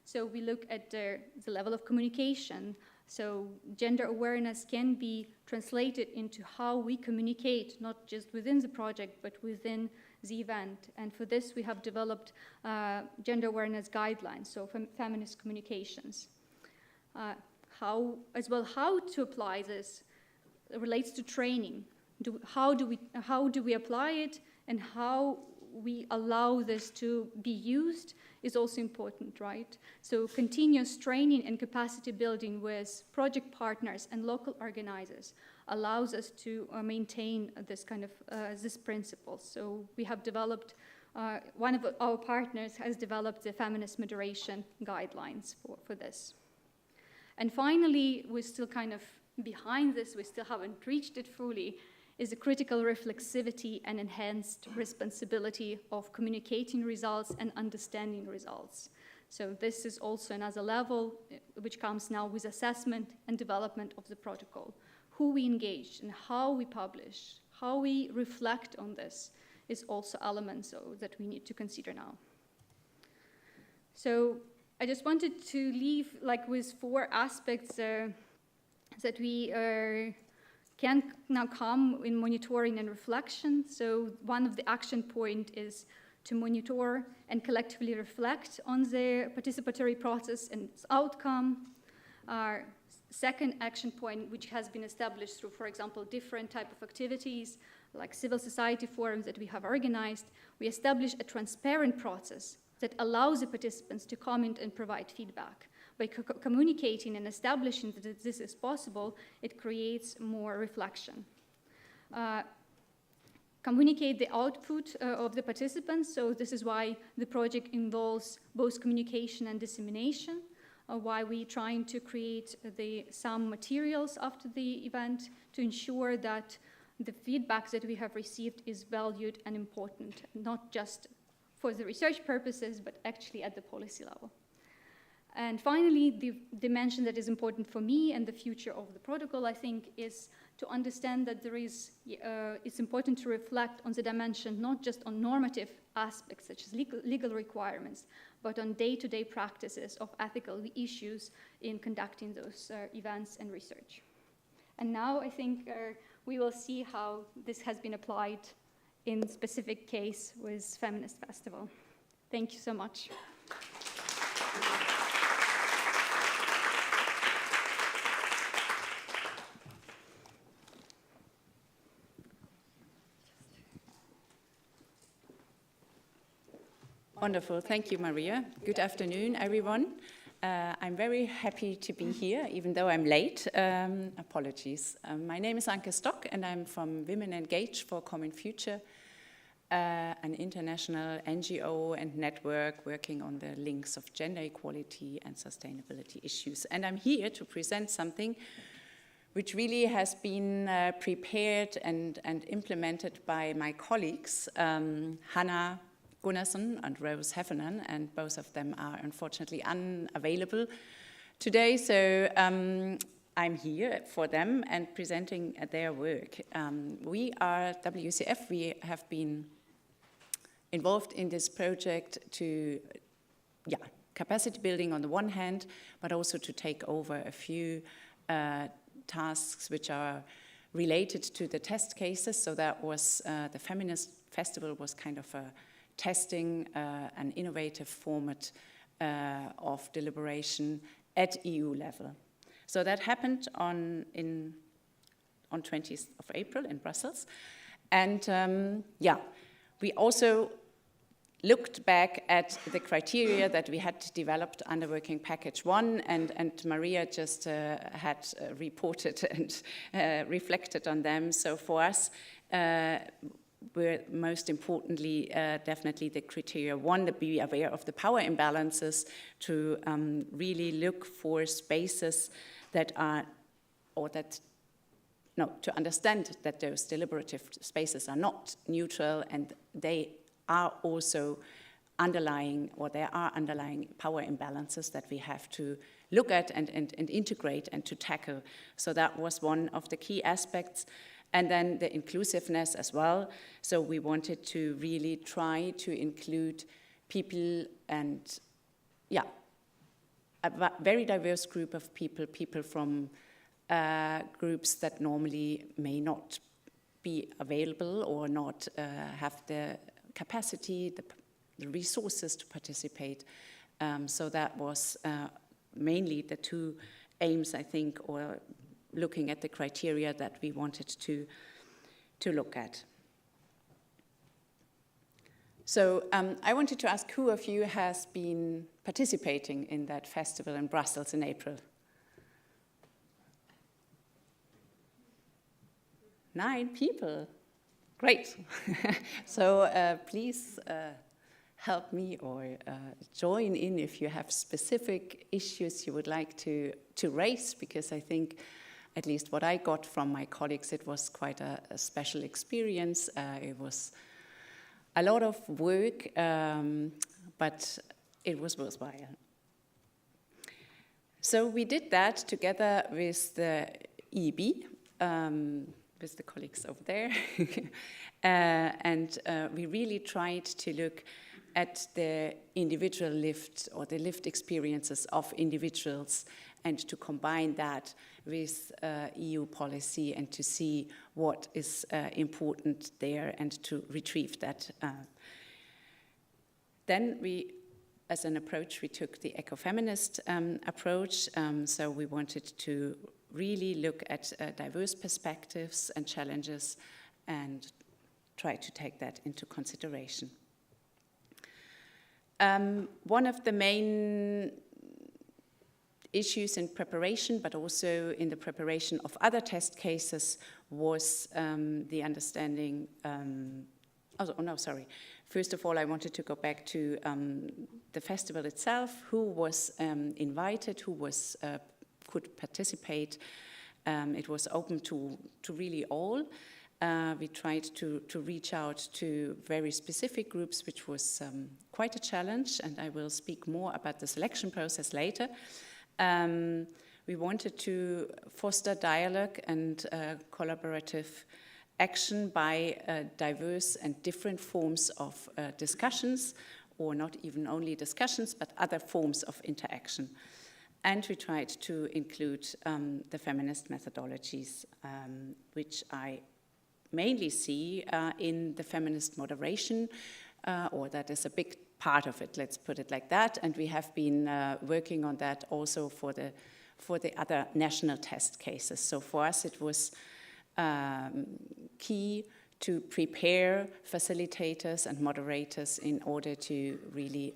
So we look at the level of communication. So gender awareness can be translated into how we communicate, not just within the project, but within the event. And for this, we have developed gender awareness guidelines, so feminist communications. How to apply this relates to training. How do we apply it, and how we allow this to be used is also important, right? So continuous training and capacity building with project partners and local organizers allows us to maintain this kind of, this principle. So we have developed, one of our partners has developed the feminist moderation guidelines for this. And finally, we're still kind of behind this, we still haven't reached it fully, is the critical reflexivity and enhanced responsibility of communicating results and understanding results. So this is also another level which comes now with assessment and development of the protocol. Who we engage and how we publish, how we reflect on this is also elements that we need to consider now. So I just wanted to leave with 4 aspects that we can now come in monitoring and reflection. So one of the action point is to monitor and collectively reflect on the participatory process and its outcome. Our second action point, which has been established through, for example, different type of activities, like civil society forums that we have organized, we establish a transparent process that allows the participants to comment and provide feedback. By communicating and establishing that this is possible, it creates more reflection. Communicate the output of the participants, so this is why the project involves both communication and dissemination, why we're trying to create some materials after the event to ensure that the feedback that we have received is valued and important, not just for the research purposes, but actually at the policy level. And finally, the dimension that is important for me and the future of the protocol, I think, is to understand that it's important to reflect on the dimension, not just on normative aspects such as legal requirements, but on day-to-day practices of ethical issues in conducting those events and research. And now I think we will see how this has been applied in specific case with Feminist Festival. Thank you so much. Wonderful. Thank you, Maria. Good afternoon, everyone. I'm very happy to be here, even though I'm late. Apologies. My name is Anke Stock, and I'm from Women Engage for Common Future, an international NGO and network working on the links of gender equality and sustainability issues. And I'm here to present something which really has been prepared and implemented by my colleagues, Hannah Gunnarsson and Rose Heffernan, and both of them are unfortunately unavailable today, so I'm here for them and presenting their work. We are WCF, we have been involved in this project to, capacity building on the one hand, but also to take over a few tasks which are related to the test cases. So that was, the Feminist Festival was kind of a testing an innovative format of deliberation at EU level. So that happened on 20th of April in Brussels. And we also looked back at the criteria that we had developed under Working Package 1, and Maria just had reported and reflected on them. So for us, were most importantly definitely the criteria 1, to be aware of the power imbalances, to really look for spaces that are, to understand that those deliberative spaces are not neutral, and they are also underlying, or there are underlying power imbalances that we have to look at and integrate and to tackle. So that was one of the key aspects. And then the inclusiveness as well. So we wanted to really try to include people and, a very diverse group of people from groups that normally may not be available or not have the capacity, the resources to participate. So that was mainly the two aims, I think, or looking at the criteria that we wanted to look at. So I wanted to ask who of you has been participating in that festival in Brussels in April? 9 people. Great. So please help me or join in if you have specific issues you would like to raise, because I think, at least what I got from my colleagues, it was quite a special experience. It was a lot of work, but it was worthwhile. So we did that together with the EEB, with the colleagues over there. And we really tried to look at the individual lived, or the lived experiences of individuals, and to combine that with EU policy and to see what is important there and to retrieve that. Then we, as an approach, we took the ecofeminist approach. So we wanted to really look at diverse perspectives and challenges and try to take that into consideration. One of the main issues in preparation, but also in the preparation of other test cases, was the understanding. First of all, I wanted to go back to the festival itself. Who was invited? Who was could participate? It was open to really all. We tried to reach out to very specific groups, which was quite a challenge, and I will speak more about the selection process later. We wanted to foster dialogue and collaborative action by diverse and different forms of discussions, or not even only discussions, but other forms of interaction. And we tried to include the feminist methodologies, which I mainly see in the feminist moderation, or that is a big part of it, let's put it like that. And we have been working on that also for the other national test cases. So for us it was key to prepare facilitators and moderators in order to really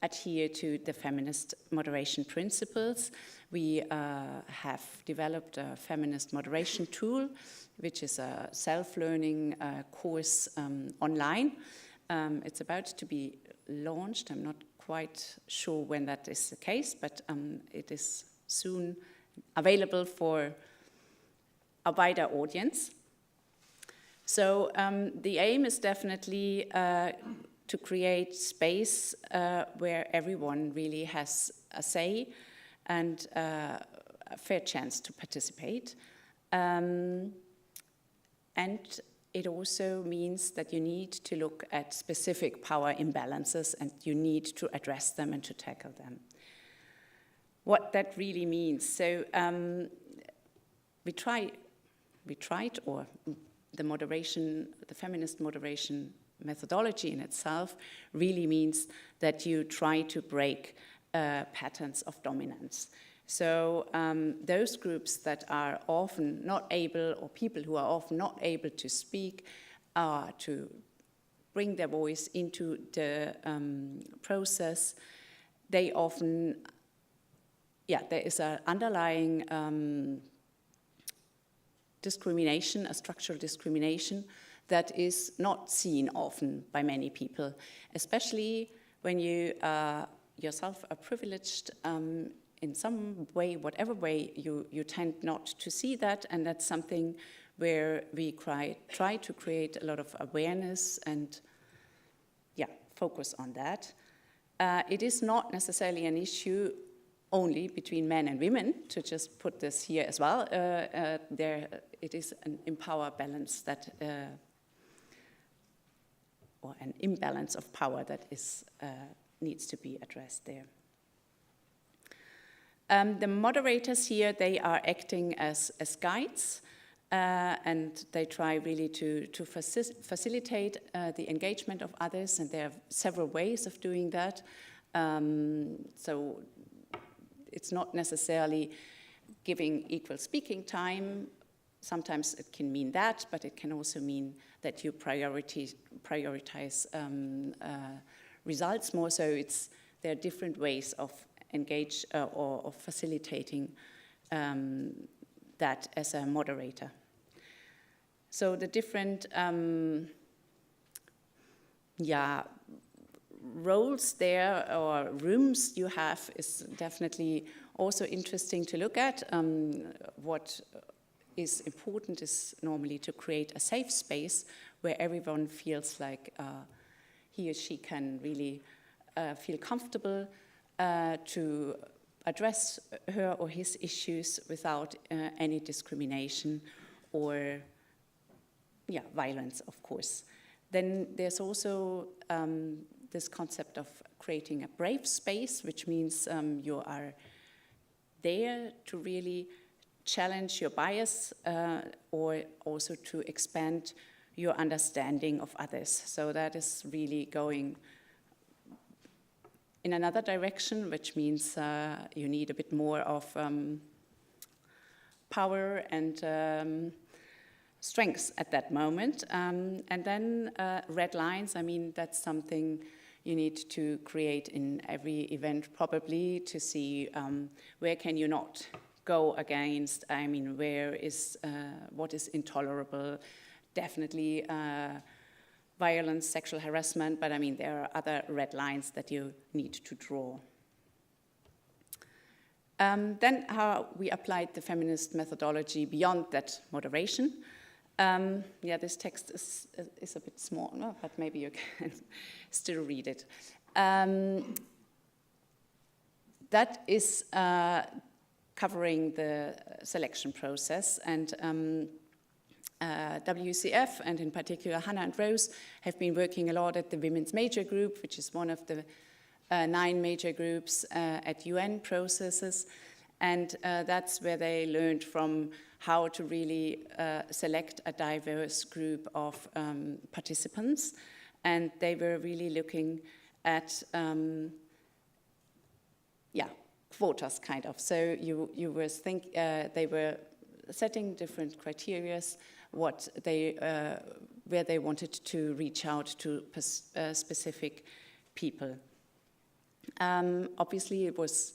adhere to the feminist moderation principles. We have developed a feminist moderation tool, which is a self-learning course online. It's about to be launched. I'm not quite sure when that is the case, but it is soon available for a wider audience. So the aim is definitely to create space where everyone really has a say and a fair chance to participate. And it also means that you need to look at specific power imbalances and you need to address them and to tackle them. What that really means. So we tried, or the feminist moderation methodology in itself really means that you try to break patterns of dominance. So those groups that are often not able, or people who are often not able to speak, to bring their voice into the process, they often, there is an underlying discrimination, a structural discrimination that is not seen often by many people, especially when you yourself are privileged in some way, whatever way, you tend not to see that, and that's something where we try to create a lot of awareness and focus on that. It is not necessarily an issue only between men and women, to just put this here as well. It is an empower balance that, or an imbalance of power that is needs to be addressed there. The moderators here, they are acting as guides, and they try really to facilitate the engagement of others, and there are several ways of doing that. So it's not necessarily giving equal speaking time. Sometimes it can mean that, but it can also mean that you prioritize results more. So there are different ways of engage or of facilitating that as a moderator. So the different roles there or rooms you have is definitely also interesting to look at. What is important is normally to create a safe space where everyone feels like he or she can really feel comfortable to address her or his issues without any discrimination or violence, of course. Then there's also this concept of creating a brave space, which means you are there to really challenge your bias or also to expand your understanding of others. So that is really going in another direction, which means you need a bit more of power and strength at that moment. And then red lines, I mean, that's something you need to create in every event probably to see where can you not go against, I mean, where is, what is intolerable, definitely violence, sexual harassment, but I mean, there are other red lines that you need to draw. Then how we applied the feminist methodology beyond that moderation. This text is a bit small, no? But maybe you can still read it. That is covering the selection process, and WCF, and in particular Hannah and Rose, have been working a lot at the Women's Major Group, which is one of the 9 major groups at UN processes, and that's where they learned from how to really select a diverse group of participants, and they were really looking at quotas, kind of. So you were they were setting different criteria. where they wanted to reach out to specific people. Obviously, it was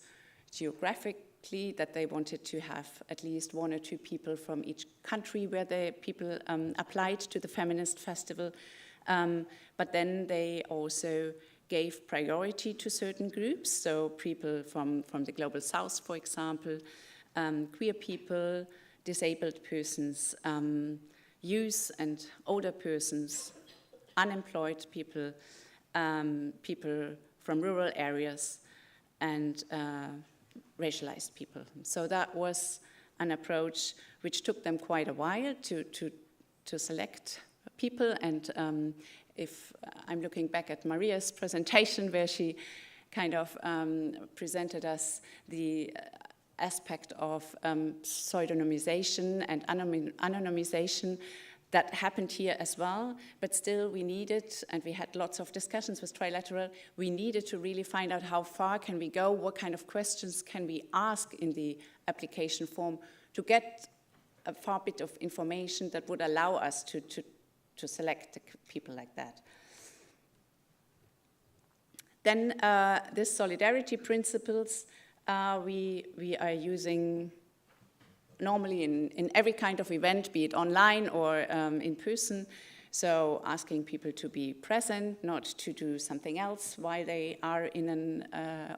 geographically that they wanted to have at least 1 or 2 people from each country where the people applied to the Feminist Festival. But then they also gave priority to certain groups, so people from the Global South, for example, queer people, disabled persons, youth and older persons, unemployed people, people from rural areas, and racialized people. So that was an approach which took them quite a while to select people. And if I'm looking back at Maria's presentation, where she kind of presented us the aspect of pseudonymization and anonymization, that happened here as well, but still we needed, and we had lots of discussions with Trilateral, we needed to really find out how far can we go, what kind of questions can we ask in the application form to get a far bit of information that would allow us to select people like that. Then this solidarity principles we are using normally in every kind of event, be it online or in person. So asking people to be present, not to do something else while they are in an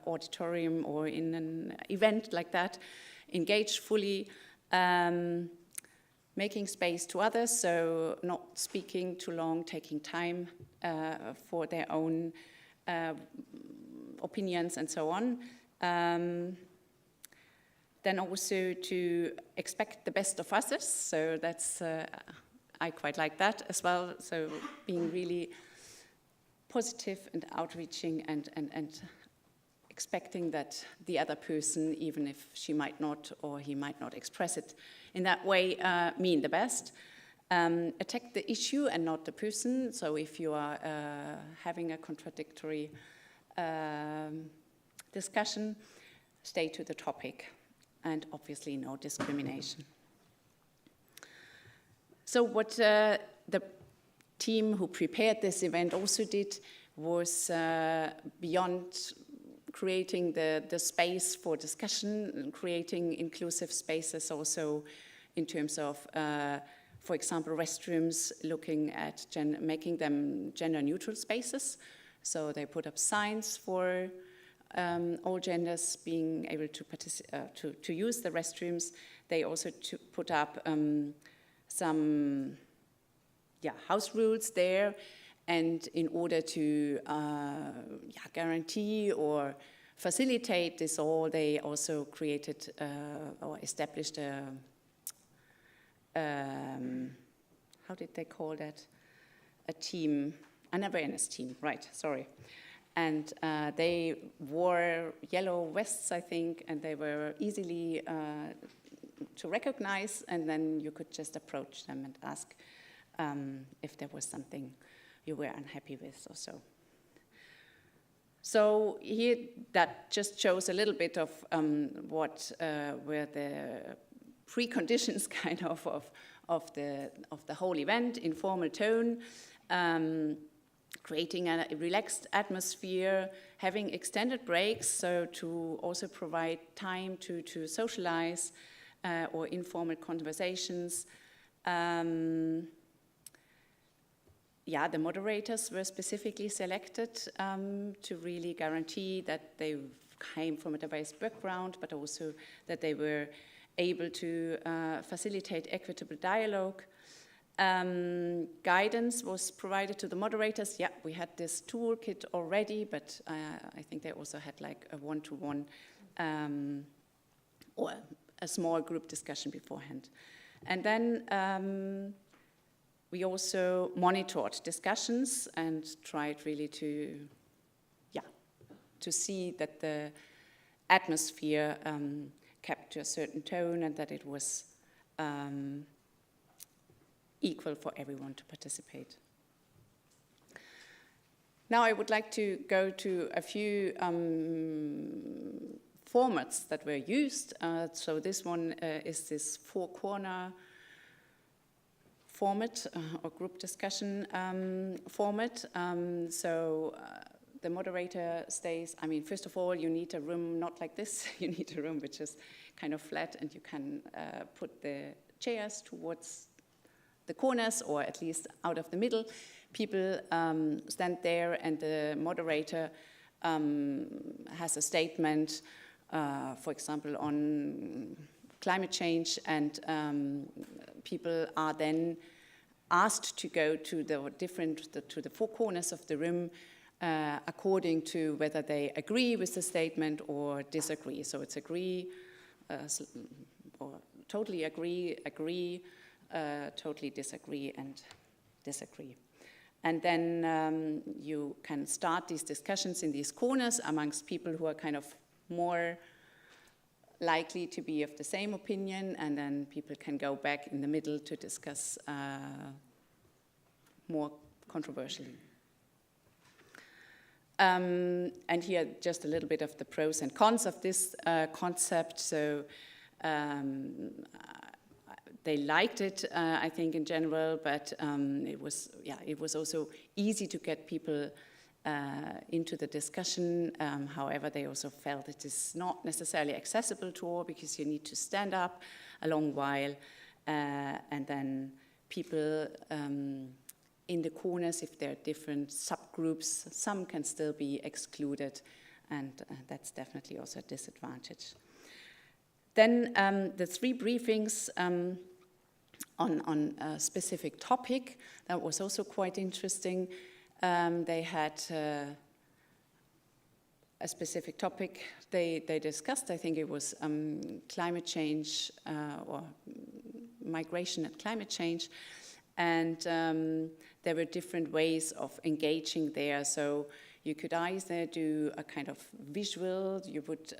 auditorium or in an event like that. Engage fully, making space to others, so not speaking too long, taking time for their own opinions and so on. Then also to expect the best of others, so that's, I quite like that as well, so being really positive and outreaching and expecting that the other person, even if she might not or he might not express it in that way, mean the best. Attack the issue and not the person, so if you are having a contradictory discussion, stay to the topic. And obviously no discrimination. So what the team who prepared this event also did was beyond creating the space for discussion and creating inclusive spaces also in terms of, for example, restrooms, looking at making them gender-neutral spaces. So they put up signs for all genders being able to use the restrooms. They also put up some house rules there, and in order to guarantee or facilitate this all, they also created or established how did they call that? A team, an awareness team, right, sorry. And they wore yellow vests, I think, and they were easily to recognize, and then you could just approach them and ask if there was something you were unhappy with or so. So here, that just shows a little bit of what were the preconditions kind of the whole event, informal tone, creating a relaxed atmosphere, having extended breaks, so to also provide time to socialize or informal conversations. The moderators were specifically selected to really guarantee that they came from a diverse background, but also that they were able to facilitate equitable dialogue. Guidance was provided to the moderators. Yeah, we had this toolkit already, but I think they also had like a one-to-one or a small group discussion beforehand. And then we also monitored discussions and tried really to see that the atmosphere kept to a certain tone and that it was equal for everyone to participate. Now I would like to go to a few formats that were used. So this one is this four-corner format or group discussion format. The moderator stays, I mean, first of all, you need a room not like this. You need a room which is kind of flat, and you can put the chairs towards the corners, or at least out of the middle. People stand there, and the moderator has a statement, for example, on climate change, and people are then asked to go to the four corners of the room according to whether they agree with the statement or disagree. So it's agree, or totally agree, totally disagree, and disagree. And then you can start these discussions in these corners amongst people who are kind of more likely to be of the same opinion, and then people can go back in the middle to discuss more controversially. And here just a little bit of the pros and cons of this concept. So they liked it, I think, in general, but it was also easy to get people into the discussion. However, they also felt it is not necessarily accessible to all, because you need to stand up a long while, and then people in the corners, if there are different subgroups, some can still be excluded, and that's definitely also a disadvantage. Then the 3 briefings on a specific topic, that was also quite interesting. They had a specific topic they discussed. I think it was climate change or migration and climate change. And there were different ways of engaging there. So you could either do a kind of visual, you would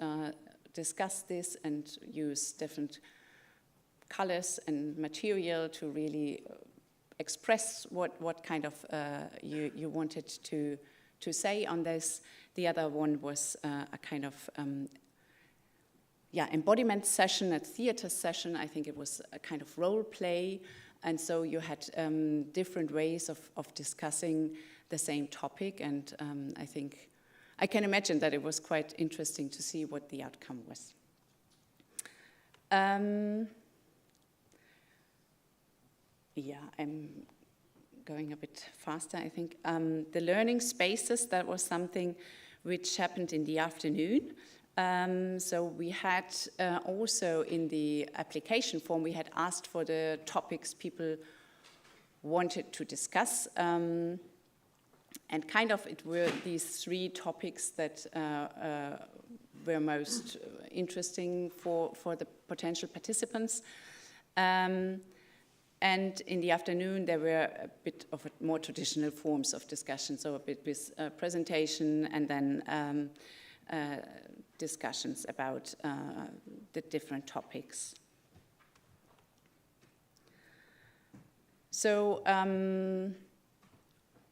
discuss this and use different colors and material to really express what kind of you wanted to say on this. The other one was a kind of embodiment session, a theater session. I think it was a kind of role play. And so you had different ways of discussing the same topic, and I think I can imagine that it was quite interesting to see what the outcome was. I'm going a bit faster, I think. The learning spaces, that was something which happened in the afternoon. So we had also in the application form, we had asked for the topics people wanted to discuss. And kind of it were these 3 topics that were most interesting for the potential participants. And in the afternoon, there were a bit of more traditional forms of discussion, so a bit with presentation, and then discussions about the different topics. So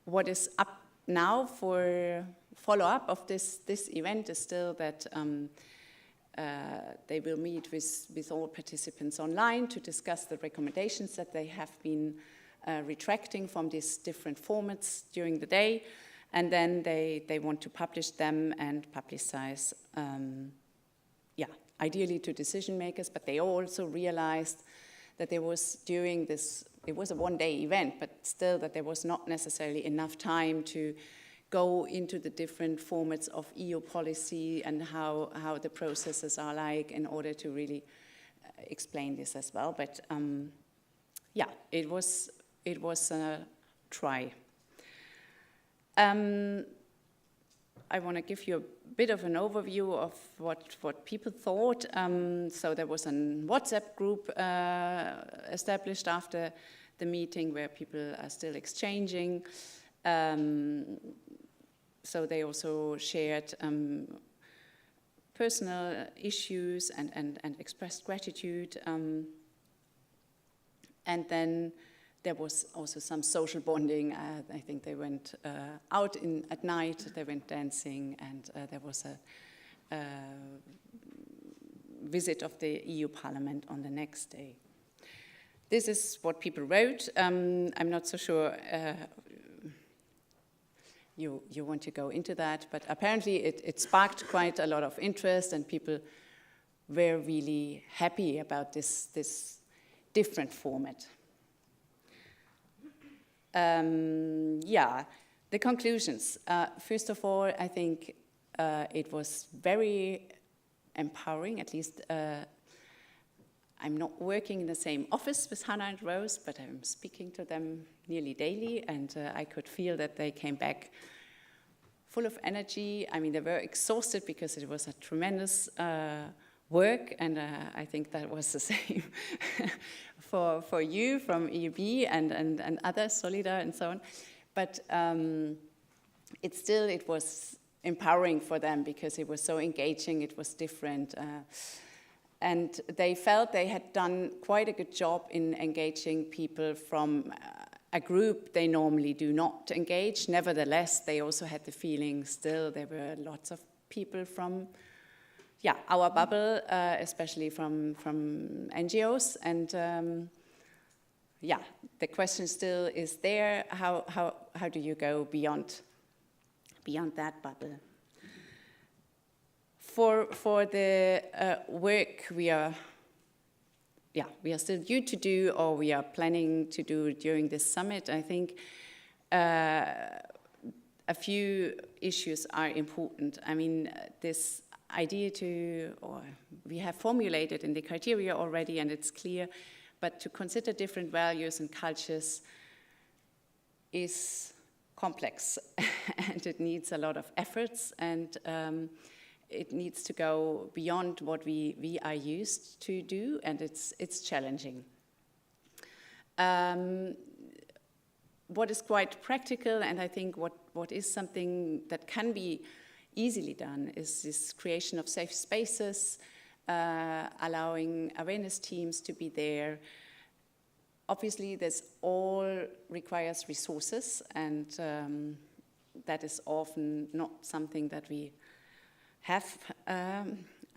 what is up now for follow-up of this event is still that they will meet with all participants online to discuss the recommendations that they have been retracting from these different formats during the day. And then they want to publish them and publicize, ideally to decision makers, but they also realized that there was during this, it was a one-day event, but still that there was not necessarily enough time to go into the different formats of EU policy and how the processes are like in order to really explain this as well. But it was a try. I want to give you a bit of an overview of what people thought. So there was a WhatsApp group established after the meeting where people are still exchanging. So they also shared personal issues and expressed gratitude. And then there was also some social bonding. I think they went out at night, they went dancing, and there was a visit of the EU Parliament on the next day. this is what people wrote. I'm not so sure you want to go into that, but apparently it sparked quite a lot of interest, and people were really happy about this different format. Yeah, the conclusions. First of all, I think it was very empowering. At least I'm not working in the same office with Hannah and Rose, but I'm speaking to them nearly daily, and I could feel that they came back full of energy. I mean, they were exhausted because it was a tremendous work, and I think that was the same for you from EUB and others, Solidar and so on. But it was empowering for them because it was so engaging, it was different. And they felt they had done quite a good job in engaging people from a group they normally do not engage. Nevertheless, they also had the feeling still there were lots of people from our bubble, especially from NGOs. And the question still is there, how do you go beyond that bubble? For the work we are still due to do, or we are planning to do during this summit, I think a few issues are important. I mean, this idea we have formulated in the criteria already, and it's clear, but to consider different values and cultures is complex, and it needs a lot of efforts, and it needs to go beyond what we are used to do, and it's challenging. What is quite practical, and I think what is something that can be easily done, is this creation of safe spaces, allowing awareness teams to be there. Obviously, this all requires resources, and that is often not something that we have a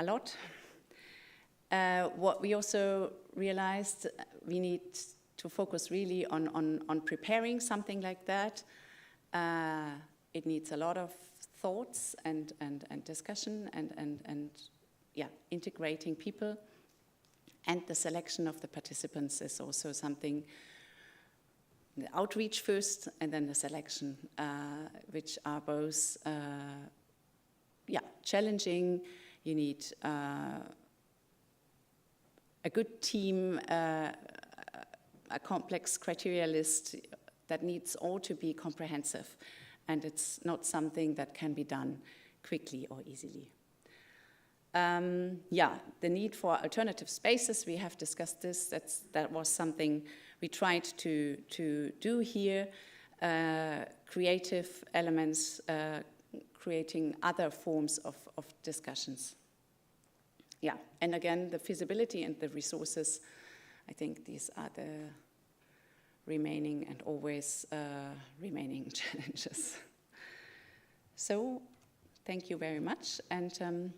lot. What we also realized, we need to focus really on preparing something like that. It needs a lot of thoughts and discussion and integrating people. And the selection of the participants is also something, the outreach first and then the selection, which are both challenging. You need a good team, a complex criteria list that needs all to be comprehensive, and it's not something that can be done quickly or easily. The need for alternative spaces, we have discussed this. That was something we tried to do here. Creative elements, creating other forms of discussions. Yeah, and again, the feasibility and the resources, I think these are the remaining and always remaining challenges. So, thank you very much, and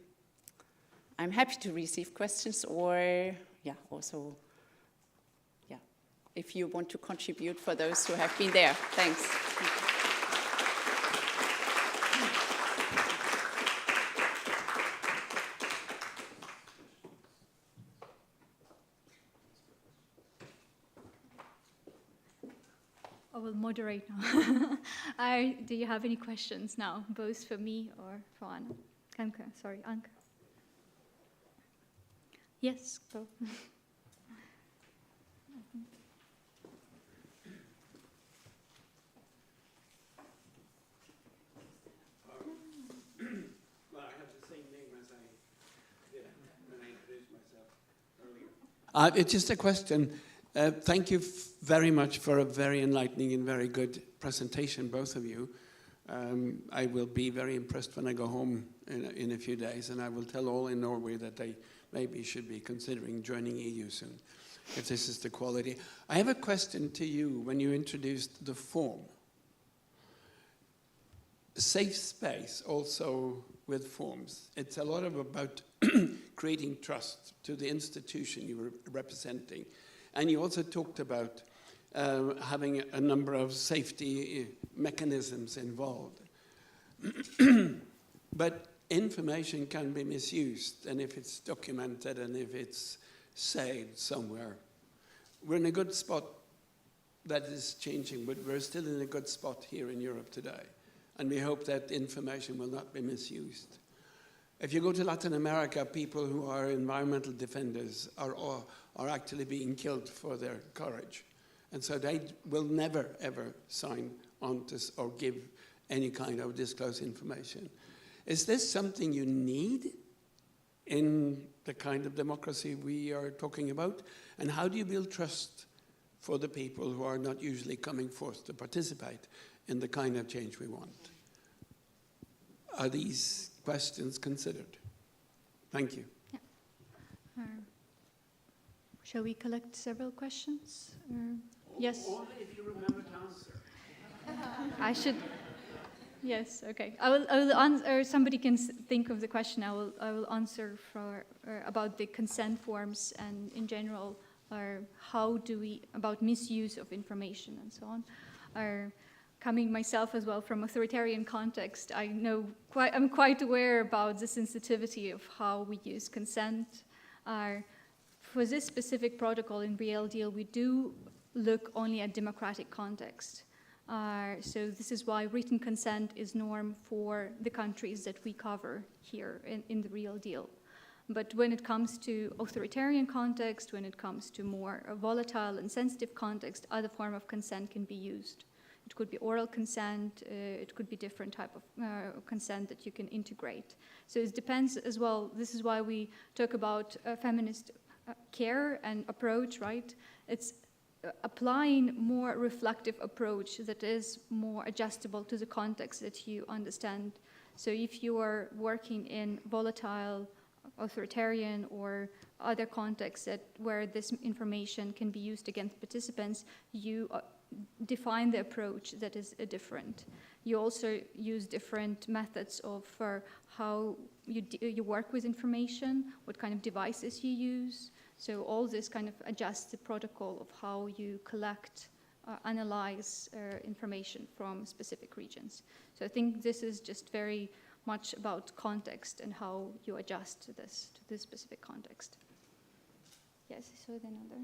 I'm happy to receive questions, or also if you want to contribute for those who have been there. Thanks. I will moderate now. Do you have any questions now, both for me or for Anna? Anke, sorry, Anke. Yes, go. Well, I have the same name as I did when I introduced myself earlier. It's just a question. Thank you very much for a very enlightening and very good presentation, both of you. I will be very impressed when I go home in a few days, and I will tell all in Norway that they maybe should be considering joining EU soon, if this is the quality. I have a question to you when you introduced the form. Safe space also with forms. It's a lot about creating trust to the institution you were representing. And you also talked about having a number of safety mechanisms involved. But information can be misused, and if it's documented and if it's saved somewhere. We're in a good spot. That is changing, but we're still in a good spot here in Europe today. And we hope that information will not be misused. If you go to Latin America, people who are environmental defenders are actually being killed for their courage. And so they will never, ever sign on to or give any kind of disclosed information. Is this something you need in the kind of democracy we are talking about? And how do you build trust for the people who are not usually coming forth to participate in the kind of change we want? Are these questions considered? Thank you. Yeah. Shall we collect several questions? Yes. Only if you remember to answer. I should. Yes. Okay. I will answer. Somebody can think of the question. I will answer about the consent forms and in general, how do we about misuse of information and so on. Coming myself as well from authoritarian context, I'm quite aware about the sensitivity of how we use consent. For this specific protocol in Real Deal, we do look only at democratic context. So this is why written consent is norm for the countries that we cover here in the Real Deal. But when it comes to authoritarian context, when it comes to more volatile and sensitive context, other form of consent can be used. It could be oral consent, it could be different type of consent that you can integrate. So it depends as well. This is why we talk about feminist care and approach, right? It's applying more reflective approach that is more adjustable to the context that you understand. So if you are working in volatile, authoritarian or other contexts where this information can be used against participants, you define the approach that is different. You also use different methods of how you work with information, what kind of devices you use. So all this kind of adjusts the protocol of how you collect, analyze information from specific regions. So I think this is just very much about context and how you adjust to this specific context. Yes, I saw another.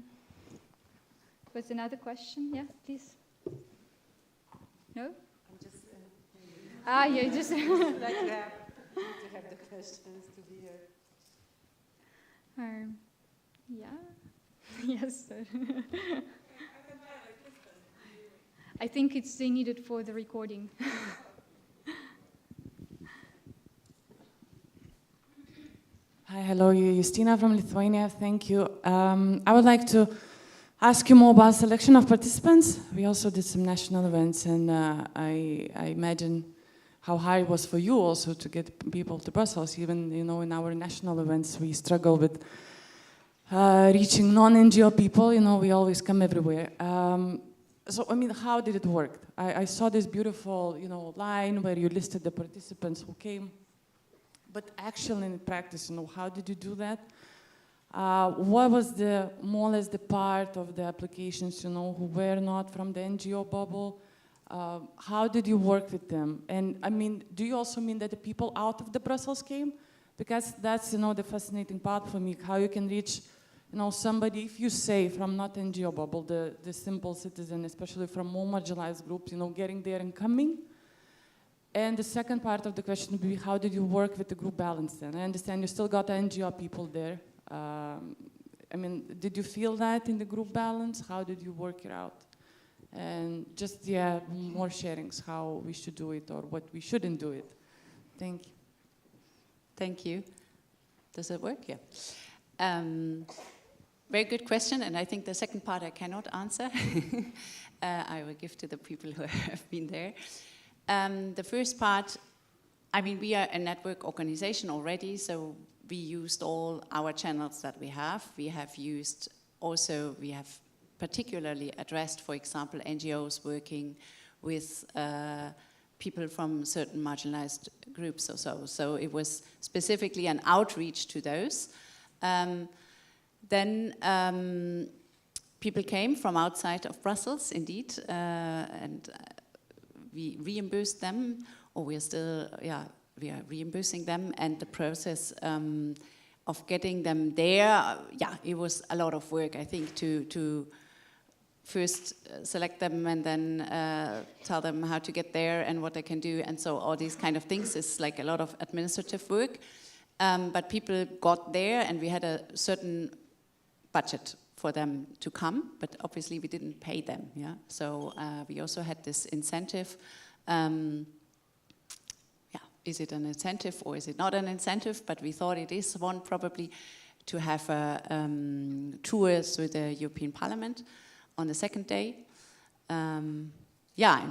Was another question? Yeah, please. No? I'm just. You just. Like to have the questions to be here. Yeah. Yes. I think it's needed for the recording. Hi, hello, Justina from Lithuania. Thank you. I would like to ask you more about selection of participants. We also did some national events, and I imagine how hard it was for you also to get people to Brussels. Even in our national events, we struggle with reaching non-NGO people. We always come everywhere. So how did it work? I saw this beautiful, line where you listed the participants who came. But actually, in practice, how did you do that? What was more or less the part of the applications, who were not from the NGO bubble? How did you work with them? And do you also mean that the people out of the Brussels came? Because that's, the fascinating part for me, how you can reach, somebody, if you say from not NGO bubble, the simple citizen, especially from more marginalized groups, getting there and coming. And the second part of the question would be, how did you work with the group balance then? I understand you still got the NGO people there. Did you feel that in the group balance? How did you work it out? And just, more sharings, how we should do it or what we shouldn't do it. Thank you. Thank you. Does it work? Yeah. Very good question, and I think the second part I cannot answer. I will give to the people who have been there. The first part, we are a network organization already, so we used all our channels that we have. We have particularly addressed, for example, NGOs working with people from certain marginalized groups or so. So it was specifically an outreach to those. Then people came from outside of Brussels, indeed, and we reimbursed them, or we are reimbursing them, and the process of getting them there, it was a lot of work, I think, to first select them and then tell them how to get there and what they can do, and so all these kind of things is like a lot of administrative work. But people got there, and we had a certain budget for them to come, but obviously we didn't pay them. Yeah, so we also had this incentive. Is it an incentive or is it not an incentive? But we thought it is one, probably, to have tours with the European Parliament on the second day. And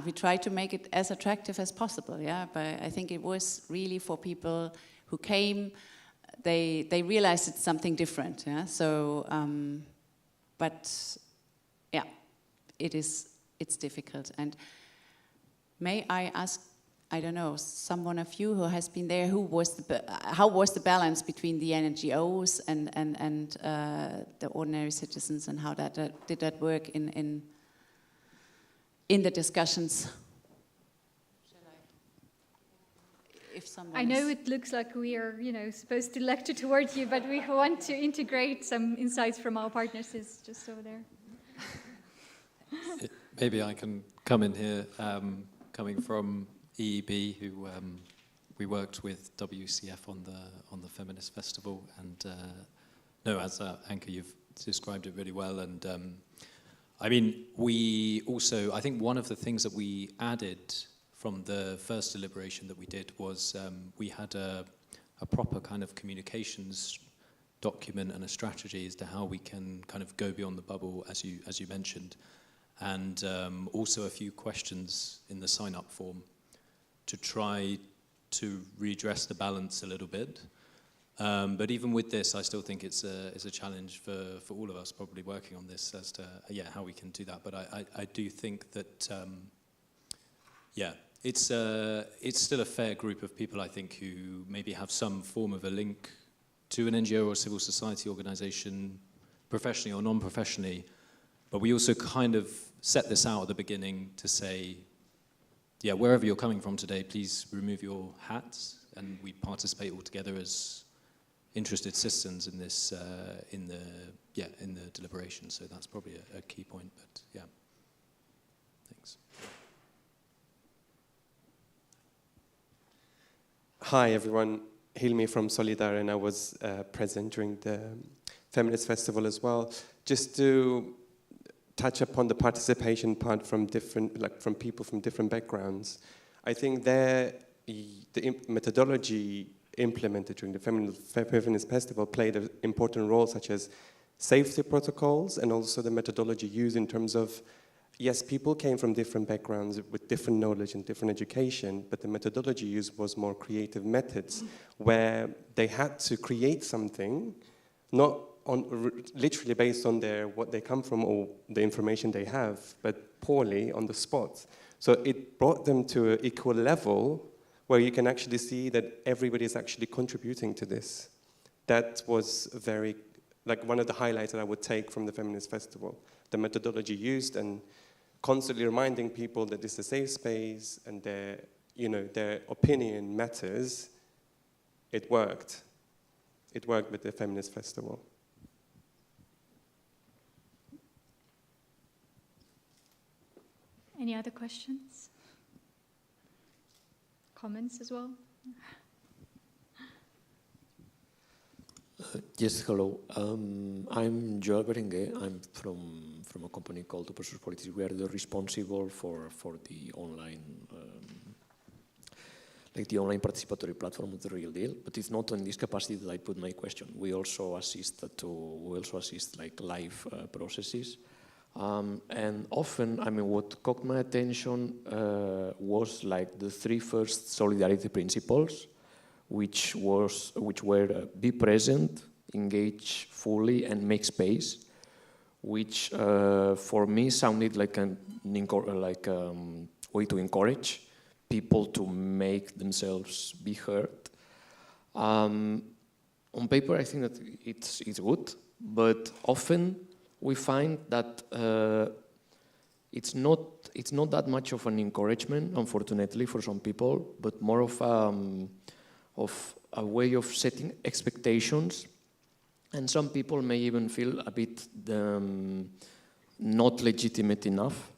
we tried to make it as attractive as possible. Yeah, but I think it was really for people who came. They realized it's something different. Yeah, so it's difficult. And may I ask, I don't know, someone of you who has been there, how was the balance between the NGOs and the ordinary citizens, and how did that work in the discussions? If I know it looks like we are, supposed to lecture towards you, but we want to integrate some insights from our partners. Is just over there. Maybe I can come in here, coming from EEB, who we worked with WCF on the Feminist Festival, and as Anke, you've described it really well. And I mean, we also, I think one of the things that we added from the first deliberation that we did was we had a proper kind of communications document and a strategy as to how we can kind of go beyond the bubble, as you mentioned, and also a few questions in the sign-up form to try to redress the balance a little bit. But even with this, I still think it's a challenge for all of us probably working on this as to how we can do that. But I do think that it's still a fair group of people, I think, who maybe have some form of a link to an NGO or civil society organization, professionally or non-professionally. But we also kind of set this out at the beginning to say, wherever you're coming from today, please remove your hats, and we participate all together as interested citizens in this, in the deliberation. So that's probably a key point. But thanks. Hi everyone, Hilmi from Solidar, and I was present during the Feminist Festival as well. Just to touch upon the participation part from from people from different backgrounds, I think the methodology implemented during the Feminist Festival played an important role, such as safety protocols, and also the methodology used in terms of, yes, people came from different backgrounds with different knowledge and different education, but the methodology used was more creative methods, where they had to create something, not literally based on what they come from or the information they have, but poorly on the spot. So it brought them to an equal level where you can actually see that everybody is actually contributing to this. That was very, one of the highlights that I would take from the Feminist Festival. The methodology used, and constantly reminding people that this is a safe space and their opinion matters. It worked. It worked with the Feminist Festival. Any other questions? Comments as well? Yes, hello. I'm Joel Berenguer. I'm from a company called Open Politics. We are responsible for the online the online participatory platform of The Real Deal. But it's not in this capacity that I put my question. We also assist live processes. And often, I mean, what caught my attention was the three first solidarity principles, which were be present, engage fully, and make space, which for me sounded like a way to encourage people to make themselves be heard. On paper, I think that it's good, but often we find that it's not that much of an encouragement, unfortunately, for some people, but more of a way of setting expectations. And some people may even feel a bit not legitimate enough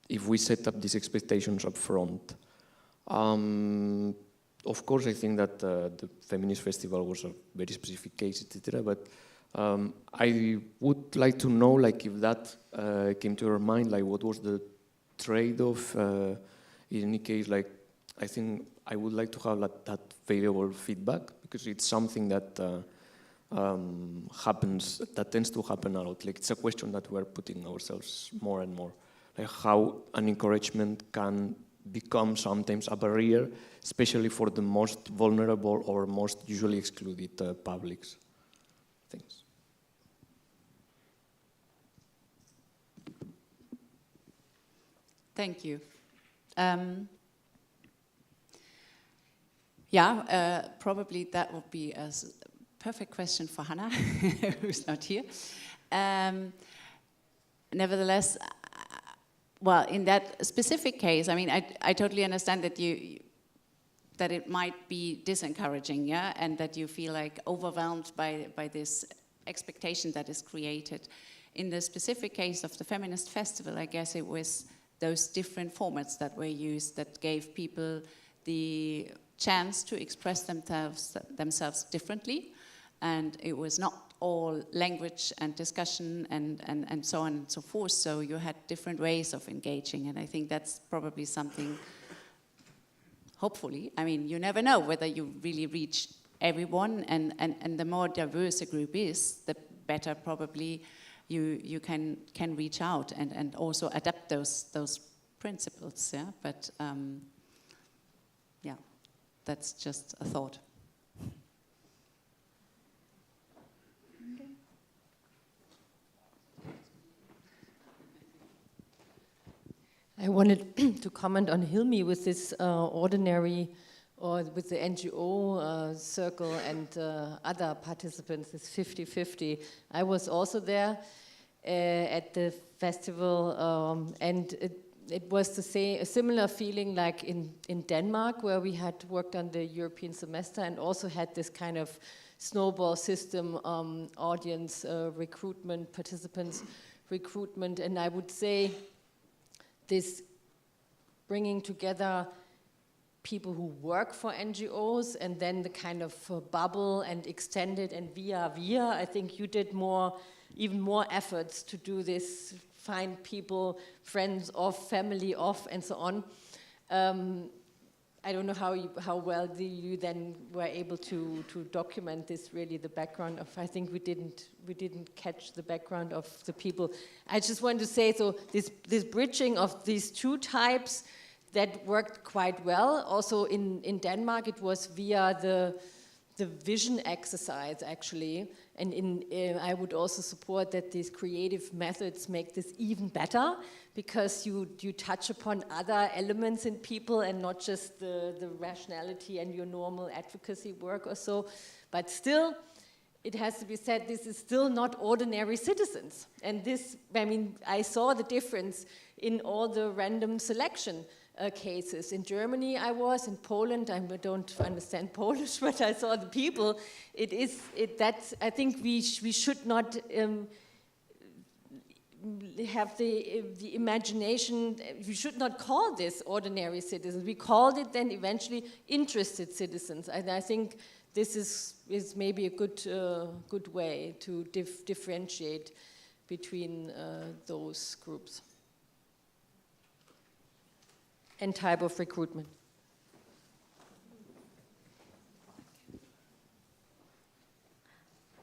if we set up these expectations up front. Of course, I think that the Feminist Festival was a very specific case, etc. But I would like to know, like, if that came to your mind, like, what was the trade-off? In any case, like, I think I would like to have that variable feedback, because it's something that that tends to happen a lot. Like, it's a question that we're putting ourselves more and more, like how an encouragement can become sometimes a barrier, especially for the most vulnerable or most usually excluded publics. Thanks. Thank you. Probably that would be a perfect question for Hannah, who's not here. Nevertheless, well, in that specific case, I mean, I totally understand that that it might be disencouraging, yeah, and that you feel like overwhelmed by this expectation that is created. In the specific case of the Feminist Festival, I guess it was those different formats that were used that gave people the chance to express themselves differently, and it was not all language and discussion and so on and so forth, so you had different ways of engaging, and I think that's probably something, hopefully, I mean, you never know whether you really reach everyone, and the more diverse a group is, the better probably you can reach out and also adapt those principles, yeah, but yeah, that's just a thought. I wanted to comment on Hilmi with this ordinary, or with the NGO circle and other participants, it's 50-50. I was also there at the festival, and it was a similar feeling like in Denmark, where we had worked on the European semester and also had this kind of snowball system, audience recruitment, participants recruitment, and I would say this bringing together people who work for NGOs and then the kind of bubble and extended and via, I think you did even more efforts to do this, find people, friends of, family of, and so on. I don't know how well you then were able to document this, really, the background of, I think we didn't catch the background of the people. I just want to say, so this bridging of these two types, that worked quite well. Also in Denmark, it was via the vision exercise, actually. And I would also support that these creative methods make this even better, because you touch upon other elements in people and not just the rationality and your normal advocacy work or so. But still, it has to be said, this is still not ordinary citizens. And this, I mean, I saw the difference in all the random selection cases. In Germany I was, in Poland, I don't understand Polish, but I saw the people. I think we should not have the imagination, we should not call this ordinary citizens. We called it then eventually interested citizens. And I think this is maybe a good way to differentiate between those groups and type of recruitment.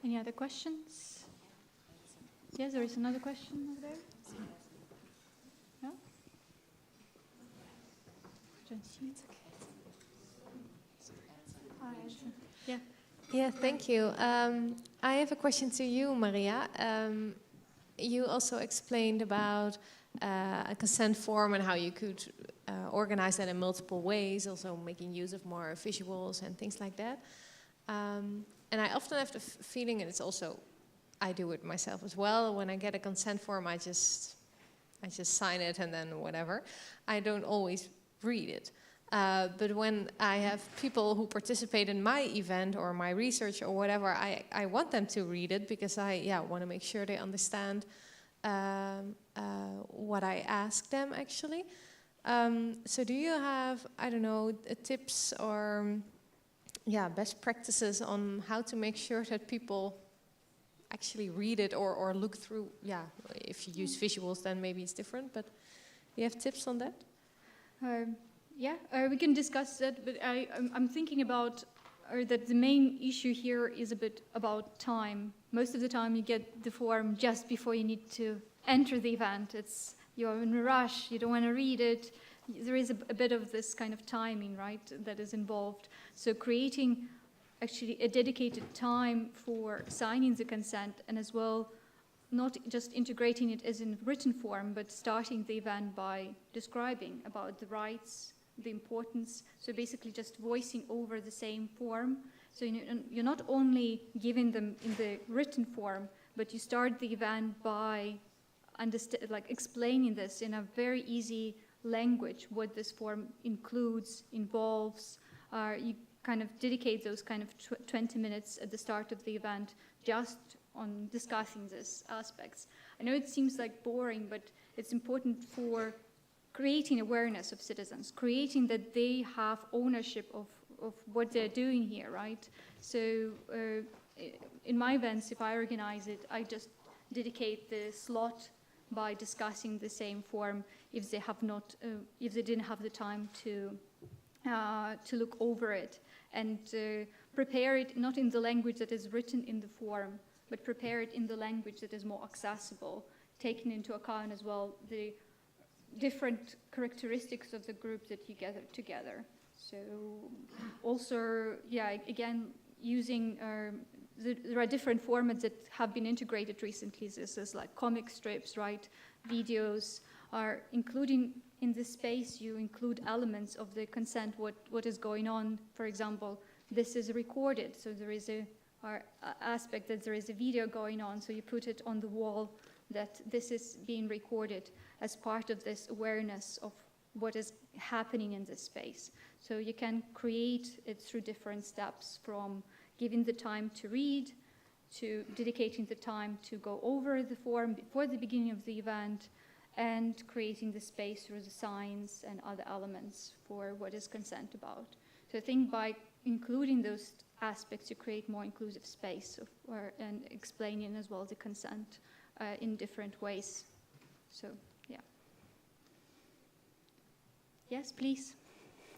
Any other questions? Yes, there is another question over there. No? Yeah. Yeah, thank you. I have a question to you, Maria. You also explained about a consent form and how you could organize that in multiple ways, also making use of more visuals and things like that. And I often have the feeling, and it's also I do it myself as well. When I get a consent form, I just sign it and then whatever. I don't always read it. But when I have people who participate in my event or my research or whatever, I want them to read it because I want to make sure they understand what I ask them actually. So do you have, I don't know, tips or best practices on how to make sure that people actually read it or look through? If you use visuals, then maybe it's different, but do you have tips on that? We can discuss that, but I'm thinking about that the main issue here is a bit about time. Most of the time you get the form just before you need to enter the event. You're in a rush, you don't want to read it. There is a bit of this kind of timing, right, that is involved. So creating actually a dedicated time for signing the consent, and as well not just integrating it as in written form, but starting the event by describing about the rights, the importance. So basically just voicing over the same form. So you're not only giving them in the written form, but you start the event by explaining this in a very easy language, what this form includes, involves. You kind of dedicate those kind of 20 minutes at the start of the event just on discussing these aspects. I know it seems like boring, but it's important for creating awareness of citizens, creating that they have ownership of what they're doing here, right? So in my events, if I organize it, I just dedicate the slot by discussing the same form if they have not, if they didn't have the time to look over it, and prepare it not in the language that is written in the form, but prepare it in the language that is more accessible, taking into account as well the different characteristics of the group that you gather together. So also, again, using, there are different formats that have been integrated recently. This is like comic strips, right? Videos are including in this space, you include elements of the consent, what is going on. For example, this is recorded, so there is a aspect that there is a video going on, so you put it on the wall that this is being recorded as part of this awareness of what is happening in this space. So you can create it through different steps, from giving the time to read, to dedicating the time to go over the form before the beginning of the event, and creating the space through the signs and other elements for what is consent about. So I think by including those aspects, you create more inclusive space and explaining as well the consent in different ways. So, yeah. Yes, please.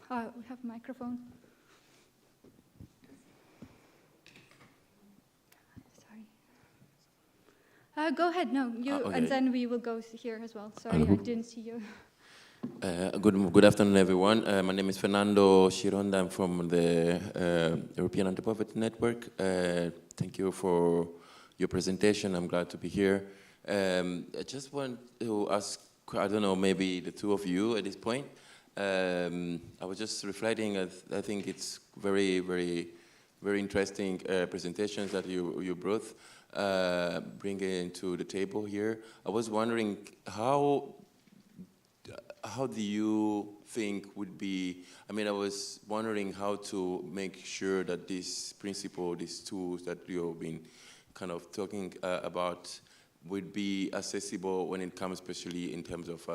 We have a microphone. Sorry. Go ahead. No, you, okay. And then we will go here as well. Sorry, I didn't see you. Good afternoon, everyone. My name is Fernando Chironda. I'm from the European Anti-Poverty Network. Thank you for your presentation. I'm glad to be here. I just want to ask, I don't know, maybe the two of you at this point. I was just reflecting, I think it's very, very, very interesting presentations that you both bring to the table here. I was wondering how do you think would be, I mean, I was wondering how to make sure that this principle, these tools that you've been kind of talking about would be accessible when it comes, especially in terms of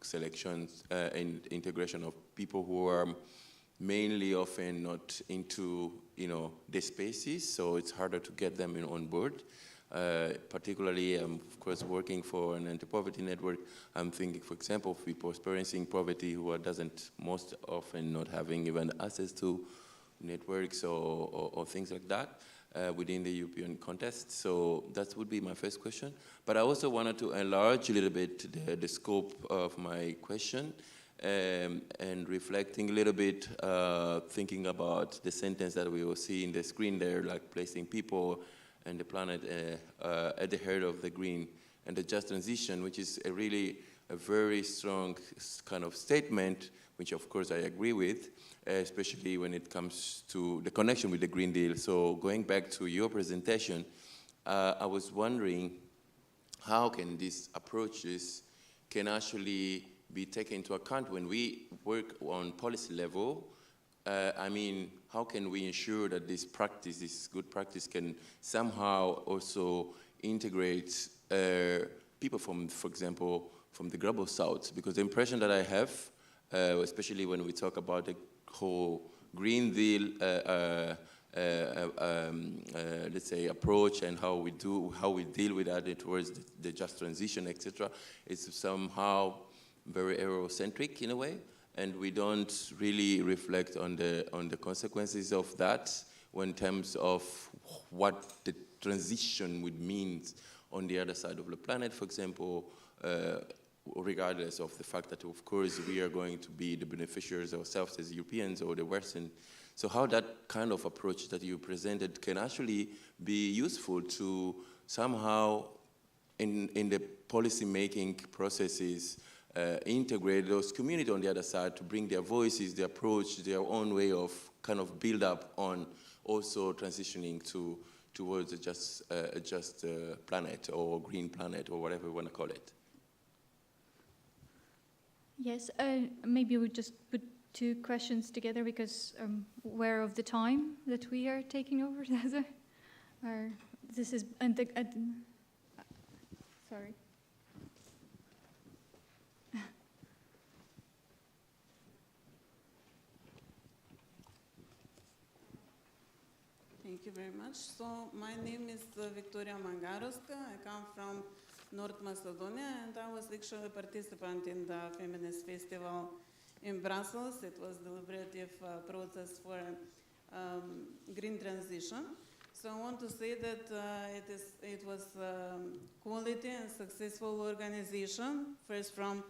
selections and integration of people who are mainly often not into, the spaces, so it's harder to get them on board. Particularly, of course, working for an anti-poverty network, I'm thinking, for example, of people experiencing poverty who doesn't most often not having even access to networks or things like that within the European context. So that would be my first question. But I also wanted to enlarge a little bit the scope of my question and reflecting a little bit, thinking about the sentence that we will see in the screen there, like placing people and the planet at the heart of the green and the just transition, which is a very strong kind of statement, which of course I agree with, especially when it comes to the connection with the Green Deal. So going back to your presentation, I was wondering how can these approaches can actually be taken into account when we work on policy level. I mean, how can we ensure that this practice, this good practice, can somehow also integrate people from, for example, from the global south? Because the impression that I have, especially when we talk about the whole Green Deal, let's say, approach and how we deal with that towards the just transition, etc., it's somehow very Eurocentric in a way, and we don't really reflect on the consequences of that in terms of what the transition would mean on the other side of the planet, for example, regardless of the fact that, of course, we are going to be the beneficiaries ourselves as Europeans or the Western. So how that kind of approach that you presented can actually be useful to somehow, in the policy-making processes, integrate those communities on the other side to bring their voices, their approach, their own way of kind of build up on also transitioning towards a just planet or green planet or whatever you want to call it. Yes, maybe we just put two questions together because I'm aware of the time that we are taking over. Or this is sorry. Thank you very much. So my name is Victoria Mangarovska. I come from North Macedonia, and I was actually a participant in the Feminist Festival in Brussels. It was a deliberative process for green transition. So I want to say that it was quality and successful organization. First, from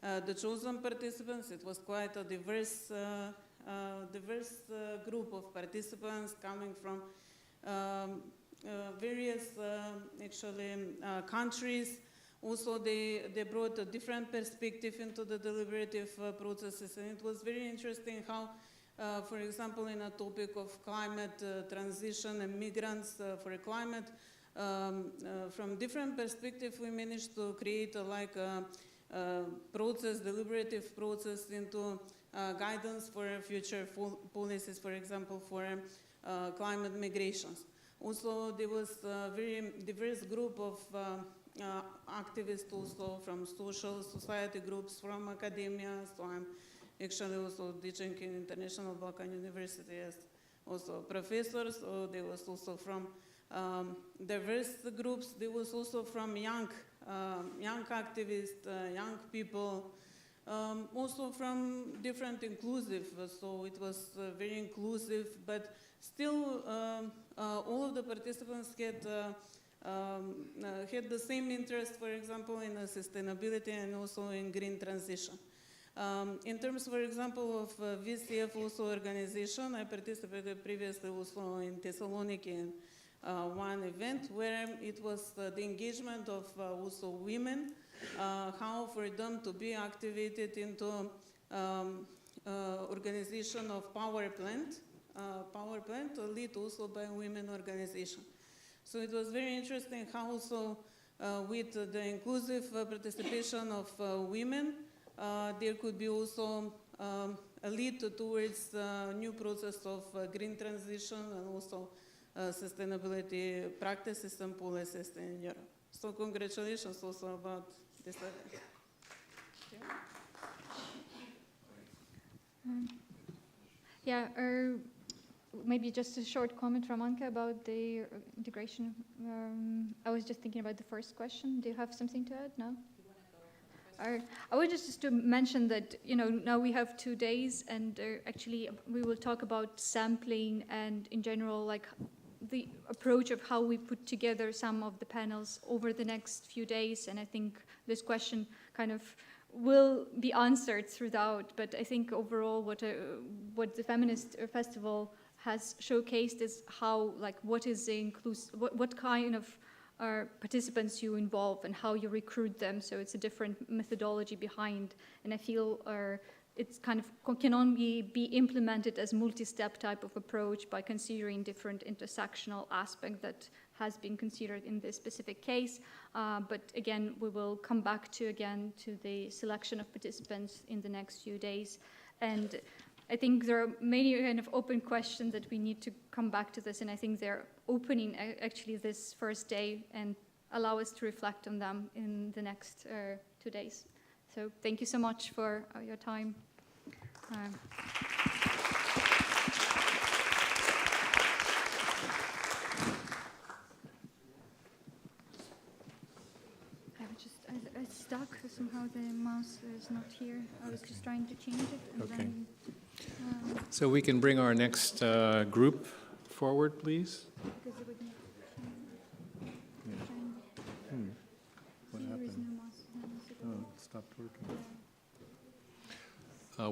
the chosen participants, it was quite a diverse group of participants coming from various countries. Also, they brought a different perspective into the deliberative processes, and it was very interesting how, for example, in a topic of climate transition and migrants for climate, from different perspectives, we managed to create a deliberative process into guidance for future policies, for example, for climate migrations. Also, there was a very diverse group of activists also from social society groups, from academia. So I'm actually also teaching in International Balkan University as also professors. So there was also from diverse groups. There was also from young activists, young people, also from different inclusive. So it was very inclusive, but still all of the participants had the same interest, for example, in sustainability and also in green transition. In terms, for example, of VCF also organization, I participated previously also in Thessaloniki in one event where it was the engagement of also women, how for them to be activated into organization of power plant lead also by women organization. So it was very interesting how also with the inclusive participation of women, there could be also a lead towards a new process of green transition and also sustainability practices and policies in Europe. So congratulations also about this event. Yeah, maybe just a short comment from Anka about the integration. I was just thinking about the first question. Do you have something to add? No? I would just to mention that, now we have 2 days, and actually we will talk about sampling and in general, like the approach of how we put together some of the panels over the next few days. And I think this question kind of will be answered throughout. But I think overall what the Feminist Festival has showcased is how, like, what is the what kind of participants you involve and how you recruit them. So it's a different methodology behind. And I feel it's kind of can only be implemented as multi-step type of approach by considering different intersectional aspects that has been considered in this specific case. But again, we will come back to the selection of participants in the next few days. And I think there are many kind of open questions that we need to come back to this, and I think they're opening actually this first day and allow us to reflect on them in the next 2 days. So thank you so much for your time. I stuck, somehow the mouse is not here. I was just trying to change it. And Okay. Then, So we can bring our next group forward, please. What happened? Oh, it stopped working.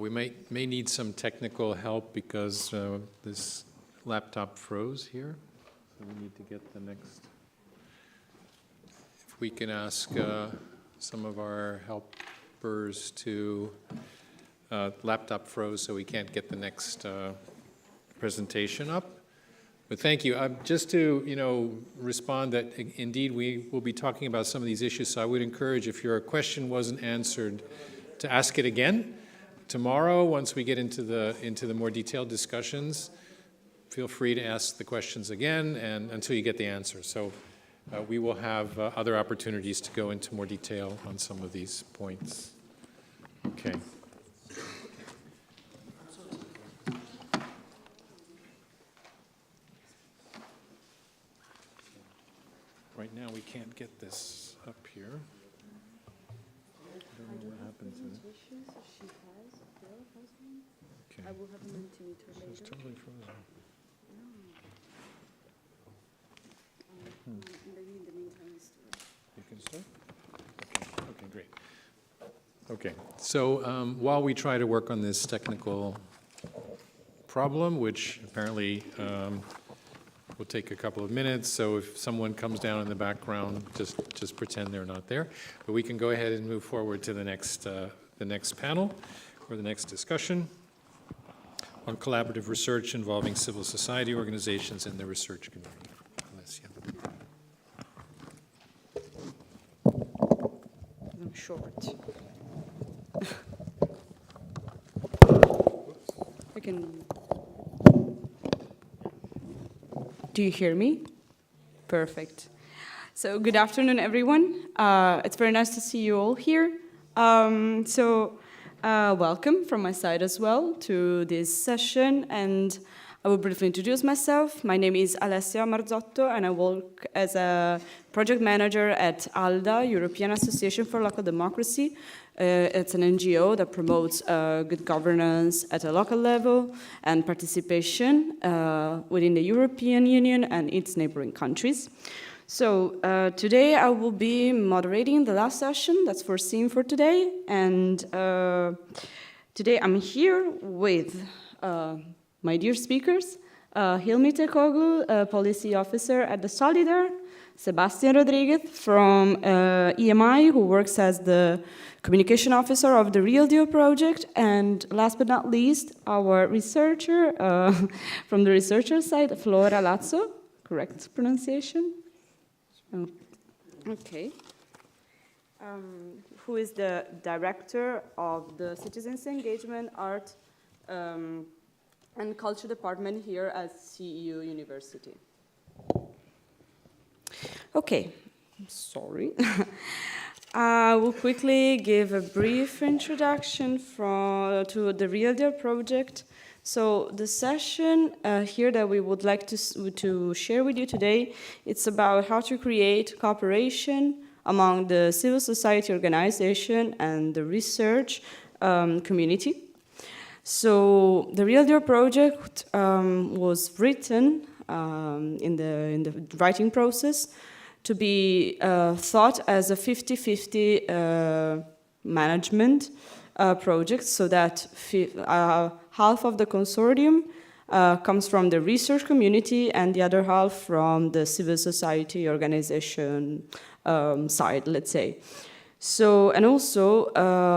We may need some technical help because this laptop froze here. So we need to get the next. If we can ask some of our helpers to laptop froze, so we can't get the next presentation up. But thank you. Just to respond that indeed we will be talking about some of these issues. So I would encourage, if your question wasn't answered, to ask it again tomorrow. Once we get into the more detailed discussions, feel free to ask the questions again, and until you get the answer. So we will have other opportunities to go into more detail on some of these points. Okay. Right now we can't get this up here. I don't know what happened to it. Okay. I will have a Mentimeter later. It's totally frozen. Maybe in the meantime, You can start? Okay, great. Okay, so while we try to work on this technical problem, which apparently will take a couple of minutes, so if someone comes down in the background, just pretend they're not there. But we can go ahead and move forward to the next panel, or the next discussion on collaborative research involving civil society organizations and the research community. Alessia. I'm short. I can. Do you hear me? Perfect. So good afternoon, everyone. It's very nice to see you all here. Welcome from my side as well to this session, and I will briefly introduce myself. My name is Alessia Marzotto, and I work as a project manager at ALDA, European Association for Local Democracy. It's an NGO that promotes good governance at a local level and participation within the European Union and its neighboring countries. So today I will be moderating the last session that's foreseen for today, and today I'm here with my dear speakers, Hilmi Tekoglu, policy officer at the Solidar, Sebastian Rodriguez from EMI, who works as the communication officer of the Real Deal project, and last but not least, our researcher from the researcher side, Flora Lazzo, correct pronunciation? Oh. Okay. Who is the director of the Citizens Engagement, Art, and Culture Department here at CEU University. Okay, sorry. I will quickly give a brief introduction to the Real Deal project. So the session here that we would like to share with you today, it's about how to create cooperation among the civil society organization and the research community. So the Real Deal project was written in the writing process to be thought as a 50-50 management project, so that half of the consortium comes from the research community and the other half from the civil society organization side, let's say. So, and also,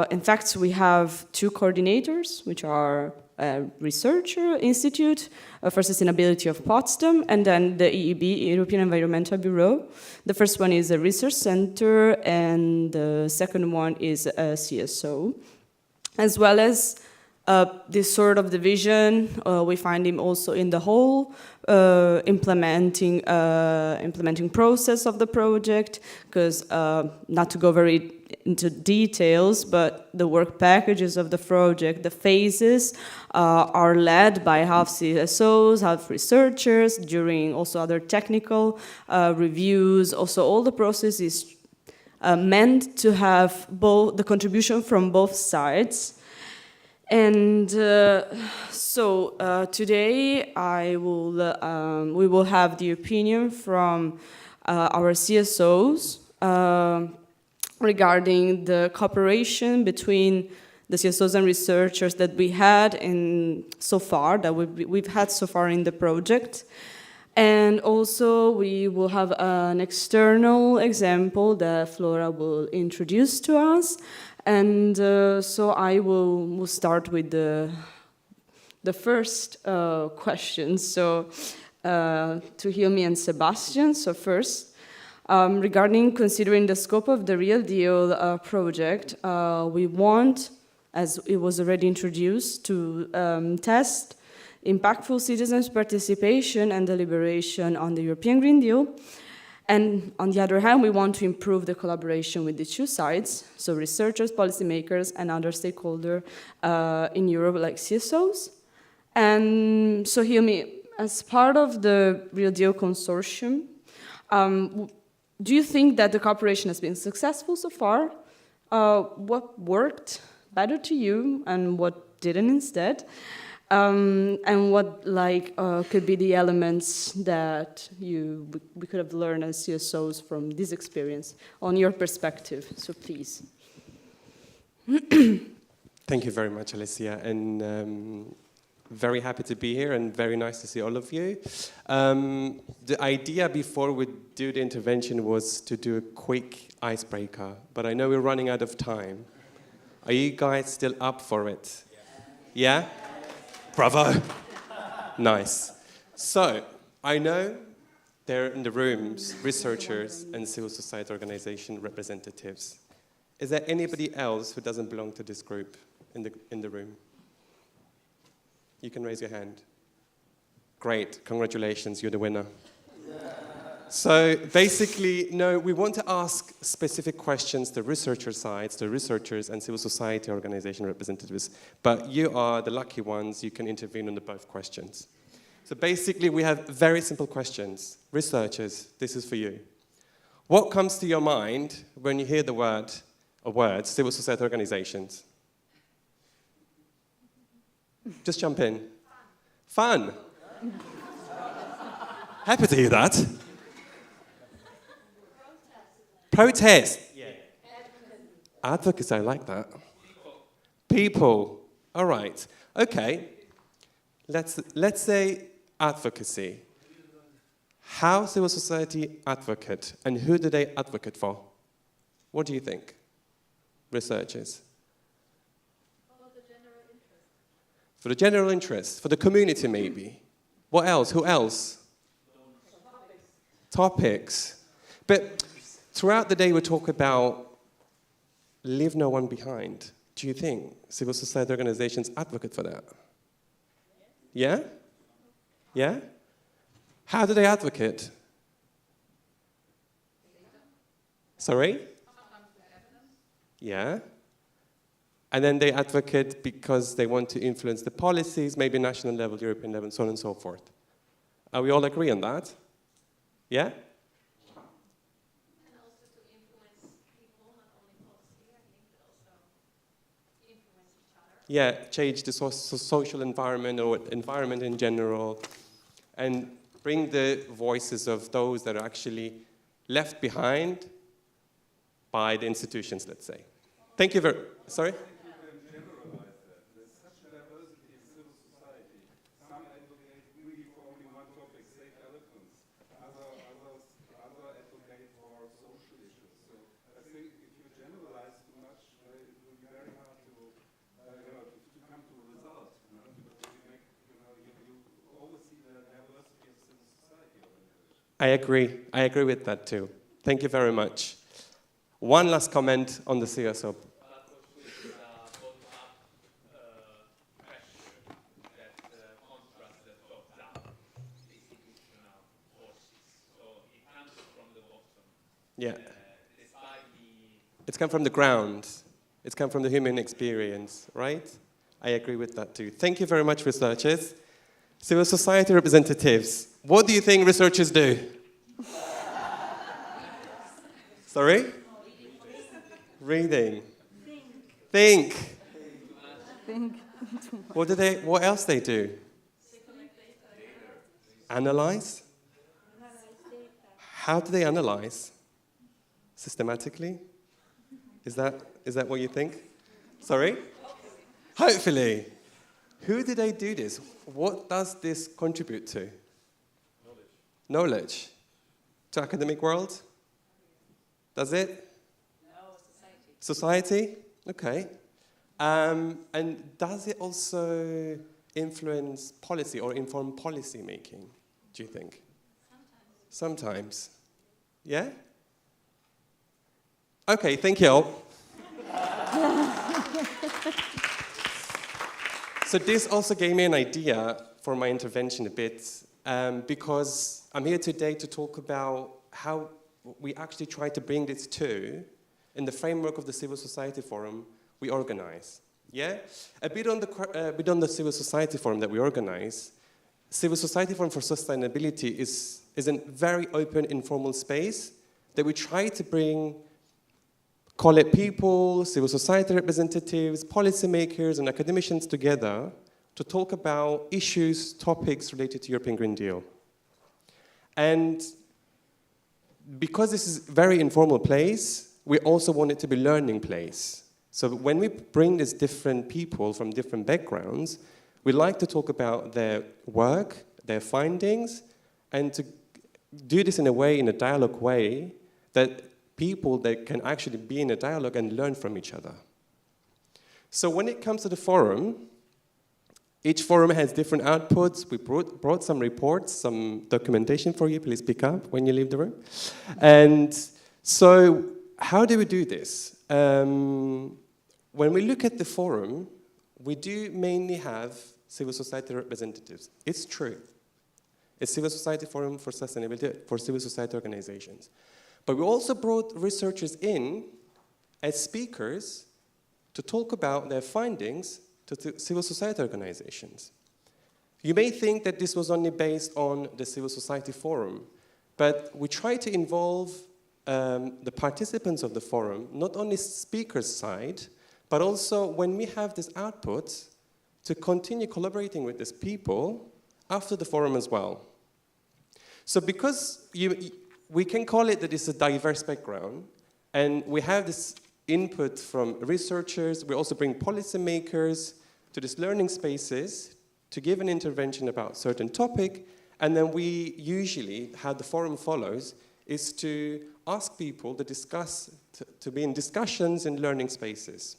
in fact, we have 2 coordinators, which are Researcher Institute for Sustainability of Potsdam, and then the EEB, European Environmental Bureau. The first one is a research center, and the second one is a CSO. As well as this sort of division, we find him also in the whole implementing process of the project, because not to go very into details, but the work packages of the project, the phases are led by half CSOs, half researchers, during also other technical reviews. Also, all the process is meant to have both the contribution from both sides. And so today we will have the opinion from our CSOs regarding the cooperation between the CSOs and researchers that we had we've had so far in the project. And also we will have an external example that Flora will introduce to us. And so I will start with the first question. So to Hilmi and Sebastian. So first, regarding considering the scope of the Real Deal project, we want, as it was already introduced, to test impactful citizens' participation and deliberation on the European Green Deal. And on the other hand, we want to improve the collaboration with the 2 sides, so researchers, policymakers, and other stakeholders in Europe, like CSOs. And so, Hilmi, as part of the Real Deal Consortium, do you think that the cooperation has been successful so far? What worked better to you, and what didn't instead? And what could be the elements that we could have learned as CSOs from this experience, on your perspective? So please. Thank you very much, Alicia, and very happy to be here and very nice to see all of you. The idea before we do the intervention was to do a quick icebreaker, but I know we're running out of time. Are you guys still up for it? Yeah? Bravo. Nice. So, I know there in the rooms researchers and civil society organization representatives. Is there anybody else who doesn't belong to this group in the room? You can raise your hand. Great, congratulations, you're the winner. So basically, no, we want to ask specific questions to researcher sides, to researchers and civil society organization representatives, but you are the lucky ones, you can intervene on the both questions. So basically, we have very simple questions. Researchers, this is for you. What comes to your mind when you hear the word, or words, civil society organizations? Just jump in. Fun. Happy to hear that. Protest. Yeah. Advocacy, I like that. People. All right. Okay. Let's say advocacy. How civil society advocate, and who do they advocate for? What do you think, researchers? For the general interest, for the community maybe. What else? Who else? Topics. But throughout the day we talk about leave no one behind. Do you think civil society organizations advocate for that? Yeah? Yeah? How do they advocate? Sorry? Yeah? And then they advocate because they want to influence the policies, maybe national level, European level, so on and so forth. Are we all agree on that? Yeah? And also to influence people, not only policy, I think, but also influence each other. Yeah, change the social environment or environment in general, and bring the voices of those that are actually left behind by the institutions, let's say. Thank you very much. Sorry? I agree. I agree with that too. Thank you very much. One last comment on the CSO. Yeah. It's come from the ground. It's come from the human experience, right? I agree with that too. Thank you very much, researchers. Civil society representatives, what do you think researchers do? Sorry? Reading. Think. What else they do? Analyze? How do they analyze? Systematically? Is that what you think? Sorry? Hopefully. Who do they do this? What does this contribute to? Knowledge. To academic world? Does it? No, society. Society? Okay. And does it also influence policy or inform policy making, do you think? Sometimes. Yeah? Okay, thank you all. So this also gave me an idea for my intervention a bit, because I'm here today to talk about how we actually try to bring this to, in the framework of the Civil Society Forum, we organize. Yeah? A bit on the Civil Society Forum that we organize, Civil Society Forum for Sustainability is a very open, informal space that we try to bring, call it people, civil society representatives, policymakers, and academicians together to talk about issues, topics related to European Green Deal. And because this is a very informal place, we also want it to be a learning place. So when we bring these different people from different backgrounds, we like to talk about their work, their findings, and to do this in a way, in a dialogue way, that people that can actually be in a dialogue and learn from each other. So when it comes to the forum, each forum has different outputs. We brought some reports, some documentation for you. Please pick up when you leave the room. And so how do we do this? When we look at the forum, we do mainly have civil society representatives. It's true. It's Civil Society Forum for Sustainability for civil society organizations. But we also brought researchers in as speakers to talk about their findings to civil society organizations. You may think that this was only based on the Civil Society Forum, but we try to involve the participants of the forum, not only speakers' side, but also when we have this output, to continue collaborating with these people after the forum as well. So because we can call it that it's a diverse background, and we have this input from researchers, we also bring policymakers to these learning spaces to give an intervention about certain topic, and then we usually, how the forum follows, is to ask people to discuss, to be in discussions in learning spaces.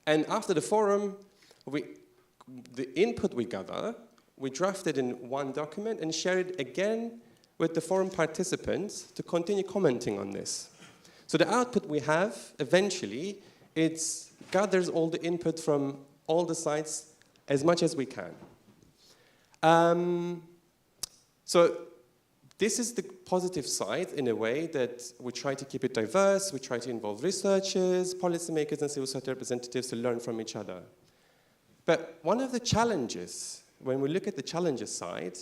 And after the forum, the input we gather, we draft it in one document and share it again with the forum participants to continue commenting on this. So the output we have, eventually, it gathers all the input from all the sides as much as we can. So this is the positive side, in a way, that we try to keep it diverse, we try to involve researchers, policymakers, and civil society representatives to learn from each other. But one of the challenges, when we look at the challenges side,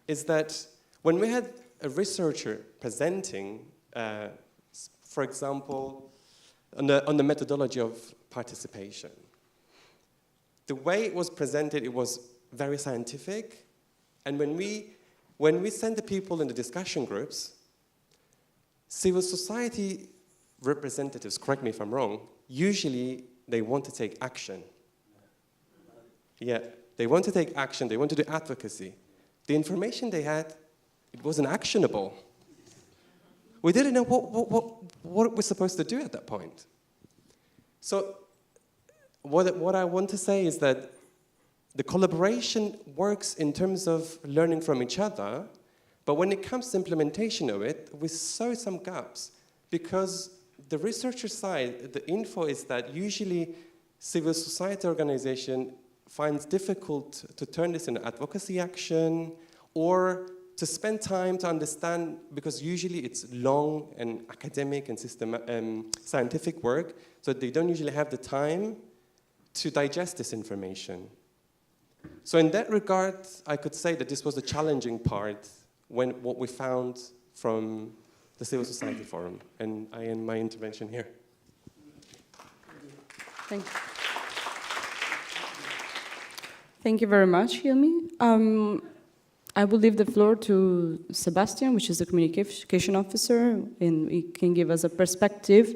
is that when we had a researcher presenting, for example, on the methodology of participation, the way it was presented, it was very scientific, and when we send the people in the discussion groups, civil society representatives, correct me if I'm wrong, usually they want to take action. Yeah, they want to take action, they want to do advocacy. The information they had, it wasn't actionable. We didn't know what we're supposed to do at that point. So what I want to say is that the collaboration works in terms of learning from each other, But when it comes to implementation of it, we saw some gaps because the researcher side, the info is that usually civil society organization finds difficult to turn this into advocacy action or to spend time to understand, because usually it's long and academic and scientific work, so they don't usually have the time to digest this information. So in that regard, I could say that this was the challenging part when what we found from the Civil Society Forum. And I end my intervention here. Thank you. Thank you very much, Hilmi. I will leave the floor to Sebastian, which is the communication officer, and he can give us a perspective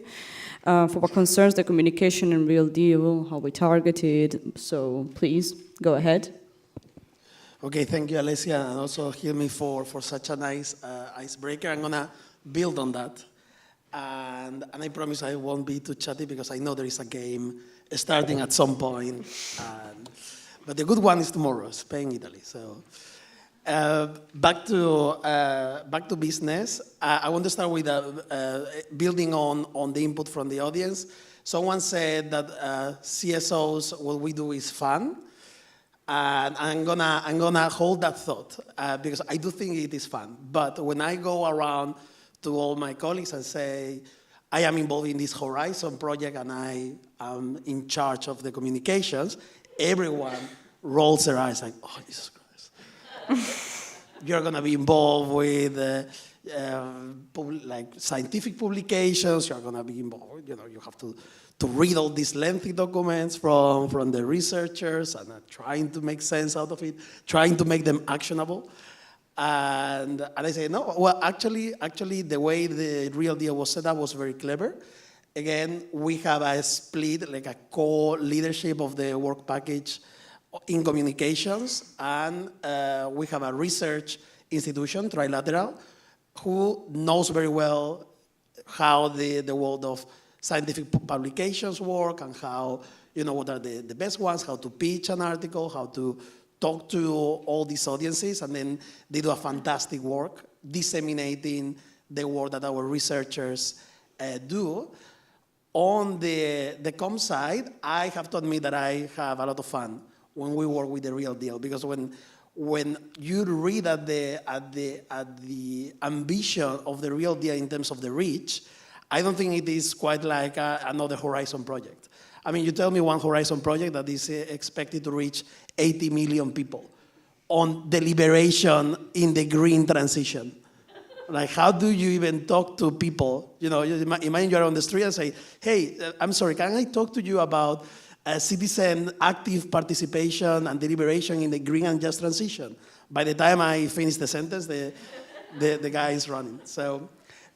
for what concerns the communication and Real Deal, how we target it. So please, go ahead. Okay, thank you, Alessia, and also Hilmi for such a nice icebreaker. I'm gonna build on that. And I promise I won't be too chatty because I know there is a game starting at some point. But the good one is tomorrow, Spain, Italy. So back to business. I want to start with building on the input from the audience. Someone said that CSOs, what we do is fun. And I'm gonna hold that thought because I do think it is fun. But when I go around to all my colleagues and say, I am involved in this Horizon project and I am in charge of the communications, everyone rolls their eyes like, oh, Jesus Christ. You're gonna be involved with like scientific publications, you're gonna be involved, you know, you have to read all these lengthy documents from the researchers and trying to make sense out of it, trying to make them actionable. And I say, no, well, actually, the way the Real Deal was set up was very clever. Again, we have a split, like a co-leadership of the work package in communications, and we have a research institution, Trilateral, who knows very well how the world of scientific publications work and how, you know, what are the best ones, how to pitch an article, how to talk to all these audiences, and then they do a fantastic work disseminating the work that our researchers do. On the comm side, I have to admit that I have a lot of fun when we work with the Real Deal, because when you read at the ambition of the Real Deal in terms of the reach, I don't think it is quite like another Horizon project. I mean, you tell me one Horizon project that is expected to reach 80 million people on deliberation in the green transition. Like, how do you even talk to people? You know, imagine you're on the street and say, hey, I'm sorry, can I talk to you about citizen active participation and deliberation in the green and just transition? By the time I finish the sentence, the guy is running. So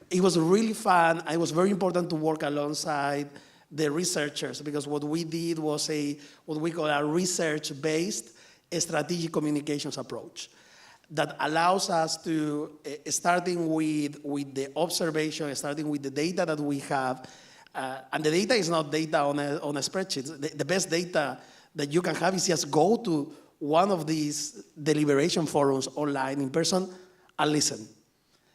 it was really fun. It was very important to work alongside the researchers, because what we did was what we call a research-based strategic communications approach that allows us to, starting with the observation, starting with the data that we have, and the data is not data on a spreadsheet. The best data that you can have is just go to one of these deliberation forums online in person and listen.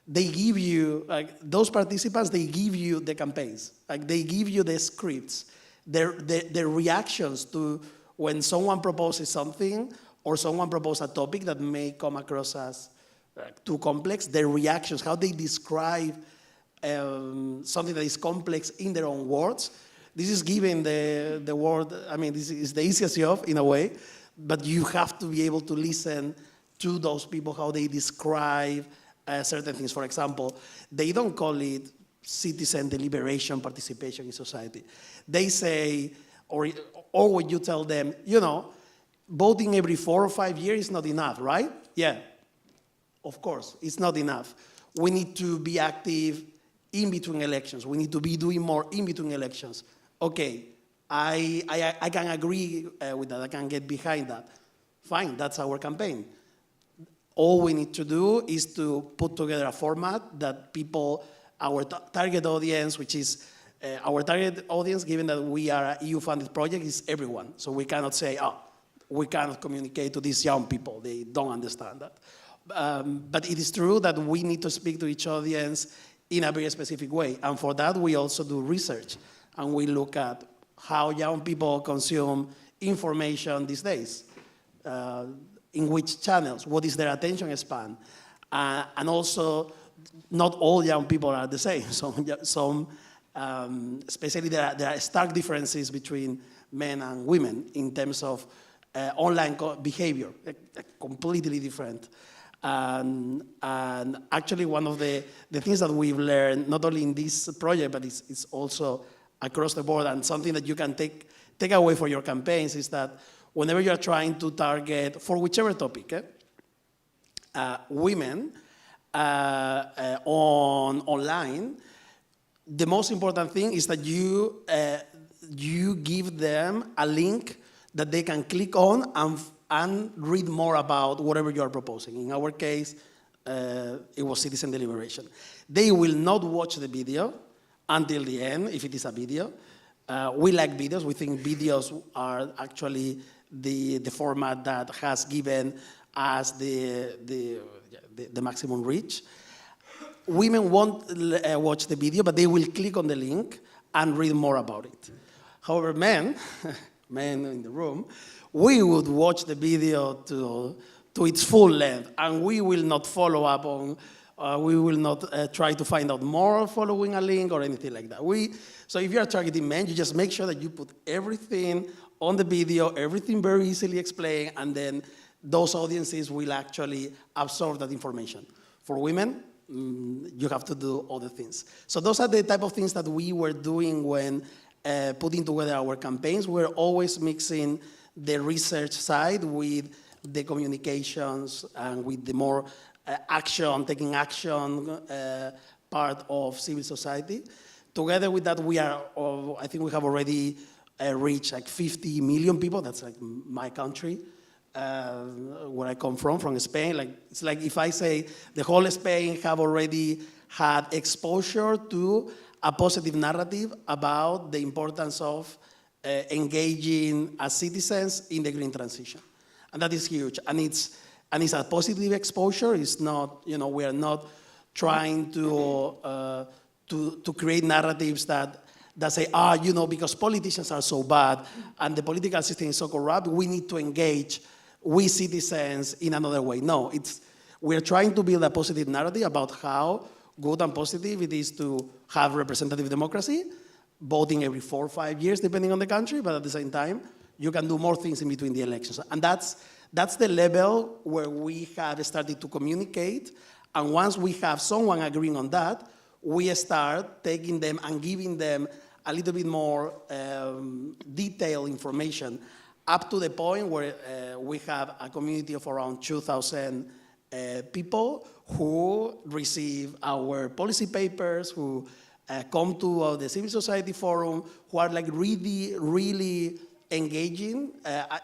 They give you, like, those participants, they give you the campaigns. Like, they give you the scripts, their reactions to when someone proposes something or someone proposes a topic that may come across as too complex, their reactions, how they describe something that is complex in their own words. This is given the word, I mean, this is the easiest job in a way, but you have to be able to listen to those people, how they describe certain things. For example, they don't call it citizen deliberation participation in society. They say, or when you tell them, you know, voting every 4 or 5 years is not enough, right? Yeah, of course, it's not enough. We need to be active in between elections. We need to be doing more in between elections. Okay, I can agree with that. I can get behind that. Fine, that's our campaign. All we need to do is to put together a format that people, our target audience, which is our target audience, given that we are an EU-funded project, is everyone. So we cannot say, oh, we cannot communicate to these young people. They don't understand that. But it is true that we need to speak to each audience in a very specific way. And for that, we also do research. And we look at how young people consume information these days, in which channels, what is their attention span. And also, not all young people are the same. Especially there are stark differences between men and women in terms of online behavior, completely different. And actually one of the things that we've learned, not only in this project, but it's also across the board, and something that you can take away for your campaigns, is that whenever you're trying to target, for whichever topic, women online, the most important thing is that you give them a link that they can click on and read more about whatever you are proposing. In our case, it was citizen deliberation. They will not watch the video until the end, if it is a video. We like videos. We think videos are actually the format that has given us the maximum reach. Women won't watch the video, but they will click on the link and read more about it. However, men in the room, we would watch the video to its full length, and we will not follow up on, we will not try to find out more following a link or anything like that. So if you are targeting men, you just make sure that you put everything on the video, everything very easily explained, and then those audiences will actually absorb that information. For women, you have to do other things. So those are the type of things that we were doing when putting together our campaigns. We're always mixing the research side with the communications and with the more taking action part of civil society. Together with that, I think we have already reached like 50 million people. That's like my country, where I come from Spain. It's like if I say the whole Spain have already had exposure to a positive narrative about the importance of engaging as citizens in the green transition. And that is huge. And it's a positive exposure. It's not, we are not trying to create narratives that say, because politicians are so bad and the political system is so corrupt, we need to engage we citizens in another way. No, we're trying to build a positive narrative about how good and positive it is to have representative democracy, voting every 4 or 5 years, depending on the country, but at the same time, you can do more things in between the elections. And that's the level where we have started to communicate. And once we have someone agreeing on that, we start taking them and giving them a little bit more detailed information, up to the point where we have a community of around 2,000 people who receive our policy papers, who come to the civil society forum, who are like really engaging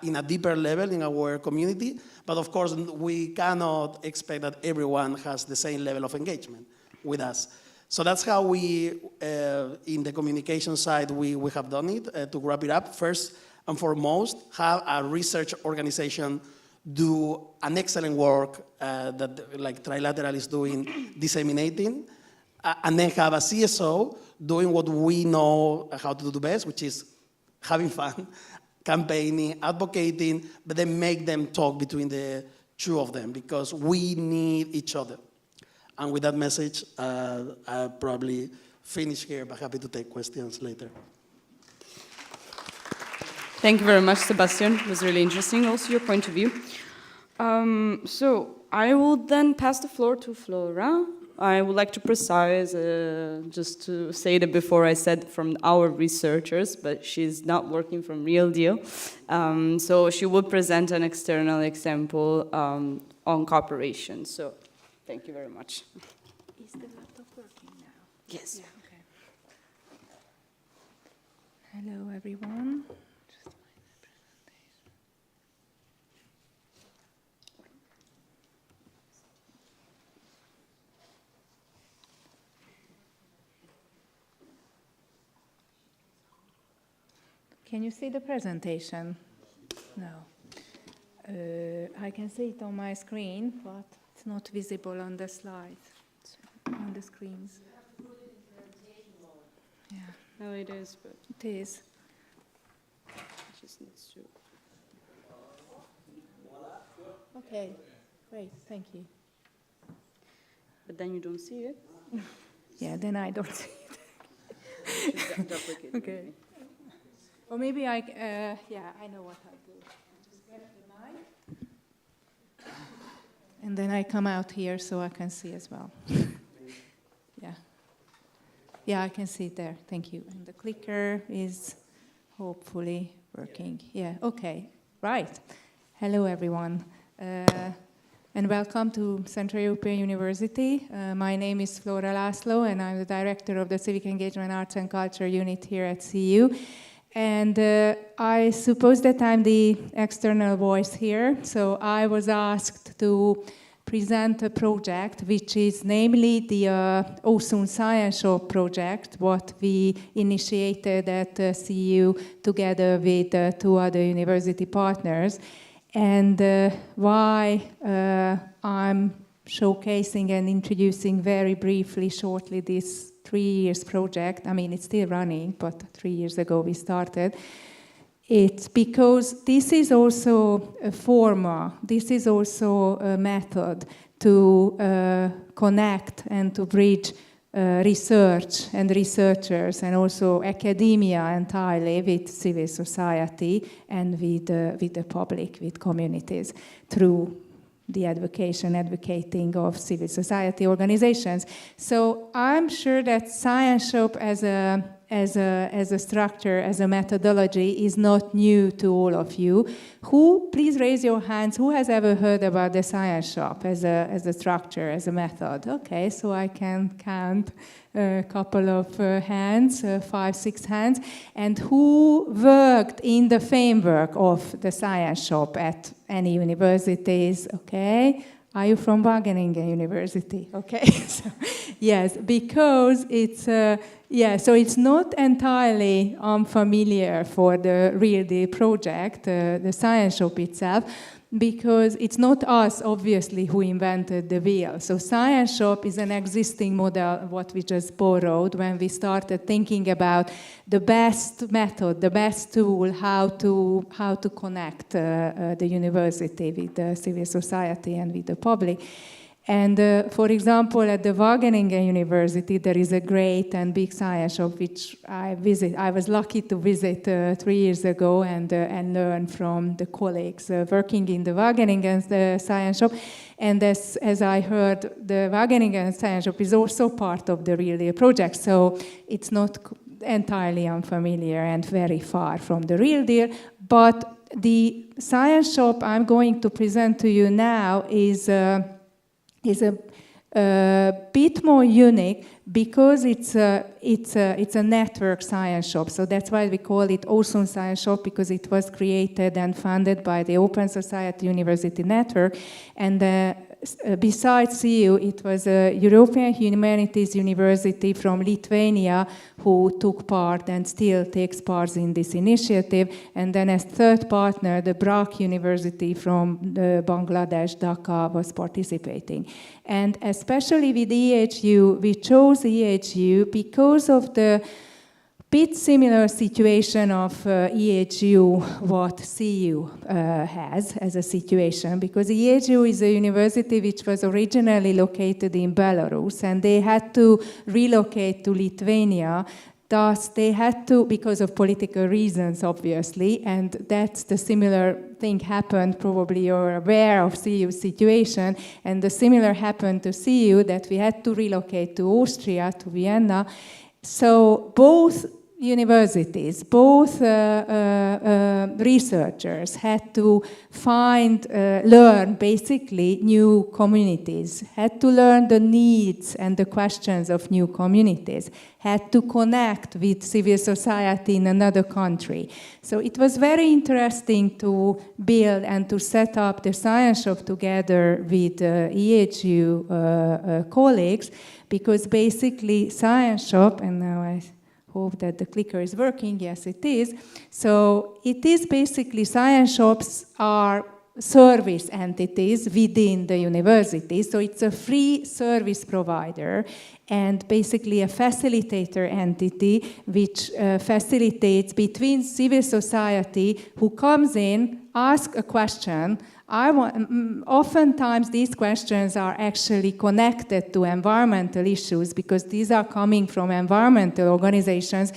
in a deeper level in our community. But of course, we cannot expect that everyone has the same level of engagement with us. So that's how we, in the communication side, we have done it. To wrap it up, first and foremost, have a research organization do an excellent work that like Trilateral is doing, disseminating, and then have a CSO doing what we know how to do the best, which is having fun, campaigning, advocating, but then make them talk between the two of them, because we need each other. And with that message, I'll probably finish here, but happy to take questions later. Thank you very much, Sebastian. It was really interesting, also your point of view. So I will then pass the floor to Flora. I would like to precise, just to say that before I said from our researchers, but she's not working from Real Deal. So she will present an external example on cooperation. So thank you very much. Is the laptop working now? Yes. Yeah, okay. Hello, everyone. Can you see the presentation? No. I can see it on my screen, but It's not visible on the slides, on the screens. Yeah. No, it is, but it is. It just needs to. Okay, great, thank you. But then you don't see it. Yeah, then I don't see it. Duplicate. Okay. Or maybe I know what I'll do. Just grab the mic. And then I come out here so I can see as well. Yeah. Yeah, I can see it there. Thank you. And the clicker is hopefully working. Yeah, okay. Right. Hello, everyone. And welcome to Central European University. My name is Flora László, and I'm the director of the Civic Engagement Arts and Culture unit here at CEU. And I suppose that I'm the external voice here, so I was asked to present a project, which is namely the Osun Science Shop project, what we initiated at CEU together with 2 other university partners. And why I'm showcasing and introducing very briefly, shortly, this 3 years project. I mean, it's still running, but 3 years ago we started. It's because this is also a format, this is also a method to connect and to bridge research and researchers and also academia entirely with civil society and with the public, with communities through the advocating of civil society organizations. So I'm sure that Science Shop as a structure, as a methodology, is not new to all of you. Please raise your hands, who has ever heard about the Science Shop as a structure, as a method? Okay, so I can count a couple of hands, 5, 6 hands. And who worked in the framework of the Science Shop at any universities? Okay. Are you from Wageningen University? Okay. So, yes, because it's so it's not entirely unfamiliar for the real project, the Science Shop itself, because it's not us, obviously, who invented the wheel. So Science Shop is an existing model, what we just borrowed when we started thinking about the best method, the best tool, how to connect the university with the civil society and with the public. And for example, at the Wageningen University, there is a great and big Science Shop which I was lucky to visit 3 years ago and learn from the colleagues working in the Wageningen Science Shop. And as I heard, the Wageningen Science Shop is also part of the Real Deal project, so it's not entirely unfamiliar and very far from the Real Deal. But the Science Shop I'm going to present to you now is a bit more unique because it's a network science shop. So that's why we call it Osun Science Shop, because it was created and funded by the Open Society University Network. And besides CEU, it was a European Humanities University from Lithuania who took part and still takes part in this initiative. And then as third partner, the Brak University from Bangladesh, Dhaka, was participating. And especially with EHU, we chose EHU because of the bit similar situation of EHU, what CEU has as a situation, because EHU is a university which was originally located in Belarus, and they had to relocate to Lithuania. Thus, they had to, because of political reasons, obviously, and that's the similar thing happened, probably you're aware of CEU's situation, and the similar happened to CEU, that we had to relocate to Austria, to Vienna. So both universities, both researchers had to learn basically new communities, had to learn the needs and the questions of new communities, had to connect with civil society in another country. So it was very interesting to build and to set up the Science Shop together with EHU colleagues, because basically Science Shop, and now I hope that the clicker is working. Yes, it is. So it is basically Science Shops are service entities within the university. So it's a free service provider and basically a facilitator entity which facilitates between civil society who comes in, asks a question. Oftentimes these questions are actually connected to environmental issues because these are coming from environmental organizations.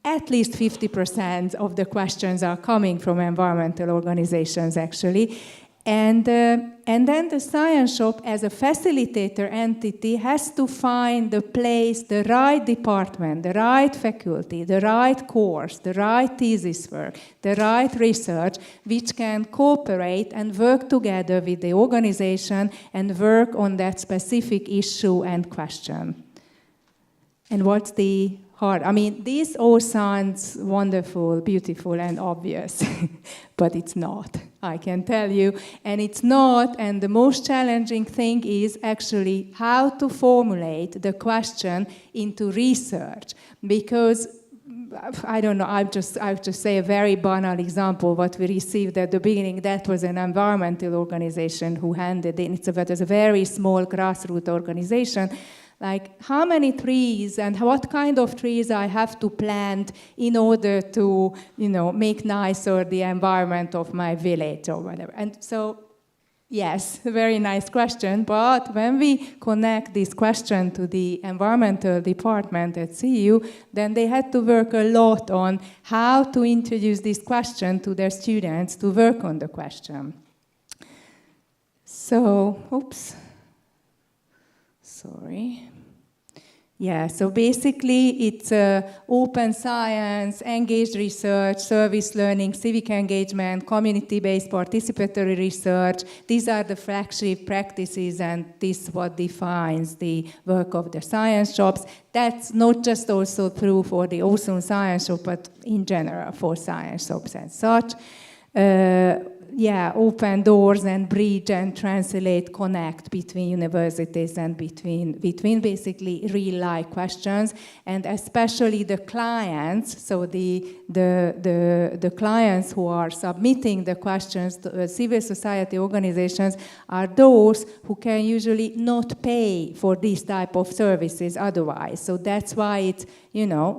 At least 50% of the questions are coming from environmental organizations, actually. And then the science shop, as a facilitator entity, has to find the place, the right department, the right faculty, the right course, the right thesis work, the right research, which can cooperate and work together with the organization and work on that specific issue and question. And what's the hard? I mean, this all sounds wonderful, beautiful, and obvious, but it's not, I can tell you. And it's not, and the most challenging thing is actually how to formulate the question into research. Because, I don't know, I'll just say a very banal example. What we received at the beginning, that was an environmental organization who handed in. It was a very small grassroots organization. Like how many trees and what kind of trees I have to plant in order to, make nicer the environment of my village or whatever. And so, yes, a very nice question. But when we connect this question to the environmental department at CEU, then they had to work a lot on how to introduce this question to their students to work on the question. So, oops. Sorry. Yeah, so basically it's open science, engaged research, service learning, civic engagement, community-based participatory research. These are the flagship practices, and this is what defines the work of the science shops. That's not just also true for the Awesome Science Shop, but in general for science shops and such. Open doors and bridge and translate, connect between universities and between basically real-life questions, and especially the clients. So the clients who are submitting the questions to civil society organizations are those who can usually not pay for these type of services otherwise. So that's why it's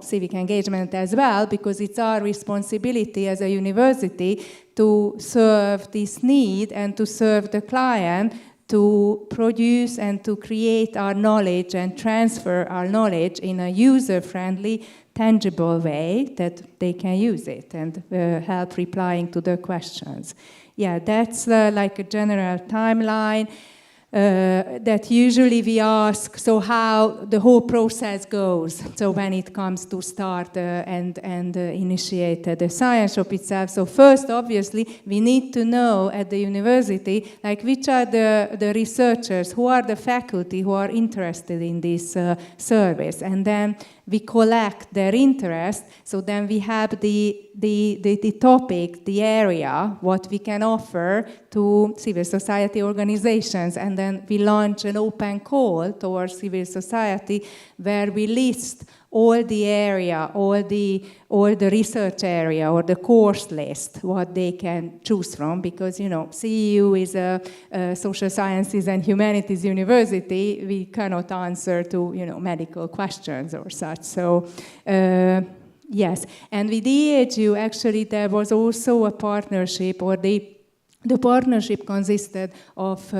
civic engagement as well, because it's our responsibility as a university to serve this need and to serve the client, to produce and to create our knowledge and transfer our knowledge in a user-friendly, tangible way that they can use it and help replying to the questions. Yeah, that's like a general timeline. That usually we ask, so how the whole process goes. So when it comes to start and initiate the science shop itself. So first, obviously, we need to know at the university, like which are the researchers, who are the faculty who are interested in this service. And then we collect their interest, so then we have the topic, the area, what we can offer to civil society organizations, and then we launch an open call towards civil society where we list all the area, all the research area or the course list, what they can choose from, because CEU is a social sciences and humanities university. We cannot answer to medical questions or such. So yes, and with EHU actually there was also a partnership, or the partnership consisted of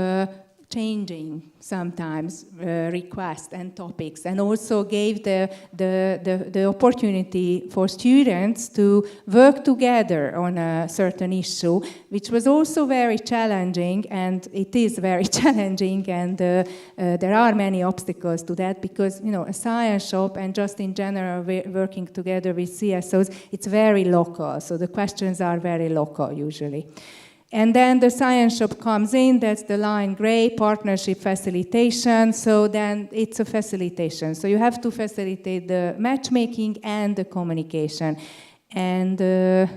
changing sometimes requests and topics, and also gave the opportunity for students to work together on a certain issue, which was also very challenging, and it is very challenging, and there are many obstacles to that, because a science shop and just in general working together with CSOs, it's very local, so the questions are very local usually. And then the science shop comes in, that's the line gray, partnership facilitation. So then it's a facilitation. So you have to facilitate the matchmaking and the communication. And the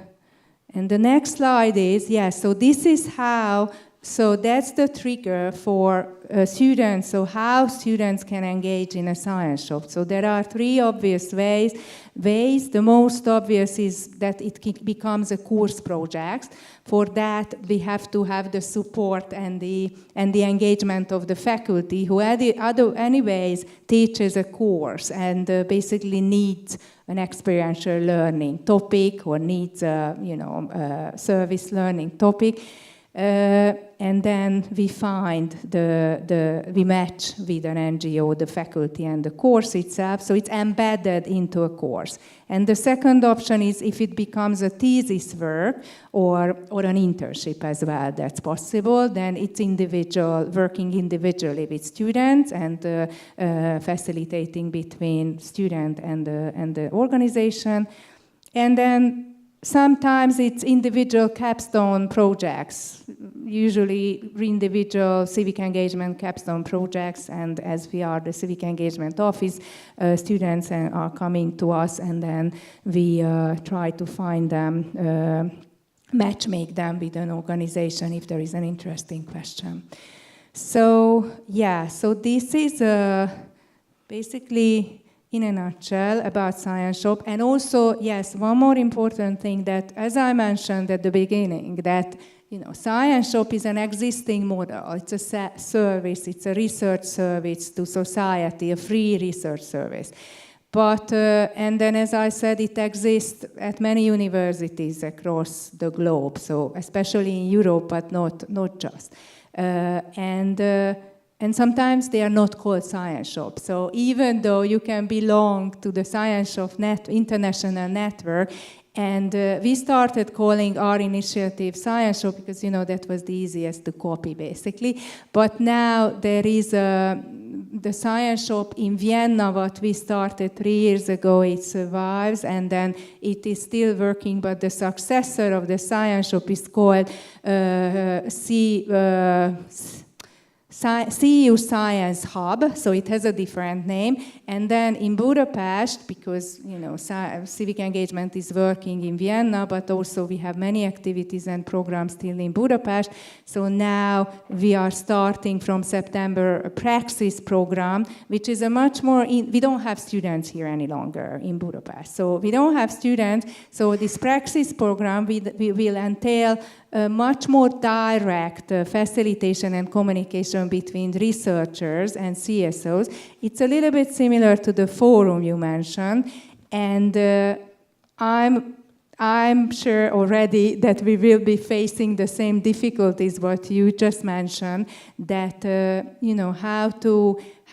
next slide is, so this is how So that's the trigger for students, so how students can engage in a science shop. So there are three obvious ways. The most obvious is that it becomes a course project. For that, we have to have the support and the engagement of the faculty, who anyways teaches a course and basically needs an experiential learning topic or needs a service learning topic. And then we find we match with an NGO, the faculty and the course itself, so it's embedded into a course. And the second option is if it becomes a thesis work or an internship as well, that's possible, then it's working individually with students and facilitating between student and the organization. And then sometimes it's individual capstone projects, usually individual civic engagement capstone projects, and as we are the civic engagement office, students are coming to us, and then we try to find them, match-make them with an organization if there is an interesting question. So, yeah, so this is basically in a nutshell about Science Shop. And also, yes, one more important thing that, as I mentioned at the beginning, that Science Shop is an existing model. It's a service, it's a research service to society, a free research service. But, and then as I said, it exists at many universities across the globe, so especially in Europe, but not just. And sometimes they are not called science shops. So even though you can belong to the Science Shop international network, and we started calling our initiative Science Shop because, that was the easiest to copy, basically. But now there is the Science Shop in Vienna, what we started 3 years ago, it survives, and then it is still working, but the successor of the Science Shop is called CEU Science Hub, so it has a different name. And then in Budapest, because civic engagement is working in Vienna, but also we have many activities and programs still in Budapest. So now we are starting from September a Praxis program, which is a much more, we don't have students here any longer in Budapest. So we don't have students, so this Praxis program we will entail a much more direct facilitation and communication between researchers and CSOs. It's a little bit similar to the forum you mentioned, and I'm sure already that we will be facing the same difficulties what you just mentioned, that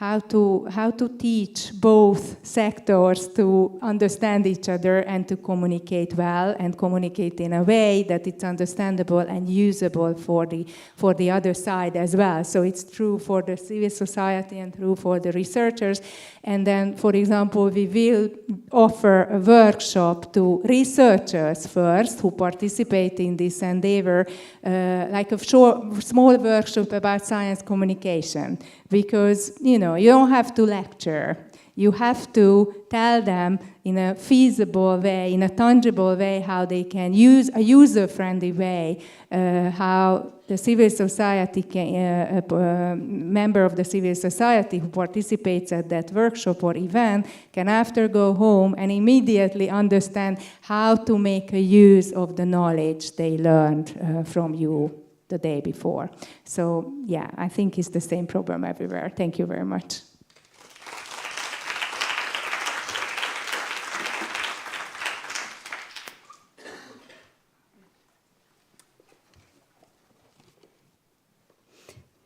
how to teach both sectors to understand each other and to communicate well and communicate in a way that it's understandable and usable for the other side as well. So it's true for the civil society and true for the researchers. And then, for example, we will offer a workshop to researchers first who participate in this endeavor, like a small workshop about science communication. Because, you don't have to lecture. You have to tell them in a feasible way, in a tangible way, how they can use a user-friendly way, how the civil society, member of the civil society who participates at that workshop or event can after go home and immediately understand how to make a use of the knowledge they learned from you the day before. So yeah, I think it's the same problem everywhere. Thank you very much.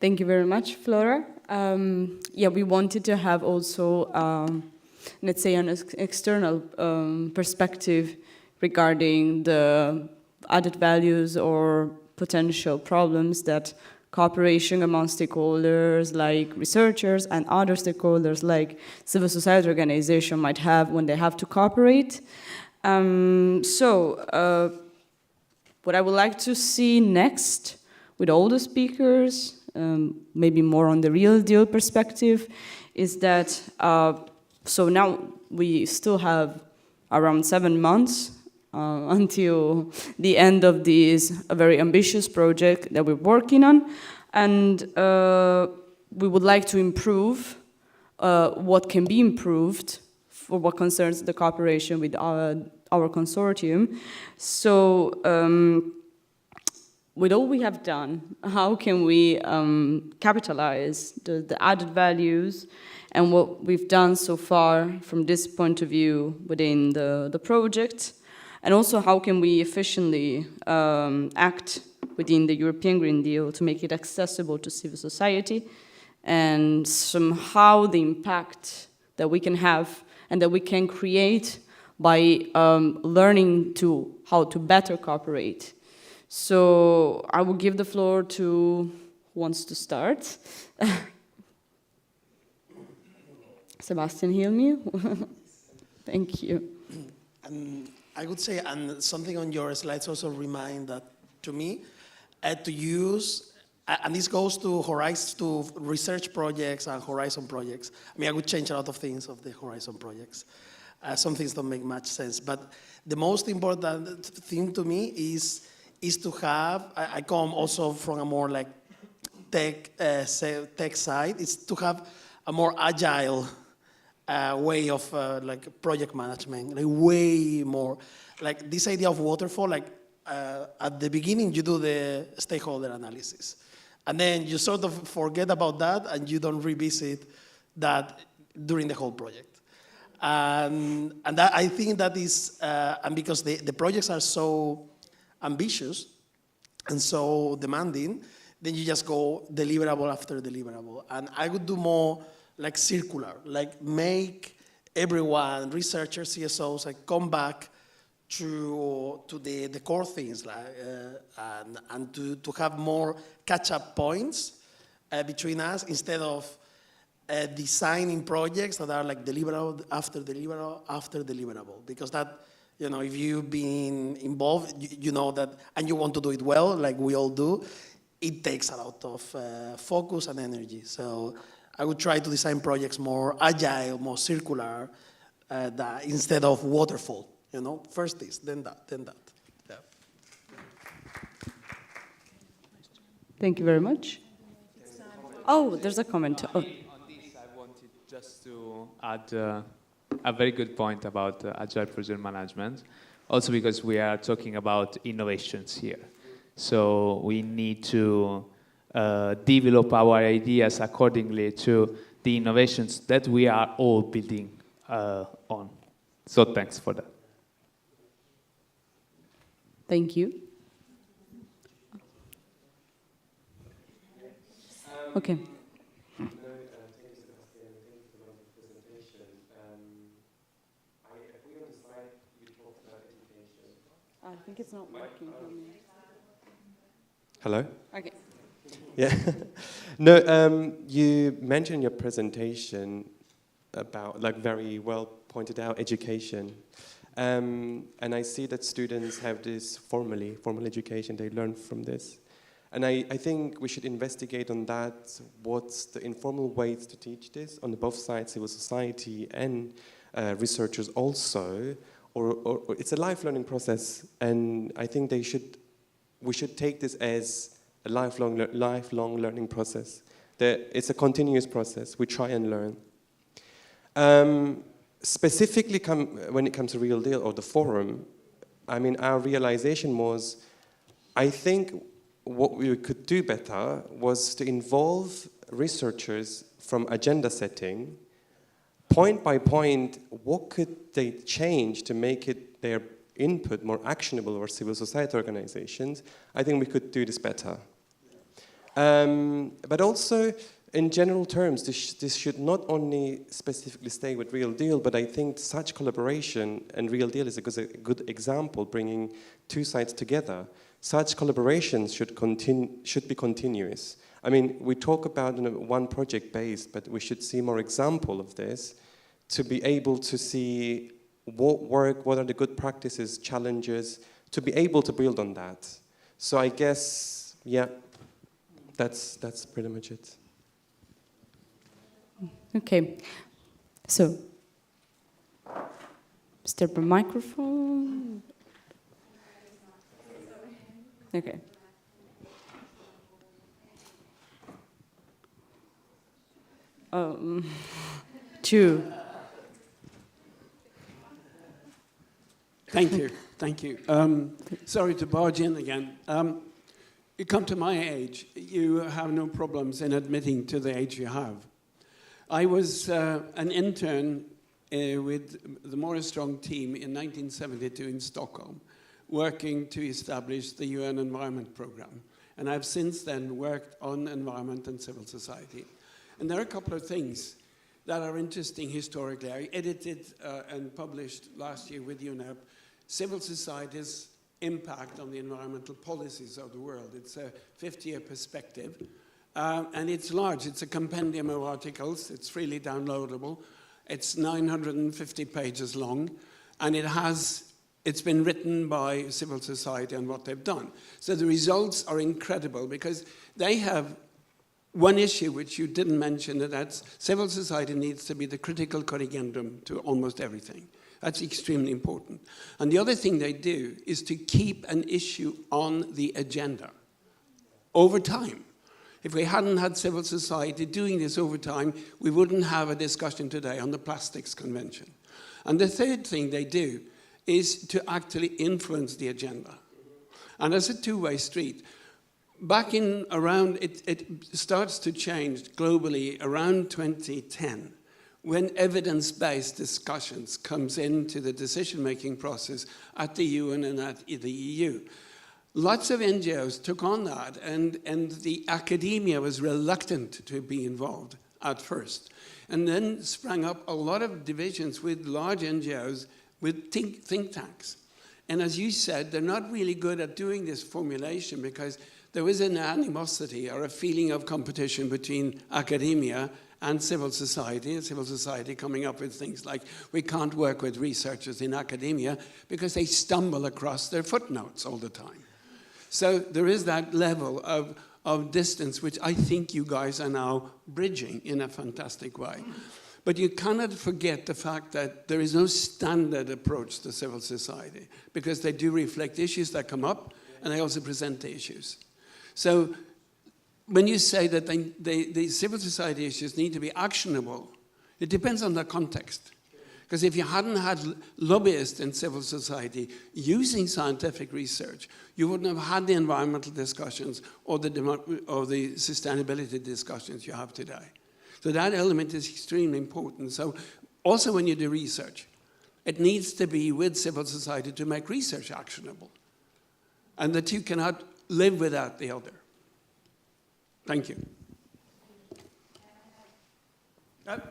Thank you very much, Flora. Yeah, we wanted to have also, let's say, an external perspective regarding the added values or potential problems that cooperation among stakeholders like researchers and other stakeholders like civil society organizations might have when they have to cooperate. What I would like to see next with all the speakers, maybe more on the real deal perspective, is that, so now we still have around 7 months until the end of this very ambitious project that we're working on. And we would like to improve what can be improved for what concerns the cooperation with our consortium. So with all we have done, how can we capitalize the added values and what we've done so far from this point of view within the project? And also how can we efficiently act within the European Green Deal to make it accessible to civil society, and somehow the impact that we can have and that we can create by learning how to better cooperate. So I will give the floor to who wants to start. Sebastian Hilmi. Thank you. And I would say, and something on your slides also remind that to me, to use, and this goes to research projects and Horizon projects. I mean, I would change a lot of things of the Horizon projects. Some things don't make much sense, but the most important thing to me is to have, I come also from a more like tech side, is to have a more agile way of like project management, like way more, like this idea of waterfall, like at the beginning you do the stakeholder analysis, and then you sort of forget about that and you don't revisit that during the whole project. And that, I think that is, and because the projects are so ambitious and so demanding, then you just go deliverable after deliverable. And I would do more like circular, like make everyone, researchers, CSOs, like come back to the core things, like, and to have more catch-up points between us instead of designing projects that are like deliverable after deliverable after deliverable. Because that, you know, if you've been involved, you know that, and you want to do it well, like we all do, it takes a lot of focus and energy. So I would try to design projects more agile, more circular, instead of waterfall. You know, first this, then that, then that. Yeah. Thank you very much. Oh, there's a comment. Oh. On this, I wanted just to add a very good point about agile project management. Also because we are talking about innovations here. So we need to develop our ideas accordingly to the innovations that we are all building on. So thanks for that. Thank you. Okay. I think it's not working for me. Hello? Okay. Yeah. No, you mentioned in your presentation about, like, very well pointed out, education. And I see that students have this formal education, they learn from this. And I think we should investigate on that, what's the informal ways to teach this on both sides, civil society and researchers also, or it's a life learning process, and I think we should take this as a lifelong learning process. It's a continuous process, we try and learn. Specifically when it comes to Real Deal or the forum, I mean, our realization was, I think what we could do better was to involve researchers from agenda setting, point by point, what could they change to make it their input more actionable for civil society organizations. I think we could do this better. But also, in general terms, this should not only specifically stay with Real Deal, but I think such collaboration, and Real Deal is a good example, bringing two sides together. Such collaborations should be continuous. I mean, we talk about one project based, but we should see more example of this to be able to see what work, what are the good practices, challenges, to be able to build on that. So I guess, yeah, that's pretty much it. Okay, so step a microphone. Okay. Two. Thank you, thank you. Sorry to barge in again. You come to my age, you have no problems in admitting to the age you have. I was an intern with the Morris Strong team in 1972 in Stockholm, working to establish the UN Environment Programme. And I've since then worked on environment and civil society. And there are a couple of things that are interesting historically. I edited and published last year with UNEP Civil Society's Impact on the Environmental Policies of the World. It's a 50-year perspective. And it's large. It's a compendium of articles. It's freely downloadable. It's 950 pages long. And it's been written by civil society and what they've done. So the results are incredible because they have one issue which you didn't mention, and that's civil society needs to be the critical corrigendum to almost everything. That's extremely important. And the other thing they do is to keep an issue on the agenda over time. If we hadn't had civil society doing this over time, we wouldn't have a discussion today on the Plastics Convention. And the third thing they do is to actually influence the agenda. And it's a two-way street. Back in around, it starts to change globally around 2010, when evidence-based discussions comes into the decision-making process at the UN and at the EU. Lots of NGOs took on that, and the academia was reluctant to be involved at first. And then sprang up a lot of divisions with large NGOs, with think tanks. And as you said, they're not really good at doing this formulation because there is an animosity or a feeling of competition between academia and civil society coming up with things like, we can't work with researchers in academia because they stumble across their footnotes all the time. So there is that level of distance, which I think you guys are now bridging in a fantastic way. But you cannot forget the fact that there is no standard approach to civil society because they do reflect issues that come up and they also present the issues. So when you say that the civil society issues need to be actionable, it depends on the context. Because if you hadn't had lobbyists in civil society using scientific research, you wouldn't have had the environmental discussions or the sustainability discussions you have today. So that element is extremely important. So also when you do research, it needs to be with civil society to make research actionable. And the two cannot live without the other. Thank you.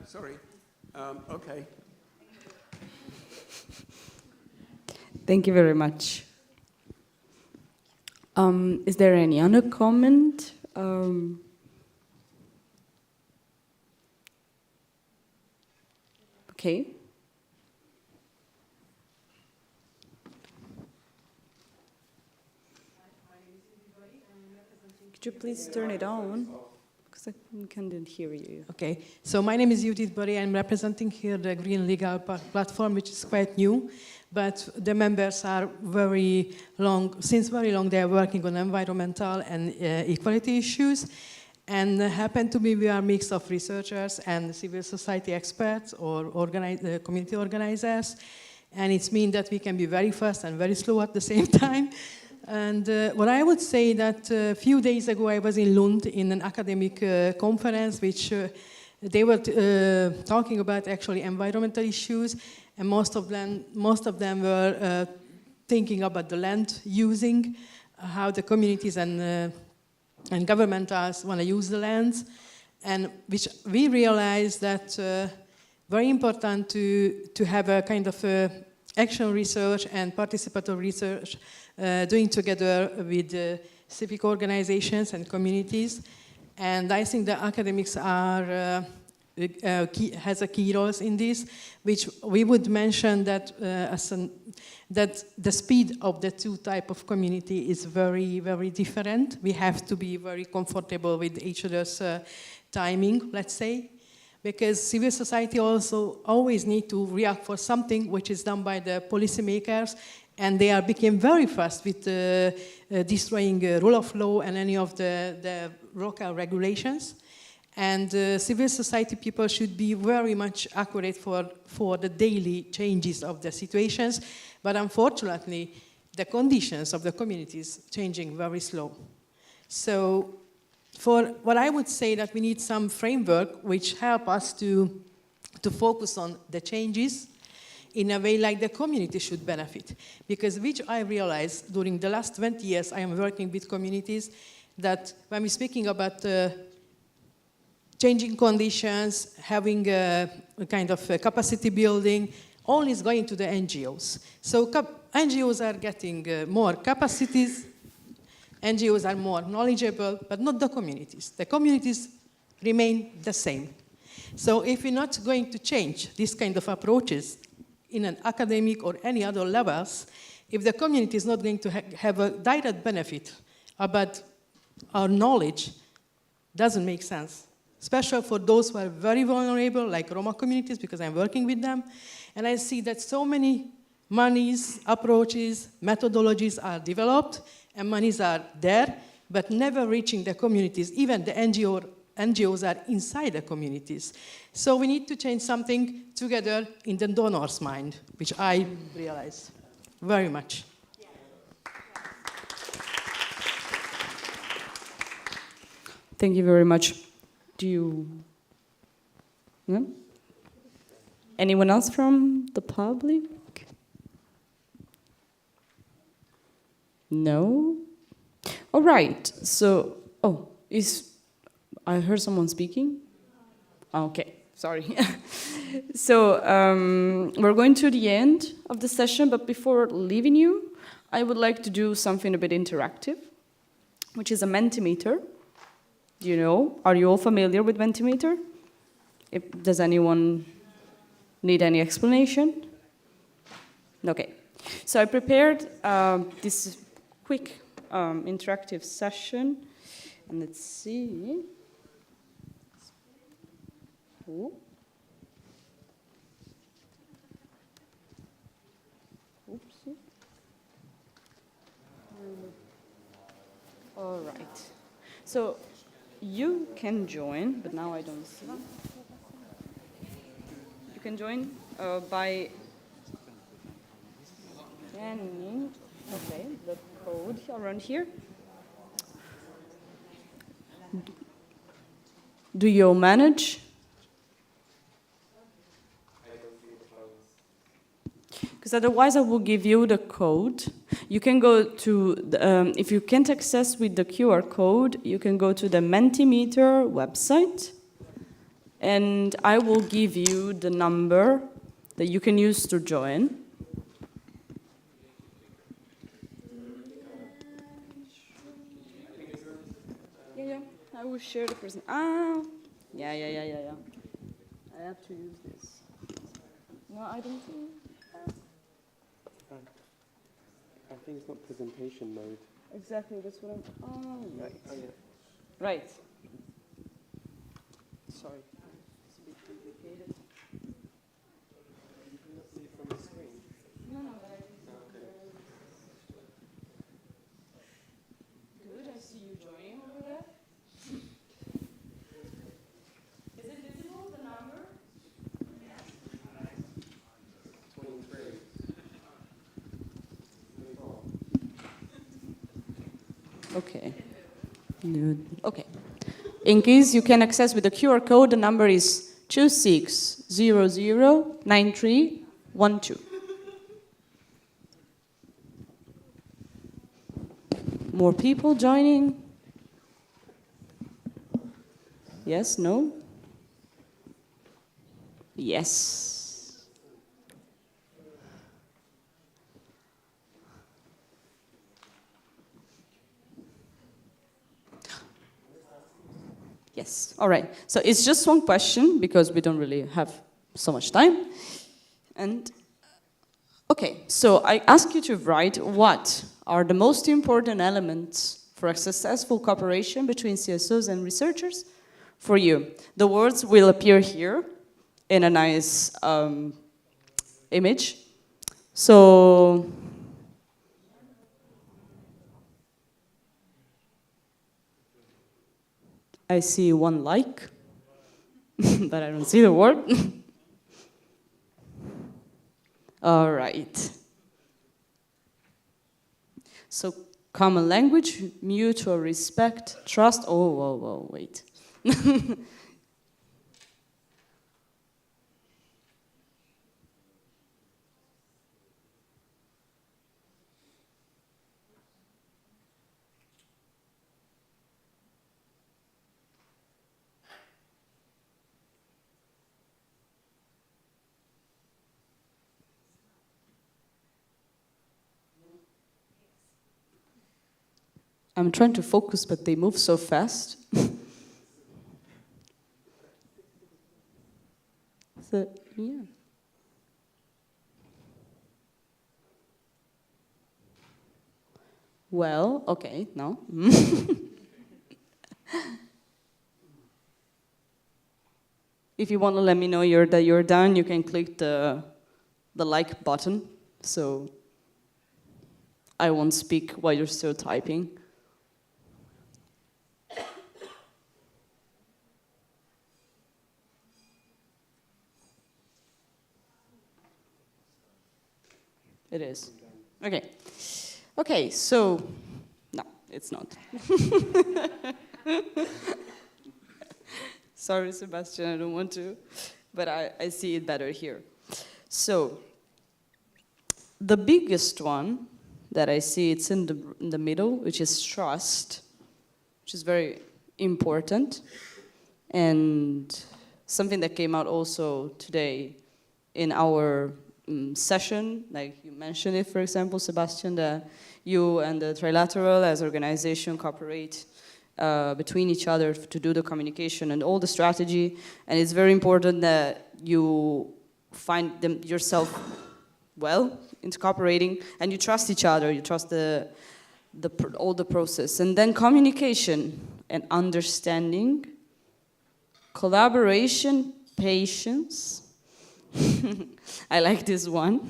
Sorry. Okay. Thank you very much. Is there any other comment? Okay. Could you please turn it on? Because I couldn't hear you. Okay, so my name is Judith Bori. I'm representing here the Green Legal Platform, which is quite new, but the members are very long they are working on environmental and equality issues, and happen to be we are a mix of researchers and civil society experts or community organizers, and it means that we can be very fast and very slow at the same time. And what I would say that a few days ago I was in Lund in an academic conference which they were talking about actually environmental issues, and most of them were thinking about the land using, how the communities and governmentals want to use the lands, and which we realized that very important to have a kind of action research and participatory research doing together with civic organizations and communities. And I think the academics are has a key role in this, which we would mention that that the speed of the two type of community is very, very different. We have to be very comfortable with each other's timing, let's say, because civil society also always need to react for something which is done by the policymakers, And they became very fast with destroying rule of law and any of the local regulations. And civil society people should be very much accurate for the daily changes of the situations. But unfortunately, the conditions of the communities changing very slow. So for what I would say that we need some framework which help us to focus on the changes in a way like the community should benefit. Because which I realized during the last 20 years I am working with communities that when we're speaking about changing conditions, having a kind of capacity building, all is going to the NGOs. So NGOs are getting more capacities, NGOs are more knowledgeable, but not the communities. The communities remain the same. So if we're not going to change this kind of approaches in an academic or any other levels, if the community is not going to have a direct benefit about our knowledge, doesn't make sense. Especially for those who are very vulnerable, like Roma communities, because I'm working with them. And I see that so many monies, approaches, methodologies are developed, and monies are there, but never reaching the communities. Even the NGOs are inside the communities. So we need to change something together in the donor's mind, which I realized very much. Thank you very much. Do you... No? Anyone else from the public? No? All right. So, I heard someone speaking. Okay, sorry. So, we're going to the end of the session, but before leaving you, I would like to do something a bit interactive, which is a Mentimeter. You know, are you all familiar with Mentimeter? Does anyone need any explanation? Okay. So I prepared this quick interactive session, and let's see. Ooh. Oopsie. All right. So you can join, but now I don't see. You can join by scanning, the code around here. Do you manage? Because otherwise I will give you the code. You can go to, if you can't access with the QR code, you can go to the Mentimeter website, and I will give you the number that you can use to join. Yeah, I will share the present. Yeah. I have to use this. No, I don't think. I think it's not presentation mode. Exactly, that's what I'm... Oh, right. Oh, yeah. Right. Sorry. It's a bit complicated. You cannot see it from the screen? No. Okay. Good, I see you joining over there. Is it visible, the number? 23. Okay. Good. Okay. In case you can access with the QR code, the number is 26009312. More people joining? Yes, no? Yes. Yes, all right. So it's just one question because we don't really have so much time. And, okay, so I ask you to write what are the most important elements for a successful cooperation between CSOs and researchers for you. The words will appear here in a nice image. So I see one like, but I don't see the word. All right. So common language, mutual respect, trust. Oh, whoa, wait. I'm trying to focus, but they move so fast. So, yeah. Well, okay, no. If you want to let me know that you're done, you can click the like button, so I won't speak while you're still typing. It is. Okay. Okay, so, no, it's not. Sorry, Sebastian, I don't want to, but I see it better here. So, the biggest one that I see, it's in the middle, which is trust, which is very important, and something that came out also today in our session, like you mentioned it, for example, Sebastian, that you and the Trilateral as organization cooperate between each other to do the communication and all the strategy, and it's very important that you find yourself well into cooperating, and you trust each other, you trust all the process, and then communication and understanding, collaboration, patience. I like this one.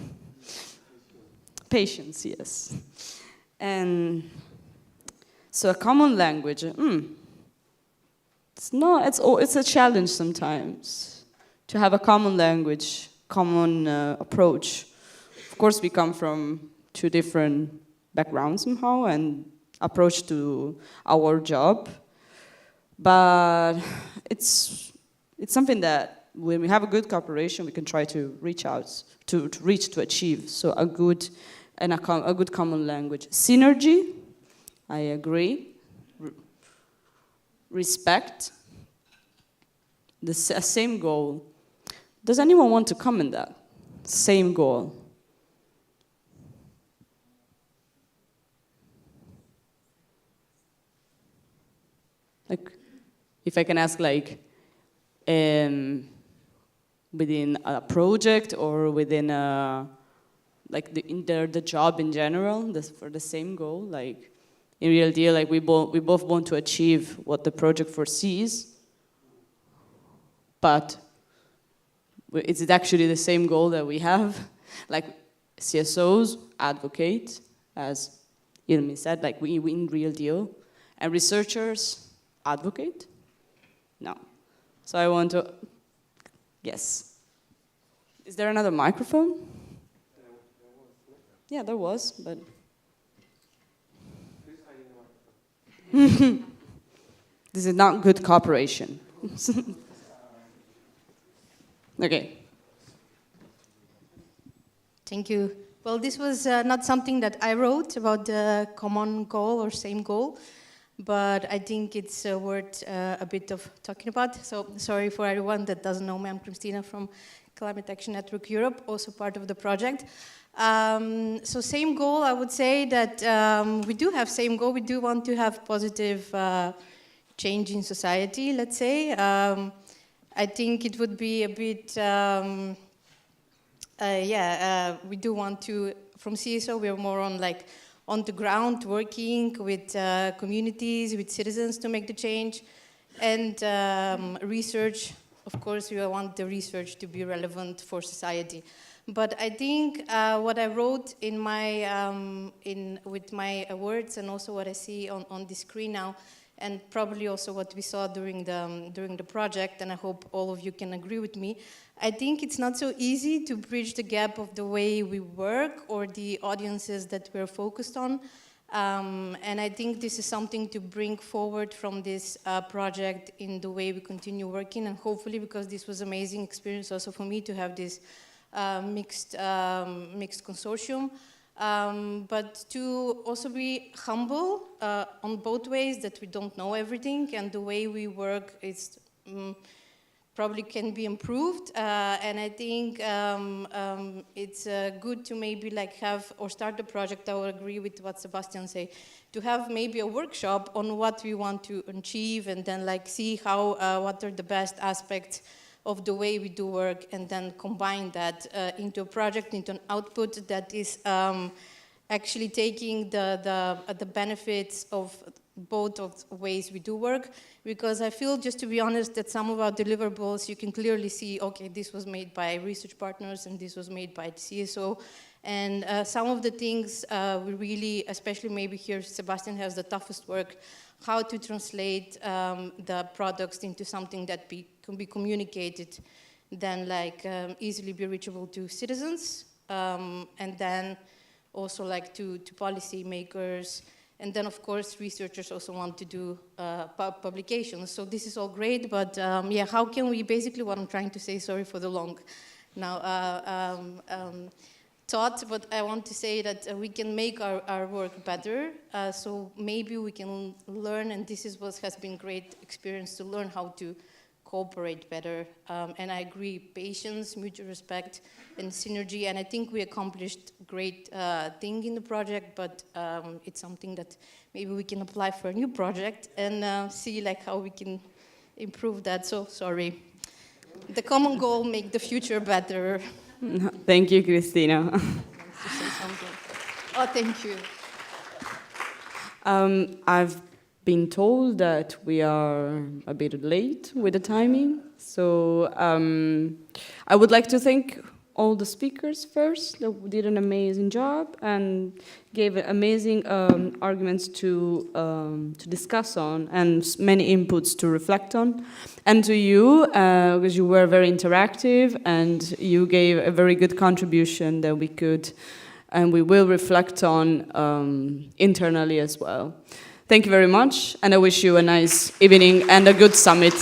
Patience, yes. And so a common language. It's a challenge sometimes to have a common language, common approach. Of course, we come from two different backgrounds somehow and approach to our job, but it's something that when we have a good cooperation, we can try to reach out, to achieve. So a good common language. Synergy, I agree. Respect, the same goal. Does anyone want to comment that? Same goal. Like, if I can ask, like, within a project or within the job in general, for the same goal, like in real deal, like we both want to achieve what the project foresees, but is it actually the same goal that we have? Like CSOs advocate, as Ilmi said, like we in real deal, and researchers advocate? No. So I want to, yes. Is there another microphone? Yeah, there was, but. This is not good cooperation. Okay. Thank you. Well, this was not something that I wrote about the common goal or same goal, but I think it's worth a bit of talking about. So sorry for everyone that doesn't know me. I'm Christina from Climate Action Network Europe, also part of the project. So same goal, I would say that we do have same goal. We do want to have positive change in society, let's say. I think it would be a bit, we do want to, from CSO, we're more on like on the ground, working with communities, with citizens to make the change. And research, of course, we want the research to be relevant for society. But I think what I wrote in my, with my words and also what I see on the screen now, and probably also what we saw during the project, and I hope all of you can agree with me. I think it's not so easy to bridge the gap of the way we work or the audiences that we're focused on. And I think this is something to bring forward from this project in the way we continue working, and hopefully, because this was an amazing experience also for me to have this mixed consortium. But to also be humble on both ways, that we don't know everything, and the way we work is probably can be improved. And I think it's good to maybe like have or start the project. I will agree with what Sebastian say, to have maybe a workshop on what we want to achieve, and then like see how what are the best aspects of the way we do work, and then combine that into a project, into an output that is actually taking the benefits of both of the ways we do work. Because I feel, just to be honest, that some of our deliverables, you can clearly see, okay, this was made by research partners and this was made by the CSO. And some of the things we really, especially maybe here, Sebastian has the toughest work, how to translate the products into something that can be communicated, then like easily be reachable to citizens, and then also like to policy makers. And then, of course, researchers also want to do publications. So this is all great, but yeah, how can we, basically what I'm trying to say, sorry for the long now thought, but I want to say that we can make our work better. So maybe we can learn, and this is what has been great experience, to learn how to cooperate better. And I agree, patience, mutual respect, and synergy. And I think we accomplished great thing in the project, but it's something that maybe we can apply for a new project and see like how we can improve that. So sorry. The common goal, make the future better. Thank you, Christina. Oh, thank you. I've been told that we are a bit late with the timing, so I would like to thank all the speakers first, that did an amazing job and gave amazing arguments to discuss on, and many inputs to reflect on. And to you, because you were very interactive and you gave a very good contribution that we could and we will reflect on internally as well. Thank you very much, and I wish you a nice evening and a good summit.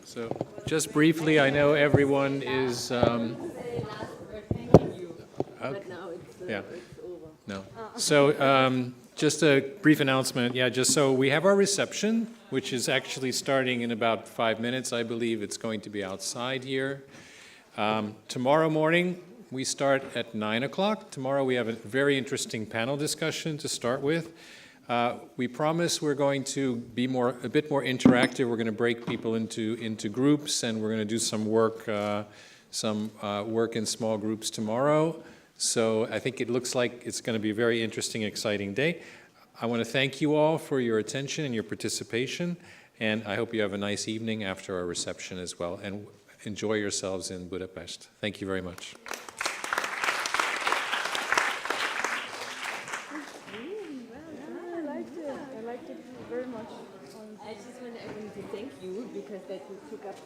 So, just briefly, I know everyone is. Yeah. No. So, just a brief announcement. Yeah, just so we have our reception, which is actually starting in about 5 minutes. I believe it's going to be outside here. Tomorrow morning, we start at 9 o'clock. Tomorrow, we have a very interesting panel discussion to start with. We promise we're going to be a bit more interactive. We're going to break people into groups, and we're going to do some work in small groups tomorrow. So I think it looks like it's going to be a very interesting, exciting day. I want to thank you all for your attention and your participation, and I hope you have a nice evening after our reception as well, and enjoy yourselves in Budapest. Thank you very much. I just wanted to thank you because that you took up